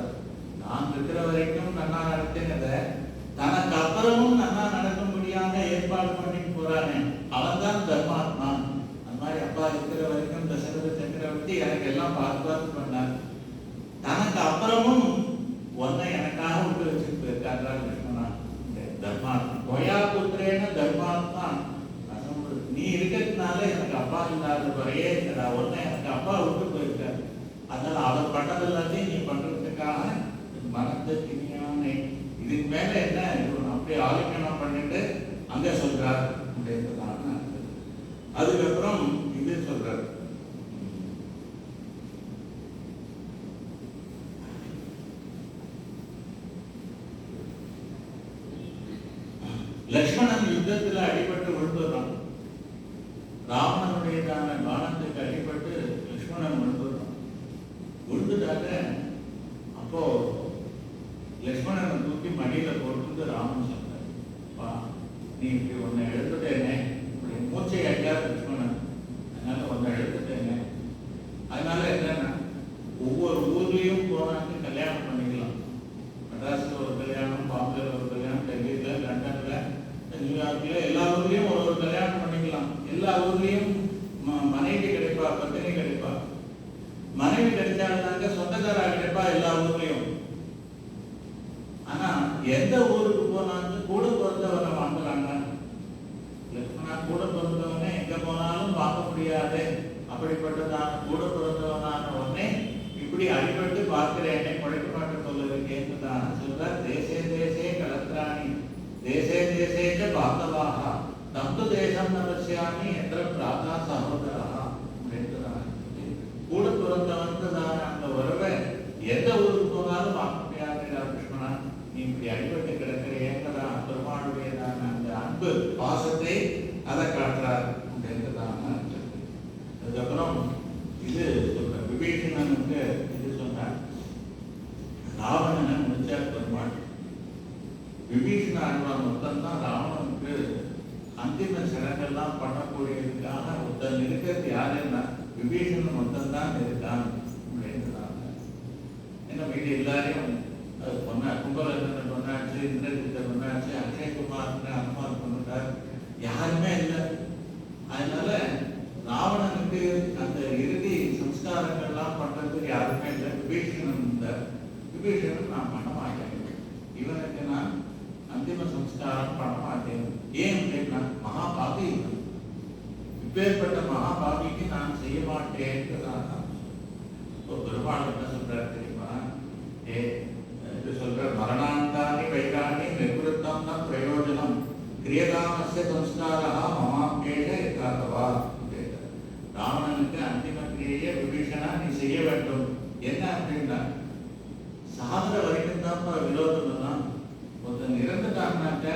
Speaker 1: நான் இருக்கிற வரைக்கும் நன்னா நடத்தினதை தனக்கு அப்புறமும் நன்னா நடக்கும்படியாக ஏற்பாடு பண்ணிட்டு போறானே அவன் தான் தர்மாத்மா. அந்த மாதிரி அப்பா இருக்கிற வரைக்கும் தசரத சக்கரவர்த்தி எனக்கு எல்லாம் பார்த்து பார்த்து பண்ணார். தனக்கு அப்புறமும் ஒன்னை எனக்காக விட்டு வச்சுட்டு போயிருக்காரா லக்ஷ்மணா. தர்மாத்மா துவயா புத்திரேன தர்மாத்மா. நீ இருக்கிறதுனால எனக்கு அப்பா இல்லாத குறையே இருக்கா, ஒன்னை எனக்கு அப்பா விட்டு போயிருக்காரு. அதனால அவர் பண்ணது எல்லாத்தையும் நீ பண்றதுக்காக மனத்தை திணியானே. இதுக்கு மேல என்ன அப்படியே ஆலோசனை பண்ணிட்டு அங்க சொல்றார் அப்படின்றதான. அதுக்கப்புறம் இது சொல்றார், லக்ஷ்மணன் யுத்தத்துல அடிபட்டு விழுந்துறான். ராவணனுடையதான பானத்துக்கு அடிபட்டு லக்ஷ்மணன் விழுந்துறான். விழுந்துட்டாக்க அப்போ லக்ஷ்மணன் இப்படி ஒன்று எடுத்துட்டேனே, இப்படி மூச்சை ஐயா லட்சுமணன், அதனால ஒன்று எடுத்துட்டேனே. அதனால என்னன்னா ஒவ்வொரு ஊர்லேயும் போனாங்க கல்யாணம் பண்ணிக்கலாம். மெட்ராஸில் ஒரு கல்யாணம், பாம்பேல ஒரு கல்யாணம், டெல்லியில், லண்டனில், நியூயார்க்கில், எல்லா ஊர்லேயும் ஒரு கல்யாணம் பண்ணிக்கலாம். எல்லா ஊர்லேயும் மனைவி கிடைப்பா, பத்தினி கிடைப்பா. மனைவி கிடைச்சாலும்னாக்க சொந்தக்காரா கிடைப்பா எல்லா ஊர்லேயும். ஆனா எந்த ஊருக்கு போனாலும் கூட பிறந்தவரை வாங்குறாங்க. லட்சுமணா கூட பிறந்தவனே எங்க போனாலும் பார்க்க முடியாது. அப்படிப்பட்டதான கூட பிறந்தவனான உடனே இப்படி அடிபட்டு பார்க்கிறேனே, குழைக்க மாட்டேன் சொல்லுறேன்னு தான் சொல்ற. தேசே தேசே கலத்திராணி தேசே தேசேச்ச பாந்தவாக தம்து தேசம் நமசியாமி என்ற பிரார்த்தா சகோதரா அப்படின்ட்டுதான். கூட பிறந்தவன்தான் அந்த உறவை எந்த ஊருக்கு போனாலும் பார்க்க முடியாது. லட்சுமணா நீ இப்படி அடிபட்டு கிடக்கிற ஏங்கதான் பெருமாளுடையதான அந்த அன்பு பாசத்தை அதை காட்டுறார் அப்படின்றதான. அதுக்கப்புறம் இது சொல்ற விபீஷணனுக்கு இது சொன்னார். ராவணனை முடிச்சார் பெருமாள். விபீஷண ஆழ்வார் மொத்தம்தான் ராவணனுக்கு அந்திம சடங்கெல்லாம் பண்ணக்கூடியதுக்காக ஒருத்தன் இருக்கிறது யாருன்னா விபீஷணன் மொத்தம்தான் இருக்கான் அப்படின்றாங்க. என்ன மீது எல்லாரையும் சொன்னார். கும்பகர்ணன் சொன்னாச்சு, இந்திரஜித்தர் சொன்னாச்சு, அக்ஷயகுமார்னு அனுமார் பண்ணிட்டார், யாருமே இல்லை. அதனால ராவணனுக்கு அந்த இறுதி சம்ஸ்காரங்கள்லாம் பண்றதுக்கு யாருமே இல்லை. விபீஷணன் இருந்தார். விபீஷணன் நான் பண்ண மாட்டேன், இவனுக்கு நான் அந்திம சம்ஸ்காரம் பண்ண மாட்டேன். ஏன் அப்படின்னா மகாபாபி, இப்பேற்பட்ட மகாபாபிக்கு நான் செய்ய மாட்டேன்னு பெருமாள் என்ன சொல்றாரு தெரியுமா? சொல்ற மரணாந்தானி வைகாணி நிர்வൃத்தம் ந பிரயோஜனம் கிரியதாமஸ்ய சம்ஸ்காரா மமாப்யேஷ யதார்த்தவா. ராவணனுக்கு அந்திம கிரியை விபீஷணா நீ செய்ய வேண்டும். என்ன அப்படின்னா சாகர வரைக்கும் தான் விரோதம் எல்லாம். ஒருத்தன் இறந்துட்டான்னாக்க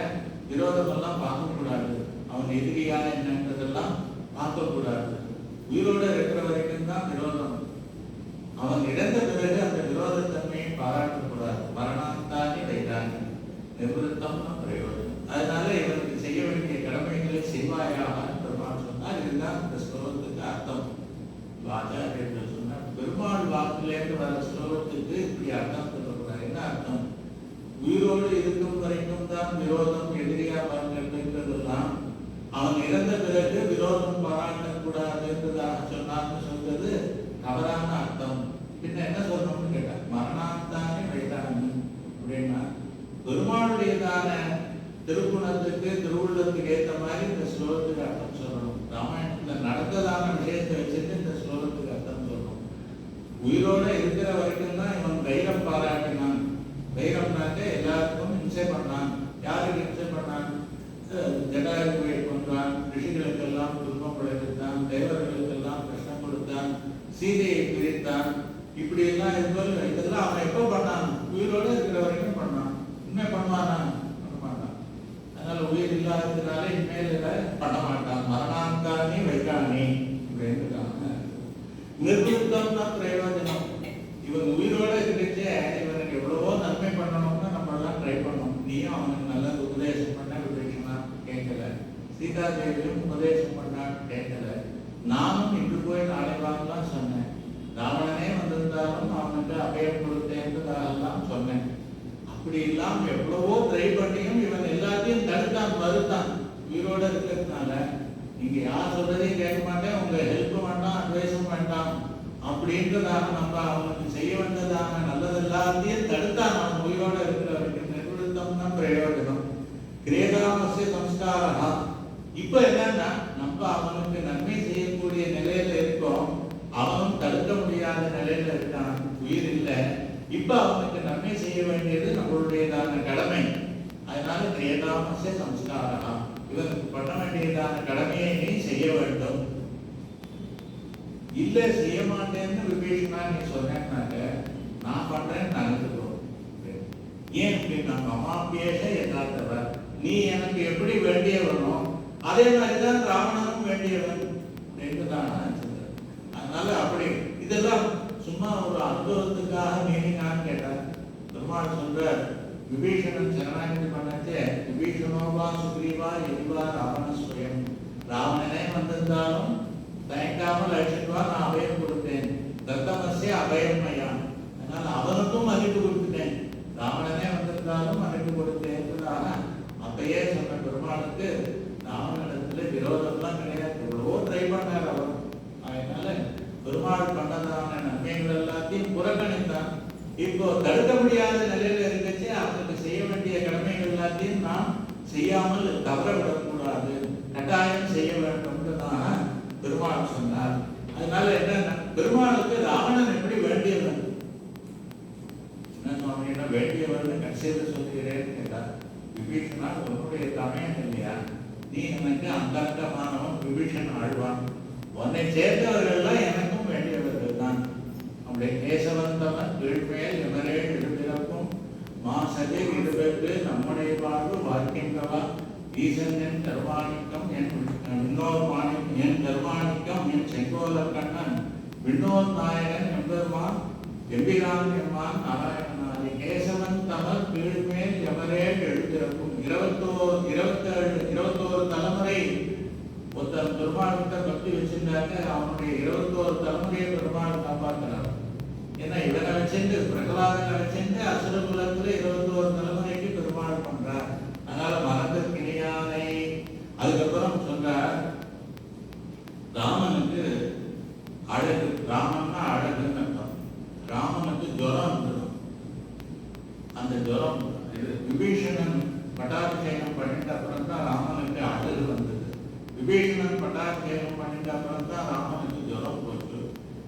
Speaker 1: விரோதம் எல்லாம் பார்க்கக்கூடாது. அவன் எதிரியா என்னன்றதெல்லாம் பார்க்கக்கூடாது. உயிரோடு இருக்கிற வரைக்கும் தான் விரோதம். அவன் இறந்த பிறகு அந்த விரோதத்தன்மையை பாராட்டக்கூடாது. மரணாந்தானி வைதானி நிர்வൃத்தம் பிரயோஜனம். அதனால இவனுக்கு செய்ய வேண்டிய கடமைகளை செய்வாயாக பெருமாள் சொன்னார். இதுதான் இந்த ஸ்லோகத்துக்கு அர்த்தம். ஆச்சாரியர்கள் சொன்னார் பெருமாள் வாக்குலேருந்து வர ஸ்லோகத்துக்கு இப்படி அர்த்தம் சொல்லக்கூடாது. என்ன அர்த்தம்? உயிரோடு இருக்கும் வரைக்கும் தான் விரோதம் எதிரியா பார்க்கிறதுலாம், அவன் இறந்த பிறகு விரோதம் பாராட்டக்கூடாதுன்றதாக சொன்னான்னு சொல்றது தவறான அர்த்தம். பின்ன என்ன சொல்லணும்னு கேட்டார். மரணாந்தானே வைத்தானி அப்படின்னா பெருமாளுடையதான திருக்குணத்துக்கு திருவுள்ளத்துக்கு ஏற்ற மாதிரி இந்த ஸ்லோகத்துக்கு அர்த்தம் சொல்லணும். ராமாயணத்துல நடந்ததான விஷயத்தை வச்சுட்டு இந்த ஸ்லோகத்துக்கு அர்த்தம் சொல்லணும். உயிரோட இருக்கிற வரைக்கும் தான் இவன் தைரம் பாராட்டினான். தைரம்னாக்க எல்லாருக்கும் இம்சை பண்ணான். யாருக்கு இம்சை பண்ணான்? ஜடாயுவை கொன்றான், ரிஷிகளுக்கெல்லாம் துன்பம் விளைவித்தான், தேவர்களுக்கெல்லாம் கஷ்டம் கொடுத்தான், சீதையை பிரித்தான். இப்படி எல்லாம் இதெல்லாம் அவன் எப்போ பண்ணான்? உயிரோடு இருக்கிற வரைக்கும் பண்ணான். இனிமே பண்ணுவானா? பண்ண மாட்டான். அதனால உயிர் இல்லாததுனால இனிமேல் பண்ண மாட்டான். மரணாந்தானி வைக்கானி அப்படின்றாங்க. நிர்வൃத்தம்னா பிரயோஜனம். இவன் உயிரோட இருந்துச்சே இவனுக்கு எவ்வளவோ நன்மை பண்ணணும்னு நம்ம எல்லாம் ட்ரை பண்ணோம். நீயும் அவனுக்கு நல்ல உபதேசம் பண்ண விபீஷணா கேட்கல. சீதாதேவியும் உபதேசம் பண்ணா கேட்கல. நானும் இன்று போய் நாளை வாங்கலாம் சொன்னேன். ராவணனே வந்திருந்தாலும் அவனுக்கு அபயம் கொடுத்தேன்றதாகலாம் சொன்னேன். அப்படி இல்லாம எவ்வளவோ ட்ரை பண்ணியும் இவன் எல்லாத்தையும் தடுத்தான், மறுத்தான். உயிரோட இருக்கிறதுனால நீங்க யார் சொல்றதையும் கேட்க மாட்டேன், உங்க ஹெல்ப் வேண்டாம், அட்வைஸும் வேண்டாம் அப்படின்றதான நம்ம அவனுக்கு செய்ய வேண்டதான நல்லது எல்லாத்தையும் தடுத்தான். அவன் உயிரோட இருக்கிற வரைக்கும் நிர்வൃத்தம்னா பிரயோஜனம் கிரியதாமஸ்ய சம்ஸ்காரா. இப்ப என்னன்னா நம்ம அவனுக்கு நன்மை செய்யக்கூடிய நிலையில இருக்கோம், அவனும் தடுக்க முடியாத நிலையில இருக்கான், உயிர் இல்லை. இப்ப அவனுக்கு நன்மை செய்ய வேண்டியது நம்மளுடையதான கடமை. அதனால கிரியதாமஸ்ய சம்ஸ்காரா, இவனுக்கு பண்ண வேண்டியதான கடமையை நீ செய்ய வேண்டும். இல்ல செய்ய மாட்டேன்னு விபீஷணா நீ சொன்னாக்க நான் பண்றேன் நடந்துக்கோ. ஏன் அப்படின்னா மமாபியேஷ யதார்த்தவர், நீ எனக்கு எப்படி வேண்டியவனோ அதே மாதிரிதான் ராவணனும் வேண்டியவன் என்றுதான். அதனால அப்படி இதெல்லாம் சும்மா ஒரு அனுபவத்துக்காக மீனிங்கான்னு கேட்டார். பெருமாள் சொல்ற விபீஷணன் சரணாகதி பண்ணச்சே விபீஷணோவா சுக்ரீவா எதிவா ராவணஸ்வயம், ராவணனே வந்திருந்தாலும் தயங்காமல் அழைச்சிட்டுவா, நான் அபயம் கொடுத்தேன். தத்தமஸ்ய அபயம் மையா, அதனால அவனுக்கும் மதிப்பு கொடுத்துட்டேன். ராவணனே வந்திருந்தாலும் மதிப்பு கொடுத்தேன்றதாக அப்பயே சொன்ன பெருமாளுக்கு ராவணனிடத்துல விரோதம்லாம் கிடையாது. எவ்வளவோ ட்ரை பண்ணார் அவர். அதனால பெருமாள் பண்ணதான நன்மைகள் எல்லாத்தையும் புறக்கணித்தான். இப்போ தடுக்க முடியாத நிலையில இருக்கச்சே அவனுக்கு செய்ய வேண்டிய கடமைகள் எல்லாத்தையும் நாம் செய்யாமல் தவற விடக்கூடாது, கட்டாயம் செய்ய வேண்டும்ன்றதான் பெருமாள் சொன்னார். அதனால என்ன, பெருமாளுக்கு ராவணன் எப்படி வேண்டியவன், என்ன சுவாமி என்ன வேண்டியவன் கடைசியில் சொல்லுகிறேன்னு கேட்டார். விபீஷணா உன்னுடைய தமையன் இல்லையா, நீ எனக்கு அந்தமானவன் விபீஷன் ஆழ்வான், உன்னை சேர்ந்தவர்கள்லாம் எனக்கும் வேண்டியவர்கள் தான். அப்படி கேசவந்தவன் கீழ்மேல் எவரே எழுதிறக்கும் மாசதே இருபெற்று நம்முடைய வாழ்வு வாழ்க்கின்றவா, ஈசன் என் கர்மாணிக்கம் என் விண்ணோர் மாணிக்கம், என் கர்மாணிக்கம் என் செங்கோலர் கண்ணன் விண்ணோர் நாயகன் எம்பெருமான் எம்பிரான் எம்மான் நாராயணனாதி, கேசவன் தமர் கீழ்மேல் எவரே எழுதிறக்கும். 21 தலைமுறை ஒருத்தர் பெருமாள்கிட்ட பக்தி வச்சிருந்தாங்க. அவனுடைய 21 தலைமுறையை பெருமாள் காப்பாற்றுறார். ஏன்னா இவனை வச்சுட்டு பிரகலாதனை வச்சுட்டு அசுர குலத்துல 21 தலைமுறைக்கு பெருமாள் பண்றார். அதனால மரத்திற்கு இணையானை. அதுக்கப்புறம் சொல்றார், ராமனுக்கு அழகு, ராமன்னா அழகுன்னு அர்த்தம். ராமனுக்கு ஜுரம் வந்துடும். அந்த ஜுரம் விபீஷணன் பட்டாபிஷேகம் பண்ணிட்ட அப்புறம் தான் ராமனுக்கு அழகு வந்தது. விபீஷணன் பட்டாபிஷேகம் பண்ணிட்ட அப்புறம் தான் ராமனுக்கு ஜுரம் போச்சு.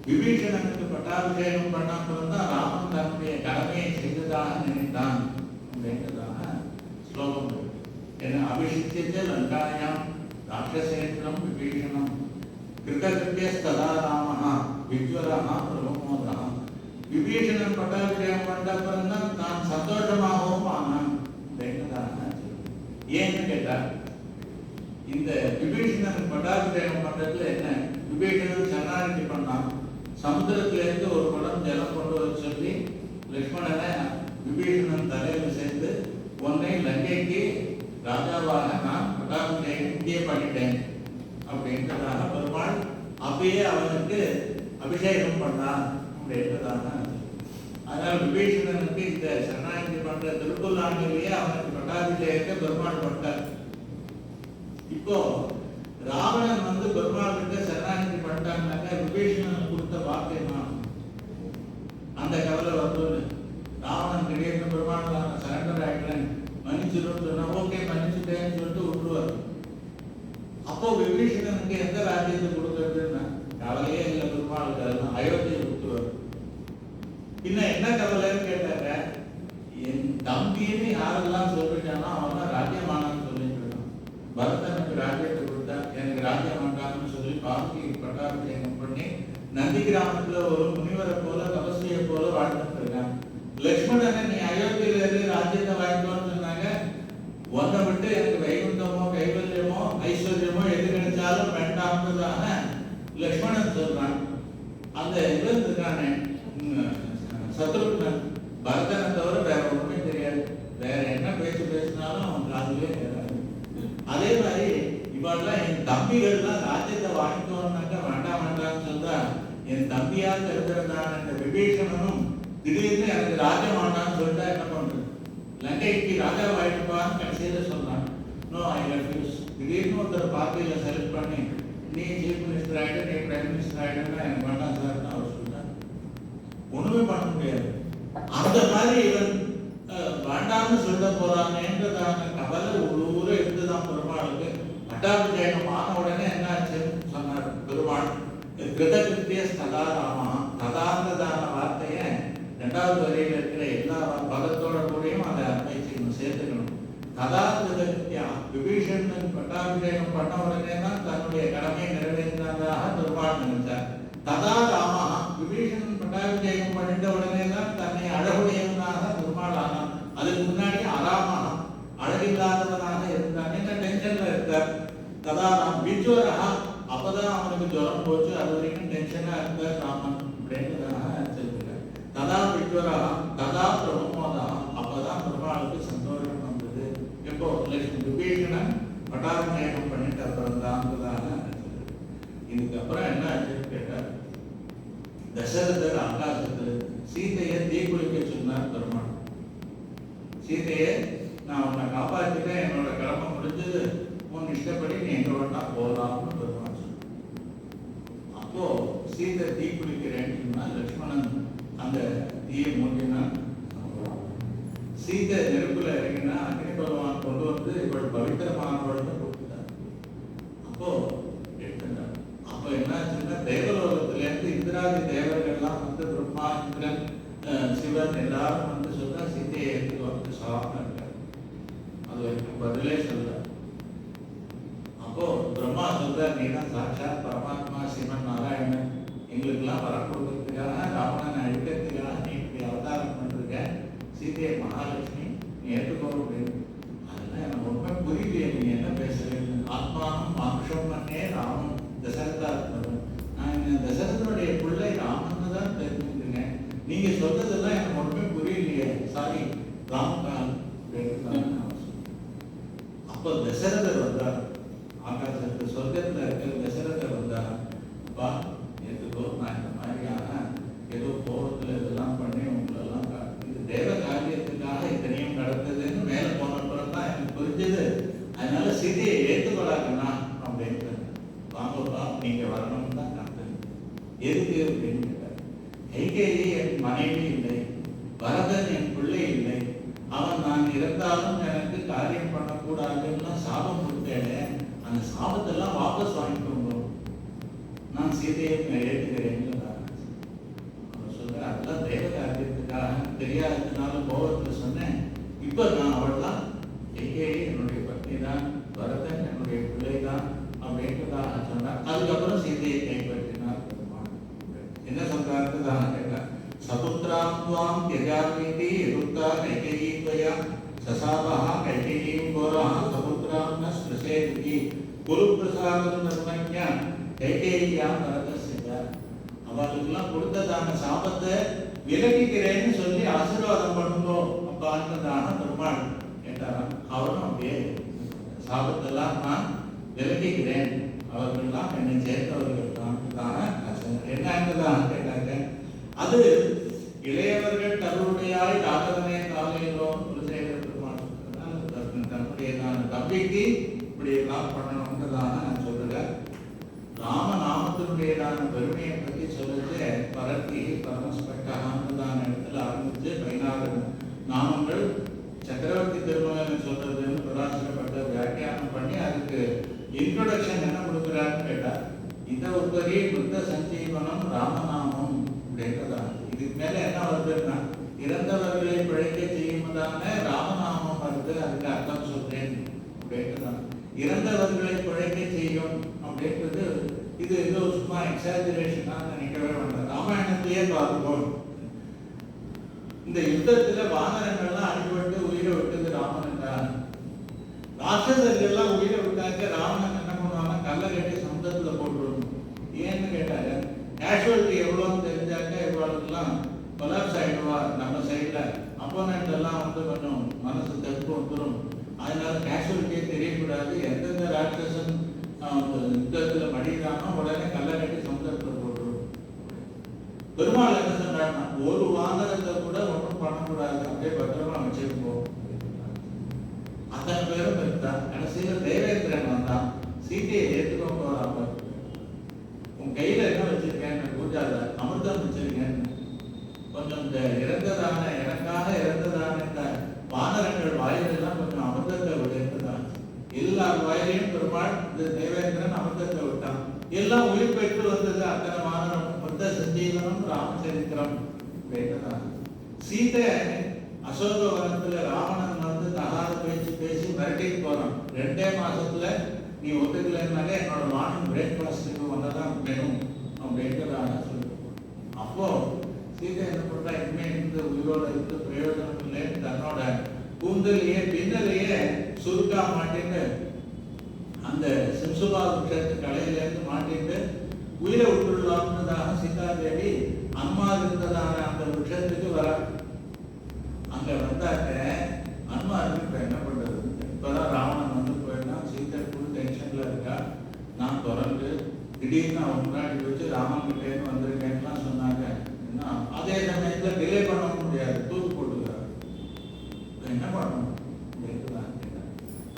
Speaker 1: விபீஷணனுக்கு பட்டாபிஷேகம் பண்ண அப்புறம் தான் ராமன் தன்னுடைய கடமையை செய்ததாக நினைத்தான் அப்படின்றதாக ஸ்லோகம் இருக்கு. ஏன்னா அபிஷித்திய லங்காயாம் ராட்சசேந்திரம் விபீஷணம் கிருதகிருத்தியஸ்ததா ராமஹா விஜ்வரஹா பிரமோதஹா. விபீஷணன் பட்டாபிஷேகம் பண்ண அப்புறம் தான் நான் சந்தோஷமாகவும் ஆனான் அப்படின்றதாக. ஏன்னு கேட்டார், இந்த விபீஷணன் பட்டாபிஷேகம் பண்றதுல என்ன, விபீஷணன் சரணாகதி பண்ணான். சமுத்திரத்திலிருந்து ஒரு குடம் ஜலம் கொண்டு வர சொல்லி லக்ஷ்மணனை விபீஷணன் தலையில சேர்ந்து, உன்னை லங்கைக்கு ராஜாவாக நான் பட்டாபிஷேகம் இங்கே பண்ணிட்டேன் அப்படின்றதாக பெருமாள் அப்பயே அவனுக்கு அபிஷேகம் பண்ணான் அப்படின்றதாக. அதனால விபீஷணனுக்கு இந்த சரணாகதி பண்ற திருக்குள்ளாண்டிலேயே அவனுக்கு பட்டாபிஷேகத்தை பெருமாள் பண்ணார். இப்போ ராவணன் வந்து பெருமாள் கிட்ட சரணாகதி பண்ணிட்டாங்கன்னாக்க விபீஷணன் கொடுத்த வார்த்தை நான் அந்த கவலை வந்து ராவணன் திடீர்னு பெருமாள் நான் சரண்டர் ஆகிட்டேன் மன்னிச்சிடும் சொன்னா ஓகே மன்னிச்சுட்டேன்னு சொல்லிட்டு விட்டுருவார். அப்போ விபீஷணனுக்கு எந்த ராஜ்யத்தை கொடுக்கறதுன்னா கவலையே இல்லை பெருமாளுக்கு, அதெல்லாம் அயோத்தியை கொடுத்துருவார். பின்ன என்ன கவலைன்னு கேட்டாங்க, என் தம்பின்னு யாரெல்லாம் சொல்லிட்டானோ அவன் ராஜ்யமானான்னு சொல்லிட்டு இருக்கான். பரதனுக்கு ராஜ்யத்தை கொடுத்தா எனக்கு ராஜ்யம் வேண்டாம்னு சொல்லி பாக்கி பட்டாபிஷேகம் பண்ணி நந்தி கிராமத்துல ஒரு முனிவரை போல தபஸ்வியை போல வாழ்ந்துட்டு இருக்கான். லக்ஷ்மணனை நீ அயோத்தியில இருந்து ராஜ்யத்தை வாங்கிக்கோன்னு சொன்னாங்க. ஒன்றை விட்டு எனக்கு வைகுண்டமோ கைவல்யமோ ஐஸ்வர்யமோ எது கிடைச்சாலும் வேண்டாம்ன்றதாக லக்ஷ்மணன் சொல்றான். அந்த இவன் இருக்கானே சத்ருக்னன், பரதனை தவிர வேற ஒண்ணுமே தெரியாது, வேற என்ன பேச்சு பேசினாலும் அவன் காதுவே கேட்காது. அதே மாதிரி இவெல்லாம் என் தம்பிகள்லாம் ராஜ்யத்தை வாங்கிக்கோன்னாக்க வேண்டாம் வேண்டாம்னு சொல்றா. என் தம்பியா இருக்கிறதான இந்த விபீஷணனும் திடீர்னு எனக்கு ராஜ்யம் வேண்டாம்னு சொல்லிட்டா என்ன பண்றது, லங்கைக்கு ராஜா வாங்கிப்பான்னு கடைசியில சொல்றான். No I refuse. திடீர்னு ஒருத்தர் பார்ட்டியில செலக்ட் பண்ணி நீ சீஃப் மினிஸ்டர் ஆகிட்ட நீ பிரைம் மினிஸ்டர் ஆகிட்டா எனக்கு வேண்டாம் சார்னு அவர் சொல்றார். ஒண்ணுமே பண்ண முடியாது. அந்த மாதிரி இவன் வேண்டாம்னு சொல்ல போறாங்கன்றதான கவலை உள்ளூர இருந்துதான் பெருமாளுக்கு. பட்டாபிஷேகம் ஆன உடனே என்ன ஆச்சுன்னு சொன்னார் பெருமாள். கிருதகிருத்திய சதா ராமா, கதாந்ததான வார்த்தையை 2வது வரியில இருக்கிற எல்லா பதத்தோட கூடயும் அதை அர்ப்பணிச்சுக்கணும், சேர்த்துக்கணும். கதா கிருதகிருத்தியா, விபீஷணன் பட்டாபிஷேகம் பண்ண உடனே தான் தன்னுடைய கடமையை நிறைவேற்றினதாக பெருமாள் நினைச்சார். கதா ராமா, விபீஷணன் பட்டாபிஷேகம் பண்ணிட்ட உடனே தான் தன்னை அழகுடையவனாக பெருமாள் ஆனான். அதுக்கு முன்னாடி அராமா, அழகில்லாதவனாக இருந்தான். என்ன டென்ஷன்ல இருந்தார். கதா ராம் விஜ்வரஹா, அப்பதான் அவனுக்கு ஜுரம் போச்சு, அது வரைக்கும் டென்ஷனா இருந்தார் ராமன் அப்படின்றதாக சொல்லுங்க. கதா விஜ்வரஹா கதா பிரமோதா, அப்பதான் பெருமாளுக்கு பட்டாபிஷேகம் பண்ணிட்டு அப்புறம் தான் இதுக்கப்புறம் என்ன ஆச்சுன்னு கேட்டார். தசரதர் ஆகாசத்தில் சீதையை தீக்குளிக்க சொன்னார் பெருமாள். சீதையை நான் உன்னை காப்பாற்றிட்டேன், என்னோட கடமை முடிஞ்சது, உன் இஷ்டப்படி நீ எங்க வேணா போகலாம்னு பெருமாள் சொன்னார். அப்போ சீதை தீக்குளிக்கிறேன்னு சொன்னா லட்சுமணன் அந்த தீயை மூட்டினா, சீதை நெருப்புல இறங்கினா அக்னி பகவான் கொண்டு வந்து இவள் பவித்திரமானவள்னு கொடுத்தார். அப்போ எடுத்துட்டார். அப்போ என்னாச்சுன்னா தேவலோகத்திலேருந்து இந்திராதி தேவர்கள்லாம் வந்து பிரம்மா, இந்திரன், சிவன் எல்லாரும் வந்து சொன்னா சீதையை எடுத்து வந்து சாப்பிட்டு இருக்காரு. அது வரைக்கும் பதிலே சொல்ல. அப்போ பிரம்மா சொல்ற, நீ தான் சாட்சாத் பரமாத்மா சிவன் நாராயணன், எங்களுக்கெல்லாம் வரம் கொடுக்கறதுக்காக ராவணனை அழிக்கிறதுக்காக நீ இப்படி அவதாரம் பண்ணிருக்க, சீதையை மகாலட்சுமி நீ ஏற்றுக்கோ அப்படின்னு. அதெல்லாம் எனக்கு உண்மை புரியலையே, நீ என்ன பேசுறேன்னு. ஆத்மானும் மானுஷம் பண்ணே ராமன் தசரதாத்மன், நான் இந்த தசரதனுடைய பிள்ளை ராமன் தான் தெரிஞ்சுக்கிறேன், நீங்க சொல்றதெல்லாம் எனக்கு ஒன்றுமே புரியலையே, சாரி ராமகால். அப்போ தசரதர் வந்தார், ஆகாசத்து சொர்க்கத்தில் இருக்கிற தசரதர் வந்தார். அப்பா எதுக்கோ நான் இந்த மாதிரியான ஏதோ கோபத்தில் இதெல்லாம் பண்ணி உங்களெல்லாம் இது தேவ காரியத்துக்காக இத்தனையும் நடந்ததுன்னு மேலே போனப்புறம் தான் எனக்கு புரிஞ்சது. அதனால சீதையை ஏற்றுக்கொள்ளாங்கண்ணா அப்படின்னு. வாங்கப்பா நீங்க வரணும்னு தான் நடந்தது. எதுக்கு அப்படின்னு கேட்டார். கைகேயி என் மனைவி இல்லை, பரதன் என் பிள்ளை இல்லை, அவன் நான் இருந்தாலும் எனக்கு காரியம் பண்ணக்கூடாதுன்னா சாபம் கொடுத்தேனே, அந்த சாபத்தெல்லாம் வாபஸ் வாங்கிக்கோங்க, நான் சீதையை ஏற்றுக்கிறேன்னு அவன் சொல்ற. அதெல்லாம் தேவ காரியத்துக்காக தெரியாததுனால கோபத்தில் சொன்னேன். இப்போ நான் அவள் தான் கைகேயி என்னுடைய பத்னி தான், பரதன் என்னுடைய பிள்ளை தான் அப்படின்றதாக சொன்னார். அதுக்கப்புறம் சீதையை கைப்பற்றினார். என்ன சொல்றாருன்னு கேட்டார். சபுத்ராம் துவாம் யஜாமீதி ருத்தா கைகேயீத்வயா சசாபஹா கைகேயீம் கோரஹா சபுத்ராம் ந ஸ்ருசேதி குரு பிரசாதம் நிர்மன்யா கைகேயியாம் பரதஸ்ய. அவளுக்கெல்லாம் கொடுத்ததான சாபத்தை விலகிக்கிறேன்னு சொல்லி ஆசீர்வாதம் பண்ணுங்கோ அப்பான்றதான பெருமாள் கேட்டாராம். அவரும் அப்படியே சாபத்தெல்லாம் நான் விலகிக்கிறேன், அவர்கள்லாம் என்னை சேர்ந்தவர்கள் தான். என்னதான் கேட்டாங்க. அது இளையவர்கள் தன்னுடையாய் ராகவனே காலையிலோம் குலசேகர பெருமாள் தன்னுடைய தம்பிக்கு இப்படி எல்லாம் பண்ணணும்ன்றதான நான் சொல்றேன். ராமநாமத்தினுடையதான பெருமையை பற்றி சொல்லுது. பரத்தி பரமஸ்பெக்டான இடத்துல ஆரம்பிச்சு 16 நாமங்கள் சக்கரவர்த்தி திருமகன் சொல்றதுன்னு பிரகாசப்பட்ட வியாக்கியானம் பண்ணி அதுக்கு இன்ட்ரோடக்ஷன் என்ன கொடுக்குறாருன்னு கேட்டா, இந்த உபரி புத்த சஞ்சீவனம் ராமநாமம் அப்படின்றதா. இதுக்கு மேல என்ன வருதுன்னா, இறந்தவர்களை பிழைக்க செய்யும்தான ராமநாமம் வருது, அதுக்கு அர்த்தம் சொல்றேன் அப்படின்றதான். இறந்தவர்களை பிழைக்க செய்யும் அப்படின்றது இது ஏதோ சும்மா எக்ஸாஜரேஷனா நினைக்கவே வேண்டாம். ராமாயணத்திலேயே பார்ப்போம். இந்த யுத்தத்துல வானரங்கள்லாம் அடிபட்டு உயிரை விட்டது ராமன் தான். ராட்சசர்கள்லாம் உயிரை விட்டாக்க ராவணன் என்ன பண்ணுவாங்க, கல்லை கட்டி சமுத்திரத்துல போட்டுருவாங்க. ஏன்னு கேட்டாங்க, கேஷுவலிட்டி எவ்வளோன்னு தெரிஞ்சாக்க இவ்வளவுலாம் கொலாப்ஸ் ஆகிடுவா நம்ம சைடில், அப்போனண்ட் எல்லாம் வந்து கொஞ்சம் மனசு தடுப்பு வந்துடும். அதனால கேஷுவலிட்டியே தெரியக்கூடாது. எந்தெந்த ராட்சசன் யுத்தத்தில் மடிக்கிறானோ உடனே கல்லை கட்டி சமுத்திரத்தில் போட்டுரும். பெருமாள் என்ன சொன்னாருன்னா, ஒரு வானரத்தை கூட ஒன்றும் பண்ணக்கூடாது, அப்படியே பத்திரமா வச்சிருப்போம். அத்தனை பேரும் இருந்தா. கடைசியில் தேவேந்திரன் வந்தான், சீதையை ஏற்றுக்கொண்டு வராம, உன் கையில என்ன வச்சிருக்கேன், பூஜால அமிர்தம் வச்சிருக்கேன், கொஞ்சம் இந்த இறந்ததான எனக்காக இறந்ததான இந்த வானரங்கள் வாயிலெல்லாம் கொஞ்சம் அமிர்தத்தை விடுதான். எல்லார் வாயிலையும் பெருமாள் இந்த தேவேந்திரன் அமிர்தத்தை விட்டான். எல்லாம் உயிர் பெற்று வந்தது. அத்தனை வானரம் புத்த சஞ்சீவனம் ராமச்சரித்திரம் வேண்டதான். சீதை அசோகவனத்துல ராவணன் வந்து தகாத பேச்சு பேசி மிரட்டிட்டு போறான். 2 மாசத்துல நீ ஒத்துக்கலன்னாலே என்னோட மார்னிங் பிரேக்ஃபாஸ்ட்டுக்கு வந்ததான் வேணும் அப்படின்றதாக சொல்லி. அப்போ சீதை என்ன பண்றா, இனிமே இந்த உயிரோட இருந்து பிரயோஜனம் இல்லைன்னு தன்னோட கூந்தலையே பின்னலையே சுருக்கா மாட்டிட்டு அந்த சிம்சுபா விருட்சத்து கலையிலேருந்து மாட்டிட்டு உயிரை விட்டுள்ளாம்ன்றதாக சீதா தேவி அம்மா இருந்ததான அந்த விருட்சத்துக்கு வர. அங்க வந்தாக்க அன்மா இருக்கு. இப்ப என்ன பண்றது, இப்பதான் ராவணன் வந்து போயிடலாம், சீதை திடீர்னு அவங்க முன்னாடி வச்சு ராமன் கிட்டேன்னு வந்திருக்கேன்லாம் சொன்னாங்க. அதே சமயத்தில் டிலே பண்ண முடியாது, தூக்கு போட்டுக்கிறார். என்ன பண்ணணும்?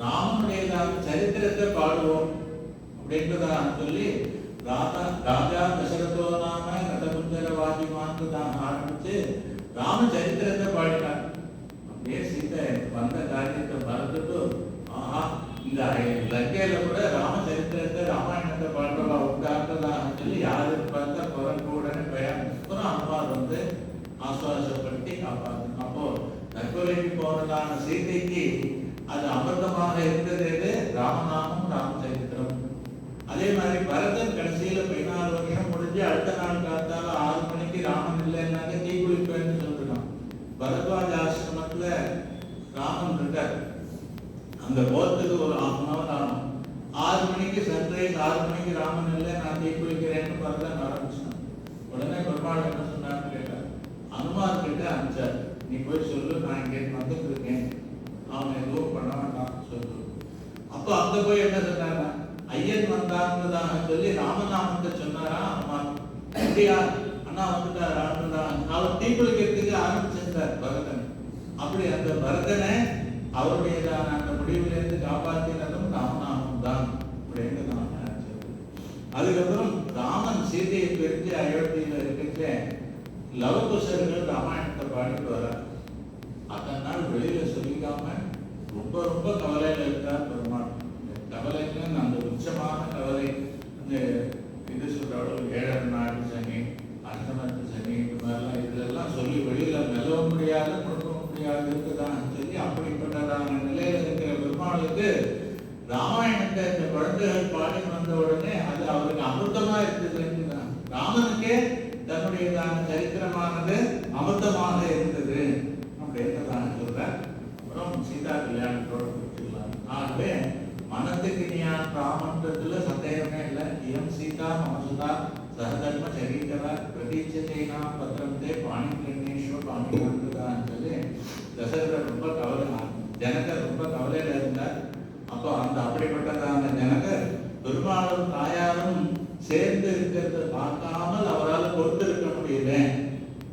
Speaker 1: ராமனுடையதான சரித்திரத்தை பாடுவோம் அப்படின்றதான் சொல்லி ராஜா தசரதோ நாம கதகுஞ்சர வாஜிமான்னு தான் ஆரம்பிச்சு ராம சரித்திரத்தை பாடினார். அப்படியே சீதை வந்த காரியத்தை மறந்துட்டு, ஆஹா இந்த லங்கையில கூட ராம சரித்திரத்தை ராமாயணத்தை பாடுறவா உண்டாக்குறதான்னு சொல்லி யாருக்கு பார்த்தா குரங்கு உடனே பயம் அனுமார் வந்து ஆசுவாசப்படுத்தி காப்பாற்றணும். அப்போ தற்கொலைக்கு போனதான சீதைக்கு அது அமிர்தமாக இருந்தது எது? ராமநாமம், ராமச்சரித்திரம். அதே மாதிரி பரதன் கடைசியில 14 வருஷம் முடிஞ்சு அடுத்த நாள் காத்தால 6 மணிக்கு ராமன் இல்லைன்னாக்க தீக்குளிப்பேன்னு சொல்றான். பரத்வாஜ ஆசிரமத்துல ராமன் இருக்கார். அந்த போறதுக்கு ஒரு 1/2 ஆகும். 6 மணிக்கு சன்ரைஸ், 6 மணிக்கு ராமன் இல்லை, நான் தீக்குளிக்கிறேன்னு பரதன் ஆரம்பிச்சான். உடனே பெருமாள் என்ன சொன்னான்னு கேட்டார். அனுமார் கிட்ட அனுப்பிச்சார், நீ போய் சொல்லு, நான் இங்கே வந்துட்டு இருக்கேன், அவன் எதுவும் பண்ண வேண்டாம் சொல்லு. அப்போ அங்க போய் என்ன சொன்னாங்க, ஐயன் வந்தாங்கதாக சொல்லி ராமநாமத்தை சொன்னாரா அனுமார். அப்படியா அண்ணா வந்துட்டார் ராமநாதன். அவர் தீக்குளிக்கிறதுக்கு ஆரம்பிச்சிருந்தார் பரதன். அப்படி அந்த பரதனை அவருடையதான அந்த முடிவிலிருந்து காப்பாற்றினதும் ராமநாமம் தான் அப்படின்னு நான் அதுக்கப்புறம் ராமன் சீதையை பிரிஞ்சு அயோத்தியில இருக்கின்ற லவகுசர்கள் ராமாயணத்தை பாடிட்டு வர அதனால் வெளியில சொல்லிக்காம ரொம்ப ரொம்ப கவலையில இருந்தார் பெருமாள். கவலைன்னு அந்த உச்சமான கவலை, அந்த இது சொல்றாலும் 7 நாள் சனி, அஷ்டமத்து சனி, இந்த மாதிரிலாம் இதெல்லாம் சொல்லி வெளியில மெல்ல முடியாது, கொடுக்க முடியாது இருக்குதான் சொல்லி அப்படிப்பட்டதான நிலையில இருக்கிற பெருமாளுக்கு ராமாயணத்தை இந்த குழந்தைகள் பாடி வந்த உடனே அது அவருக்கு அமிர்தமா இருந்தது. ராமனுக்கே தன்னுடையதான சரித்திரமானது அமிர்தமாக இருந்தது அப்படின்றதான சொல்ற. அப்புறம் சீதா கல்யாணத்தோட முடிச்சுக்கலாம். ஆகவே மனத்துக்கு ஞான ராமன்றதுல சந்தேகமே இல்லை. இயம் சீதா மமசுதா சகதர்ம சரீரவ பிரதீட்சைனா பத்திரந்தே பாணிகிரீஸ்வர பாணிகான்னு சொல்லி தசரதர் ரொம்ப கவலை, ஜனகர் ரொம்ப கவலையில இருந்தார். அப்போ அந்த அப்படிப்பட்டதான ஜனகர் பெருமாளும் தாயாரும் சேர்ந்து இருக்கிறத பார்க்காமல் அவரால் பொறுத்திருக்க முடியல.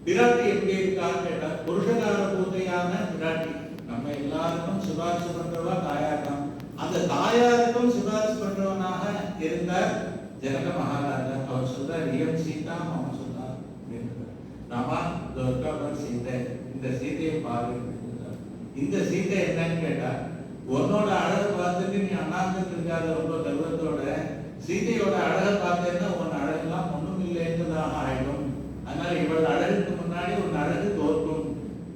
Speaker 1: பிராட்டி எப்படி இருக்கான்னு கேட்டா புருஷகார பூஜையான பிராட்டி. நம்ம எல்லாருக்கும் சிபாரிசு பண்றவா தாயார் தான். அந்த தாயாருக்கும் சிபாரிசு பண்றவனாக இருந்தார் ஜனக மகாராஜா. அவர் சொல்றார், இயம் சீதா மம சுதா அப்படின்றார். ராமா துர்காபர் சீதை, இந்த சீதையை பாரு. இந்த சீதை என்னன்னு கேட்டா, உன்னோட அழகை பார்த்துட்டு நீ அண்ணாந்துட்டு இருக்காத ரொம்ப கர்வத்தோட, சீதையோட அழகை பார்த்தேன்னா உன் அழகெல்லாம் ஒண்ணும் இல்லைன்றதாக ஆயிடும். அதனால இவள் அழகுக்கு முன்னாடி உன் அழகு தோற்கும்.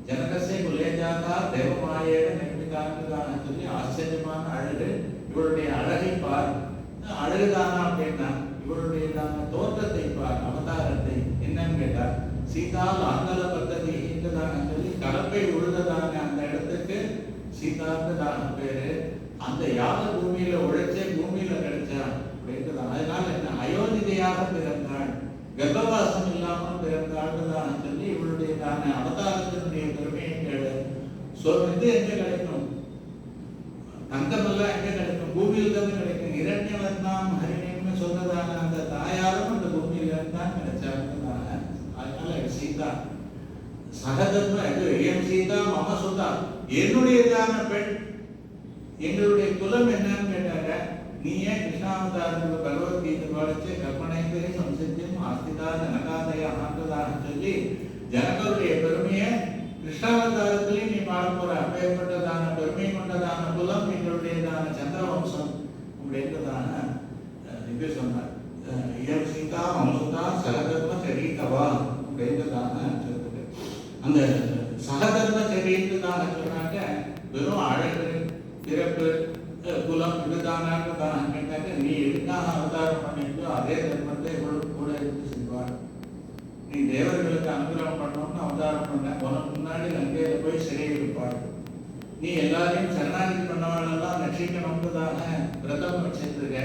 Speaker 1: ஜனகசை குலேஜாதா தேவமாயேட நெருமிதான்னு சொல்லி ஆச்சரியமான அழகு. இவளுடைய அழகை பார். அழகுதானா அப்படின்னா இவளுடைய தோற்றத்தை பார், அவதாரத்தை. என்னன்னு கேட்டா சீதால் அங்கல பத்ததி என்றதான சொல்லி கலப்பை உழுததான அந்த இடத்துக்கு சீதான்னு பேரு. அந்த யாக பூமியில உழைச்சே பூமியில கிடைச்சா அப்படின்றதான். அதனால என்ன, அயோத்தியாக பிறந்தாள், கர்ப்பவாசம் இல்லாமல் பிறந்தாள்தான் சொல்லி இவளுடைய அவதாரத்தினுடைய பெருமையை கேடு. இது எங்க கிடைக்கும்? தங்கமெல்லாம் எங்க கிடைக்கும்? பூமியில் தான் கிடைக்கும். இரண்யவர்ணாம் ஹரிணின்னு சொன்னதான அந்த தாயாரும் அந்த பூமியில தான் கிடைச்சாங்க. அதனால சீதா சகதர்ம இயம் சீதா மம சுதா, என்னுடையதான பெண். எங்களுடைய குலம் என்னன்னு கேட்டாங்க, நீ ஏன் கிருஷ்ணாவதாரத்துல பகவத்கீதை படிச்சு கற்பனைக்கு சம்சித்தியம் ஆஸ்திதா ஜனகாதய ஆண்டதாக சொல்லி ஜனங்களுடைய பெருமையை கிருஷ்ணாவதாரத்திலே நீ பாட போற. அப்பேற்பட்டதான பெருமை கொண்டதான குலம் எங்களுடையதான சந்திரவம்சம் அப்படின்றதான இது சொன்னார். இயம் சீதா மமசுதா சகதர்ம சரீதவா அப்படின்றதான சொல்றது. அந்த சகதர்ம சரீரத்தான சொன்னாங்க வெறும் அழகு, பிறப்பு, குலம் இதுதானான்னு தான் கேட்டாங்க. நீ எதுக்காக அவதாரம் பண்ணிட்டு அதே தர்மத்தை இவ்வளவு கூட இருந்து செய்வார். நீ தேவர்களுக்கு அனுகிரகம் பண்ணணும்னு அவதாரம் பண்ண, உனக்கு முன்னாடி லங்கையில போய் சிறை இருப்பார். நீ எல்லாரையும் சரணாகதி பண்ணவாளெல்லாம் ரட்சிக்கணும்ன்றதான விரதம் வச்சிருக்க.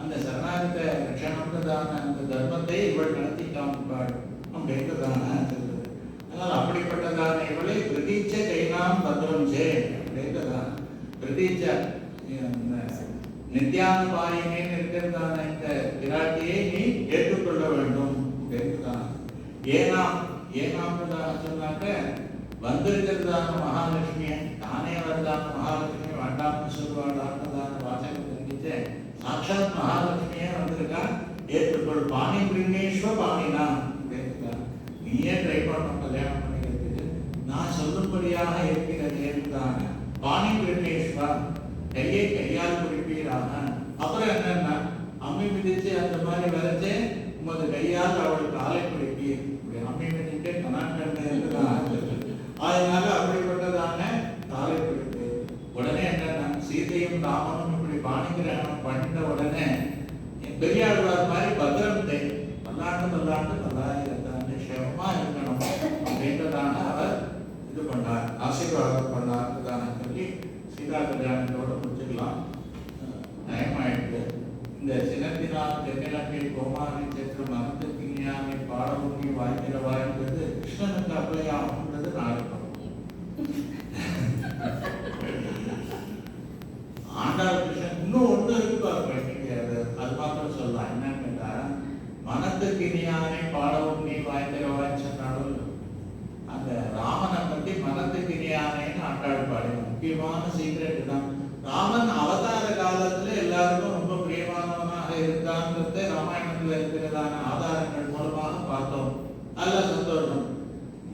Speaker 1: அந்த சரணாகத ரட்சணம்ன்றதான அந்த தர்மத்தை இவள் நடத்தி காமிப்பாள் அப்படின்றதான சொல்றது. அதனால அப்படிப்பட்டதான இவளை பிரதீட்சை கைனாம் பத்திரம் சே அப்படின்றதான பிரதீட்சை நித்யானுபாயினேன்னு இருக்கிறதான இந்த விராட்டியை நீ ஏற்றுக்கொள்ள வேண்டும் அப்படின்னுதான். ஏனாம்ன்றதாக சொன்னாக்க வந்திருக்கிறதான மகாலட்சுமியை தானே வரதான மகாலட்சுமி வேண்டாம்னு சொல்லுவாடான்றதான வாசகம் தெரிஞ்சுட்டு சாட்சாத் மகாலட்சுமியே வந்திருக்கா, ஏற்றுக்கொள். பாணி பிரிங்கேஸ்வ பாணினா அப்படின்னுக்கா. நீயே ட்ரை பண்ணணும் கல்யாணம் பண்ணிக்கிறதுக்கு, நான் சொல்லும்படியாக இருக்கிறதேன்னு தான். பாணி பிரிங்கேஸ்வா, கையை கையால் பிடிப்பீராக. அப்புறம் என்னன்னா அம்மி மிதிச்சு அந்த மாதிரி வரைச்சு உமது கையால் அவள் காலை பிடிப்பீர். அம்மி மிதிக்க கணாக்கண்ணு, அதனால அப்படிப்பட்டதான காலை பிடிப்பு. உடனே என்னன்னா சீதையும் ராமனும் இப்படி பாணி கிரகணம் பண்ணிட்ட உடனே பெரியாழ்வார் மாதிரி பத்திரம் தே பல்லாண்டு நல்லாயிரத்தாண்டு சேவமா இருக்கணும் அப்படின்றதான அவர் இது பண்ணார், ஆசீர்வாதம் பண்ணார்ன்றதான சொல்லி சீதா கல்யாணத்தோட முடிச்சுக்கலாம். நயமாயிட்டு இந்த சினத்தினால் தென்னிலங்கை கோமாரி சென்று மனத்து கிணியானை பாடபூமி வாய்க்கிற வாய்ந்தது கிருஷ்ணனுக்கு அப்ளை ஆகுன்றது நாடகம். ஆண்டாள் கிருஷ்ணன் இன்னும் ஒண்ணு இருக்கு கிடையாது, அது மாத்திரம் சொல்லலாம். என்னன்னு கேட்டா மனத்து கிணியானை பாடவும் நீ வாய்க்கிற வாய்ன்னு சொன்னாலும் அந்த ராமனை பத்தி மனத்து கிணியானைன்னு ஆண்டாள் பாடி முக்கியமான சீக்ரெட் தான். ராமன் அவதார காலத்துல எல்லாருக்கும் ரொம்ப பிரியமானவனாக இருந்தான்றத ராமாயணத்துல இருக்கிறதான ஆதாரங்கள் மூலமாக பார்த்தோம். நல்ல சந்தோஷம்.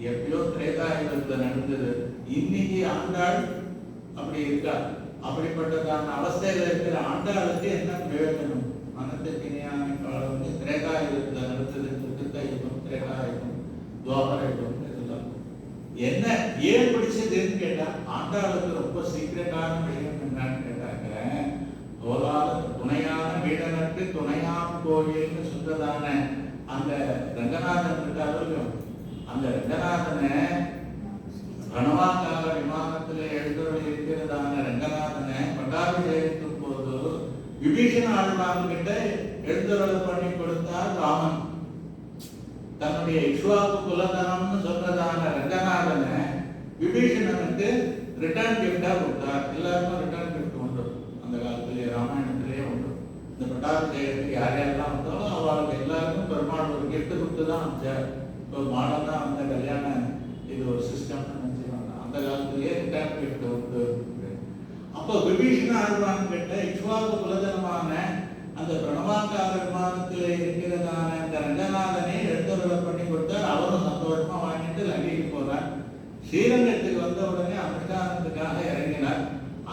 Speaker 1: எப்பயோ திரேதாயுகத்துல நடந்தது. இன்னைக்கு ஆண்டாள் அப்படி இருக்கா. அப்படிப்பட்டதான அவஸ்தையில இருக்கிற ஆண்டாளுக்கு என்ன பிரயோஜனம்? மனத்துக்கு இணையான காலம் வந்து திரேதாயுகத்துல நடந்தது. கிருத்தயுகம், திரேதாயுகம், துவாபரயுகம் இதெல்லாம் என்ன ஏன் பிடிச்சதுன்னு கேட்டா ஆண்டாளுக்கு ரொம்ப சீக்கிரட்டான விஷயம் என்னன்னு கேட்டாங்க, துணையான வீடனுக்கு துணையாம் கோயில்னு சொல்றதான அந்த ரங்கநாதன் இருக்காரு. அந்த ரங்கநாதனை ரணவாக்கார விமானத்துல எழுந்தருள் இருக்கிறதான ரங்கநாதனை பட்டாபிஷேகத்தின் போது விபீஷண ஆழ்வான் கிட்ட எழுந்தருள் பண்ணி கொடுத்தார் ராமன். தன்னுடைய இக்ஷ்வாக்கு குலதனம்னு சொல்றதான ரங்கநாதனை விபீஷணனுக்கு ரிட்டர்ன் கிஃப்டா கொடுத்தார். எல்லாருக்கும் ரிட்டர்ன் கிஃப்ட் உண்டு அந்த காலத்திலேயே, ராமாயணத்திலேயே உண்டு. இந்த பட்டாபிஷேகத்துக்கு யார் யாரெல்லாம் வந்தாலும் அவளுக்கு எல்லாருக்கும் பெருமாள் ஒரு கிஃப்ட் கொடுத்து தான் அமைச்சார். இப்போ மாடல் தான் அந்த கல்யாண இது ஒரு சிஸ்டம் நினைச்சுவாங்க. அந்த காலத்திலேயே ரிட்டர்ன் கிஃப்ட் உண்டு. அப்போ விபீஷண ஆழ்வான் கிட்ட இக்ஷ்வாக்கு குலதனமான அந்த பிரணவாக்கார விமானத்தில் இருக்கிறதான அந்த ரங்கநாதனை எழுந்தருளை பண்ணி கொடுத்தார். அவரும் சந்தோஷமா வாங்கிட்டு லங்கைக்கு போறார். ஸ்ரீரங்கத்துக்கு வந்த உடனே அனுஷ்டானத்துக்காக இறங்கினார்.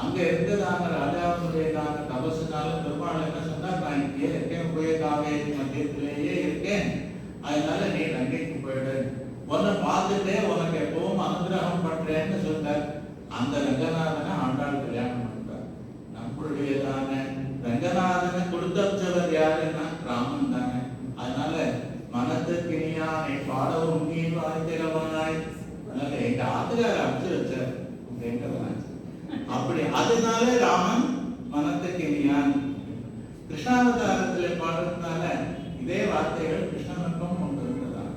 Speaker 1: அங்க இருந்ததான ராஜாவுடையதான தபசுனால பெருமாள் என்ன சொன்னார், நான் இங்கே இருக்கேன், போய காவேரி மத்தியத்திலேயே இருக்கேன், அதனால நீ லங்கைக்கு போயிடு, உன்னை பார்த்துட்டே உனக்கு எப்பவும் அனுகிரகம் பண்றேன்னு சொன்னார். அந்த ரங்கநாதனை ஆண்டாள் கல்யாணம் பண்றார். நம்மளுடையதான ரங்கநாதனை கொடுத்தவர் யாருன்னா ராமன் தானே. அதனால மனத்துக்கு இனியானை பாடவும் நீ வாய்த்திரவாய், அதனால எங்க ஆத்துக்கார அமைச்சு வச்சார் அப்படி. அதனால ராமன் மனத்துக்கு இனியான். கிருஷ்ணாவதாரத்துல பாடுறதுனால இதே வார்த்தைகள் கிருஷ்ணனுக்கும் கொண்டு இருந்ததான்.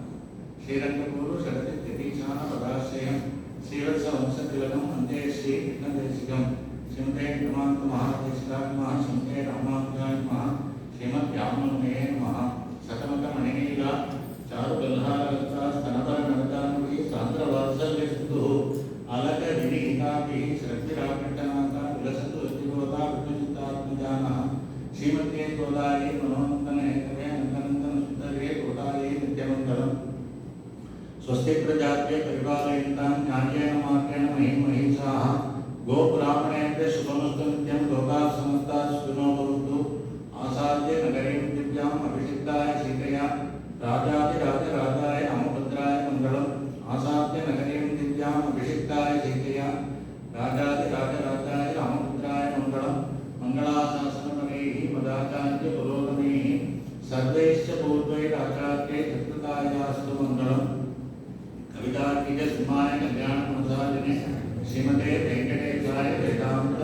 Speaker 1: ஸ்ரீரங்கபூரு சடதி திடீசான பதாசயம் ஸ்ரீவத்ச வம்சத்திலகம் வந்தே ஸ்ரீ கிருஷ்ணதேசிகம் சிந்தே பிரமாந்த மகாதேசிகாத்மா சிந்தே ராமாத்மா ஸ்ரீமத் யாமனே மகா சதமக மணிநீலா चारु गल्हारता स्तनपर नरकानुडी सान्द्र वात्सल्य सिंधु अलक विनिहितापि श्रद्धिराकटनाथा विलसतु अतिगोता विष्णुचित्तात्मजानः श्रीमते गोदाये मनोनन्दने कवे नन्दनन्दन सुन्दरे गोदाये नित्यमङ्गलम् स्वस्ति प्रजाभ्य परिपालयन्तां न्यायेन मार्गेण महीं महिषाः गोब्राह्मणेभ्यः शुभमस्तु नित्यं लोकाः समस्ताः सुखिनो भवन्तु आसाद्य नगरीं दिव्याम् अभिषिक्ताय सीतया राजाधिराजराजाय अमभद्राय मंगलम् आसाद्य नगरीं दिव्याम् अभिषिक्ताय सीतया राजाधिराजराजाय अमभद्राय मंगलम् मंगलाशासनपरैः मदाचार्य पुरोगमैः सर्वैश्च पूर्वैराचार्यै सत्कृतायास्तु मंगलम् कवितार्किक सिंहाय कल्याणमनसालिने श्रीमते वेंकटेशाय वेदांत